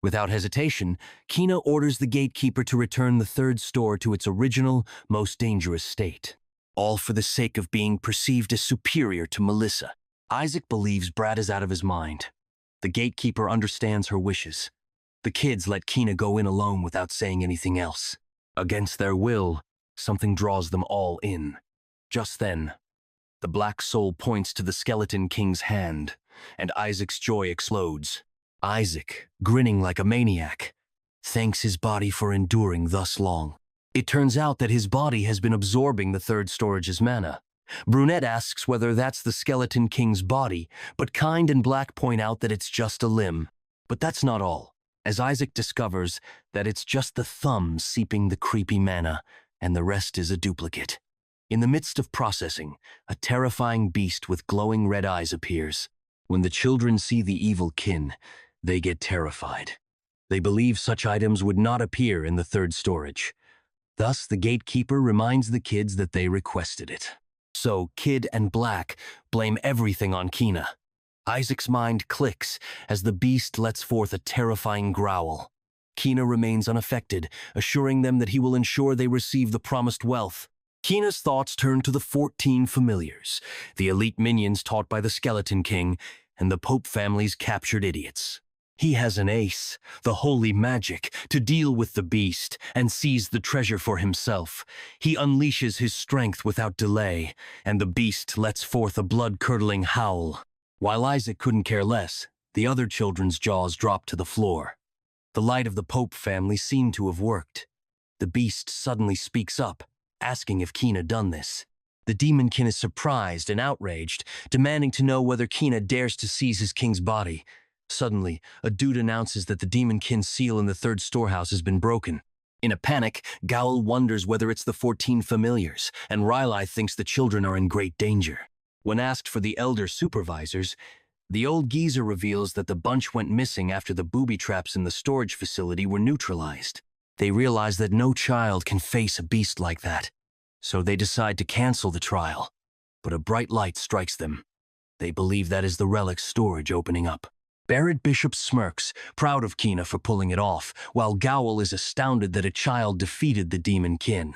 Without hesitation, Kina orders the gatekeeper to return the third store to its original, most dangerous state. All for the sake of being perceived as superior to Melissa. Isaac believes Brad is out of his mind. The gatekeeper understands her wishes. The kids let Kina go in alone without saying anything else. Against their will, something draws them all in. Just then, the black soul points to the Skeleton King's hand, and Isaac's joy explodes. Isaac, grinning like a maniac, thanks his body for enduring thus long. It turns out that his body has been absorbing the third storage's mana. Brunette asks whether that's the Skeleton King's body, but Kind and Black point out that it's just a limb. But that's not all, as Isaac discovers that it's just the thumb seeping the creepy mana, and the rest is a duplicate. In the midst of processing, a terrifying beast with glowing red eyes appears. When the children see the evil kin, they get terrified. They believe such items would not appear in the third storage. Thus, the gatekeeper reminds the kids that they requested it. So, Kid and Black blame everything on Kina. Isaac's mind clicks as the beast lets forth a terrifying growl. Kina remains unaffected, assuring them that he will ensure they receive the promised wealth. Kina's thoughts turn to the 14 familiars, the elite minions taught by the Skeleton King, and the Pope family's captured idiots. He has an ace, the holy magic, to deal with the beast and seize the treasure for himself. He unleashes his strength without delay, and the beast lets forth a blood-curdling howl. While Isaac couldn't care less, the other children's jaws dropped to the floor. The light of the Pope family seemed to have worked. The beast suddenly speaks up, asking if Kina done this. The demonkin is surprised and outraged, demanding to know whether Kina dares to seize his king's body. Suddenly, a dude announces that the demonkin seal in the third storehouse has been broken. In a panic, Gowl wonders whether it's the 14 familiars, and Riley thinks the children are in great danger. When asked for the elder supervisors, the old geezer reveals that the bunch went missing after the booby traps in the storage facility were neutralized. They realize that no child can face a beast like that, so they decide to cancel the trial. But a bright light strikes them. They believe that is the relic's storage opening up. Barrett Bishop smirks, proud of Kina for pulling it off, while Gowell is astounded that a child defeated the demon kin.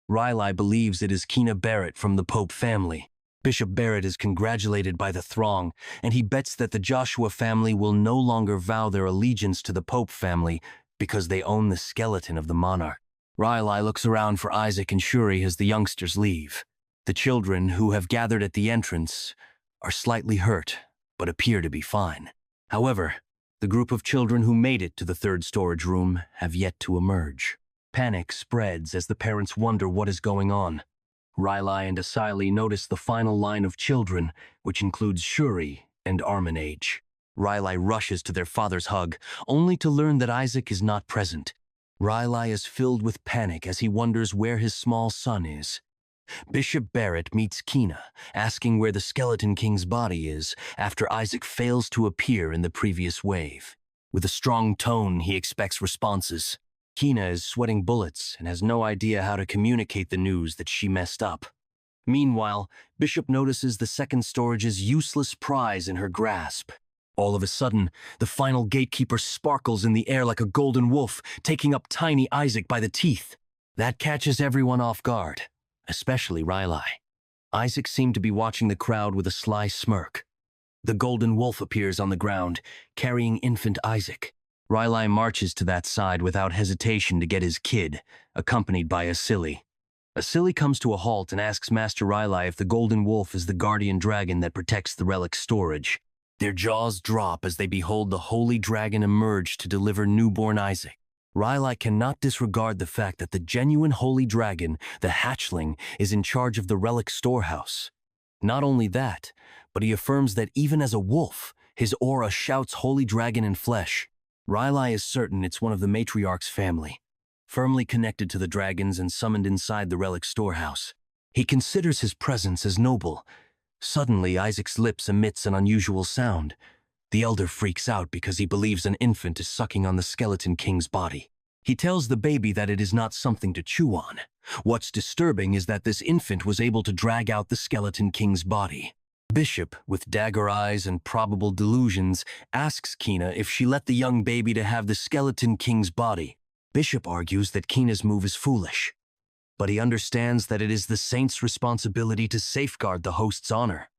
Riley believes it is Kina Barrett from the Pope family. Bishop Barrett is congratulated by the throng, and he bets that the Joshua family will no longer vow their allegiance to the Pope family because they own the skeleton of the monarch. Riley looks around for Isaac and Shuri as the youngsters leave. The children, who have gathered at the entrance, are slightly hurt, but appear to be fine. However, the group of children who made it to the third storage room have yet to emerge. Panic spreads as the parents wonder what is going on. Riley and Asili notice the final line of children, which includes Shuri and Armitage. Riley rushes to their father's hug, only to learn that Isaac is not present. Riley is filled with panic as he wonders where his small son is. Bishop Barrett meets Kina, asking where the Skeleton King's body is after Isaac fails to appear in the previous wave. With a strong tone, he expects responses. Kina is sweating bullets and has no idea how to communicate the news that she messed up. Meanwhile, Bishop notices the second storage's useless prize in her grasp. All of a sudden, the final gatekeeper sparkles in the air like a golden wolf, taking up tiny Isaac by the teeth. That catches everyone off guard, especially Riley. Isaac seemed to be watching the crowd with a sly smirk. The golden wolf appears on the ground, carrying infant Isaac. Riley marches to that side without hesitation to get his kid, accompanied by Asili. Asili comes to a halt and asks Master Riley if the golden wolf is the guardian dragon that protects the relic storage. Their jaws drop as they behold the holy dragon emerge to deliver newborn Isaac. Riley cannot disregard the fact that the genuine holy dragon, the hatchling, is in charge of the relic storehouse. Not only that, but he affirms that even as a wolf, his aura shouts holy dragon in flesh. Riley is certain it's one of the matriarch's family, firmly connected to the dragons and summoned inside the relic storehouse. He considers his presence as noble. Suddenly, Isaac's lips emits an unusual sound. The elder freaks out because he believes an infant is sucking on the Skeleton King's body. He tells the baby that it is not something to chew on. What's disturbing is that this infant was able to drag out the Skeleton King's body. Bishop, with dagger eyes and probable delusions, asks Kina if she let the young baby to have the Skeleton King's body. Bishop argues that Kina's move is foolish, but he understands that it is the saint's responsibility to safeguard the host's honor.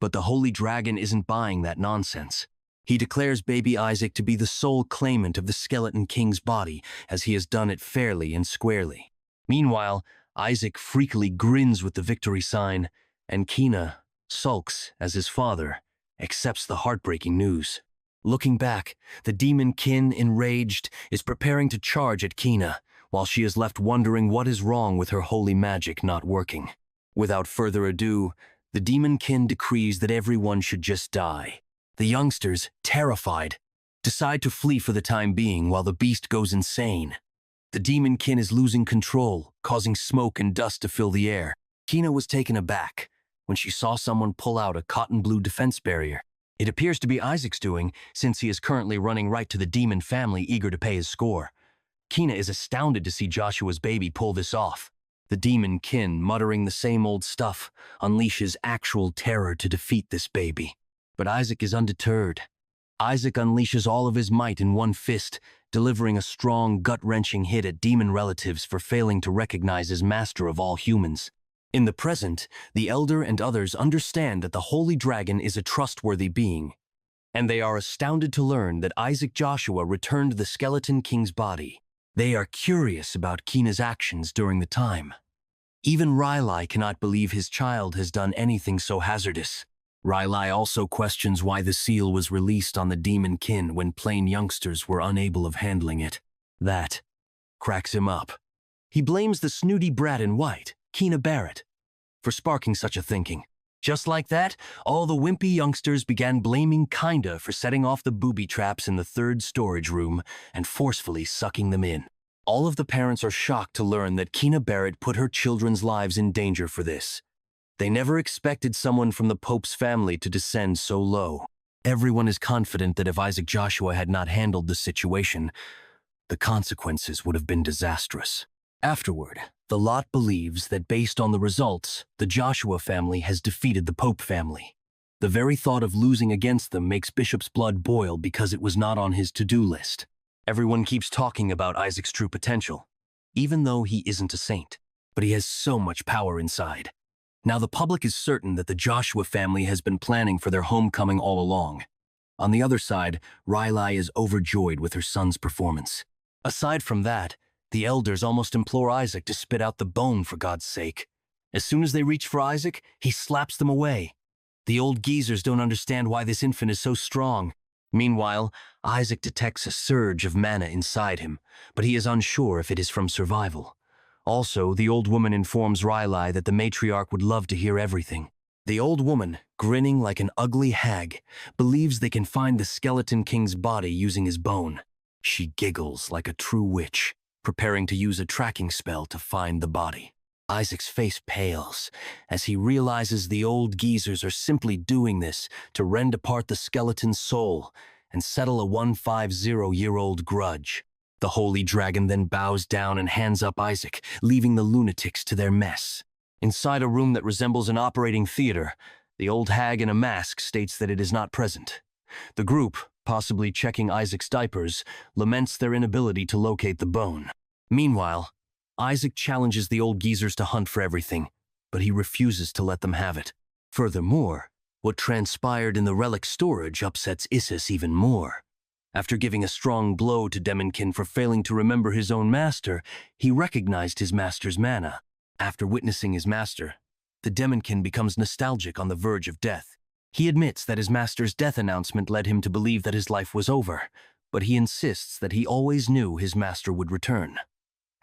But the holy dragon isn't buying that nonsense. He declares baby Isaac to be the sole claimant of the Skeleton King's body, as he has done it fairly and squarely. Meanwhile, Isaac freakily grins with the victory sign, and Kina sulks as his father accepts the heartbreaking news. Looking back, the demon kin, enraged, is preparing to charge at Kina, while she is left wondering what is wrong with her holy magic not working. Without further ado, the demon kin decrees that everyone should just die. The youngsters, terrified, decide to flee for the time being while the beast goes insane. The demon kin is losing control, causing smoke and dust to fill the air. Kina was taken aback when she saw someone pull out a cotton blue defense barrier. It appears to be Isaac's doing, since he is currently running right to the demon family, eager to pay his score. Kina is astounded to see Joshua's baby pull this off. The demon kin, muttering the same old stuff, unleashes actual terror to defeat this baby. But Isaac is undeterred. Isaac unleashes all of his might in one fist, delivering a strong, gut-wrenching hit at demon relatives for failing to recognize his master of all humans. In the present, the elder and others understand that the holy dragon is a trustworthy being, and they are astounded to learn that Isaac Joshua returned the Skeleton King's body. They are curious about Kina's actions during the time. Even Riley cannot believe his child has done anything so hazardous. Riley also questions why the seal was released on the demon kin when plain youngsters were unable of handling it. That cracks him up. He blames the snooty brat in white, Kina Barrett, for sparking such a thinking. Just like that, all the wimpy youngsters began blaming Kinda for setting off the booby traps in the third storage room and forcefully sucking them in. All of the parents are shocked to learn that Kina Barrett put her children's lives in danger for this. They never expected someone from the Pope's family to descend so low. Everyone is confident that if Isaac Joshua had not handled the situation, the consequences would have been disastrous. Afterward, the lot believes that based on the results, the Joshua family has defeated the Pope family. The very thought of losing against them makes Bishop's blood boil because it was not on his to-do list. Everyone keeps talking about Isaac's true potential, even though he isn't a saint. But he has so much power inside. Now the public is certain that the Joshua family has been planning for their homecoming all along. On the other side, Riley is overjoyed with her son's performance. Aside from that, the elders almost implore Isaac to spit out the bone for God's sake. As soon as they reach for Isaac, he slaps them away. The old geezers don't understand why this infant is so strong. Meanwhile, Isaac detects a surge of mana inside him, but he is unsure if it is from survival. Also, the old woman informs Riley that the matriarch would love to hear everything. The old woman, grinning like an ugly hag, believes they can find the skeleton king's body using his bone. She giggles like a true witch, preparing to use a tracking spell to find the body. Isaac's face pales as he realizes the old geezers are simply doing this to rend apart the skeleton's soul and settle a 150-year-old grudge. The holy dragon then bows down and hands up Isaac, leaving the lunatics to their mess. Inside a room that resembles an operating theater, the old hag in a mask states that it is not present. The group, possibly checking Isaac's diapers, laments their inability to locate the bone. Meanwhile, Isaac challenges the old geezers to hunt for everything, but he refuses to let them have it. Furthermore, what transpired in the relic storage upsets Isis even more. After giving a strong blow to Demonkin for failing to remember his own master, he recognized his master's mana. After witnessing his master, the Demonkin becomes nostalgic on the verge of death. He admits that his master's death announcement led him to believe that his life was over, but he insists that he always knew his master would return.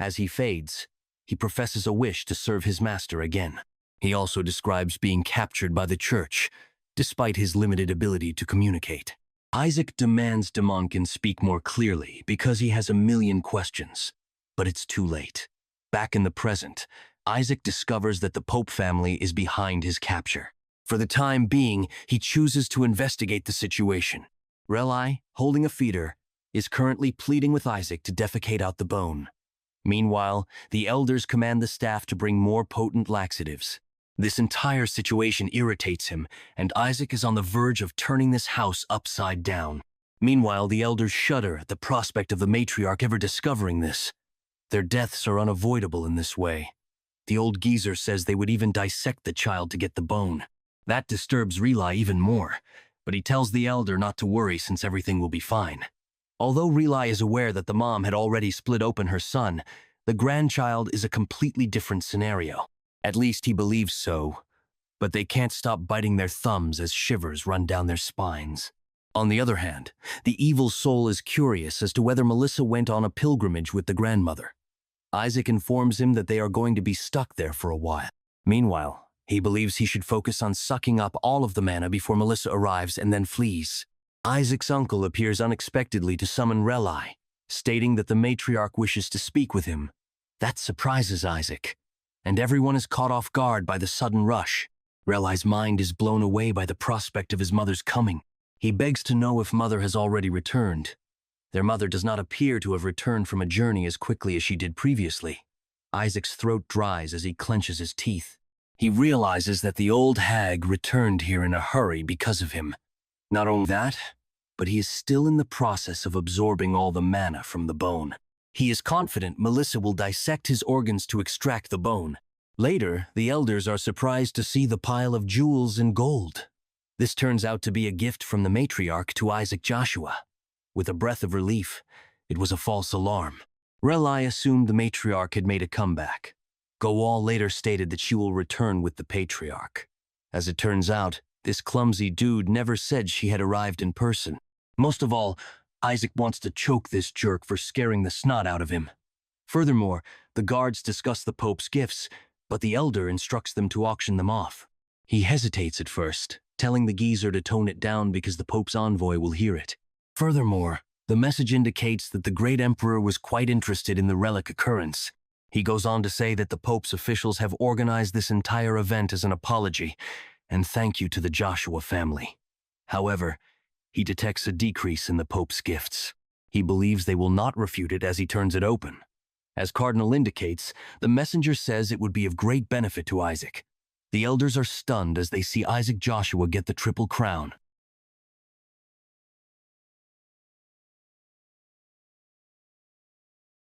As he fades, he professes a wish to serve his master again. He also describes being captured by the church, despite his limited ability to communicate. Isaac demands Demonkin speak more clearly because he has a million questions, but it's too late. Back in the present, Isaac discovers that the Pope family is behind his capture. For the time being, he chooses to investigate the situation. Relai, holding a feeder, is currently pleading with Isaac to defecate out the bone. Meanwhile, the elders command the staff to bring more potent laxatives. This entire situation irritates him, and Isaac is on the verge of turning this house upside down. Meanwhile, the elders shudder at the prospect of the matriarch ever discovering this. Their deaths are unavoidable in this way. The old geezer says they would even dissect the child to get the bone. That disturbs Relai even more, but he tells the elder not to worry since everything will be fine. Although Relai is aware that the mom had already split open her son, the grandchild is a completely different scenario. At least he believes so, but they can't stop biting their thumbs as shivers run down their spines. On the other hand, the evil soul is curious as to whether Melissa went on a pilgrimage with the grandmother. Isaac informs him that they are going to be stuck there for a while. Meanwhile, he believes he should focus on sucking up all of the mana before Melissa arrives and then flees. Isaac's uncle appears unexpectedly to summon Relai, stating that the matriarch wishes to speak with him. That surprises Isaac, and everyone is caught off guard by the sudden rush. Relai's mind is blown away by the prospect of his mother's coming. He begs to know if Mother has already returned. Their mother does not appear to have returned from a journey as quickly as she did previously. Isaac's throat dries as he clenches his teeth. He realizes that the old hag returned here in a hurry because of him. Not only that, but he is still in the process of absorbing all the mana from the bone. He is confident Melissa will dissect his organs to extract the bone. Later, the elders are surprised to see the pile of jewels and gold. This turns out to be a gift from the matriarch to Isaac Joshua. With a breath of relief, it was a false alarm. Relai assumed the matriarch had made a comeback. Goal later stated that she will return with the patriarch. As it turns out, this clumsy dude never said she had arrived in person. Most of all, Isaac wants to choke this jerk for scaring the snot out of him. Furthermore, the guards discuss the Pope's gifts, but the elder instructs them to auction them off. He hesitates at first, telling the geezer to tone it down because the Pope's envoy will hear it. Furthermore, the message indicates that the great emperor was quite interested in the relic occurrence. He goes on to say that the Pope's officials have organized this entire event as an apology, and thank you to the Joshua family. However, he detects a decrease in the Pope's gifts. He believes they will not refute it as he turns it open. As Cardinal indicates, the messenger says it would be of great benefit to Isaac. The elders are stunned as they see Isaac Joshua get the triple crown.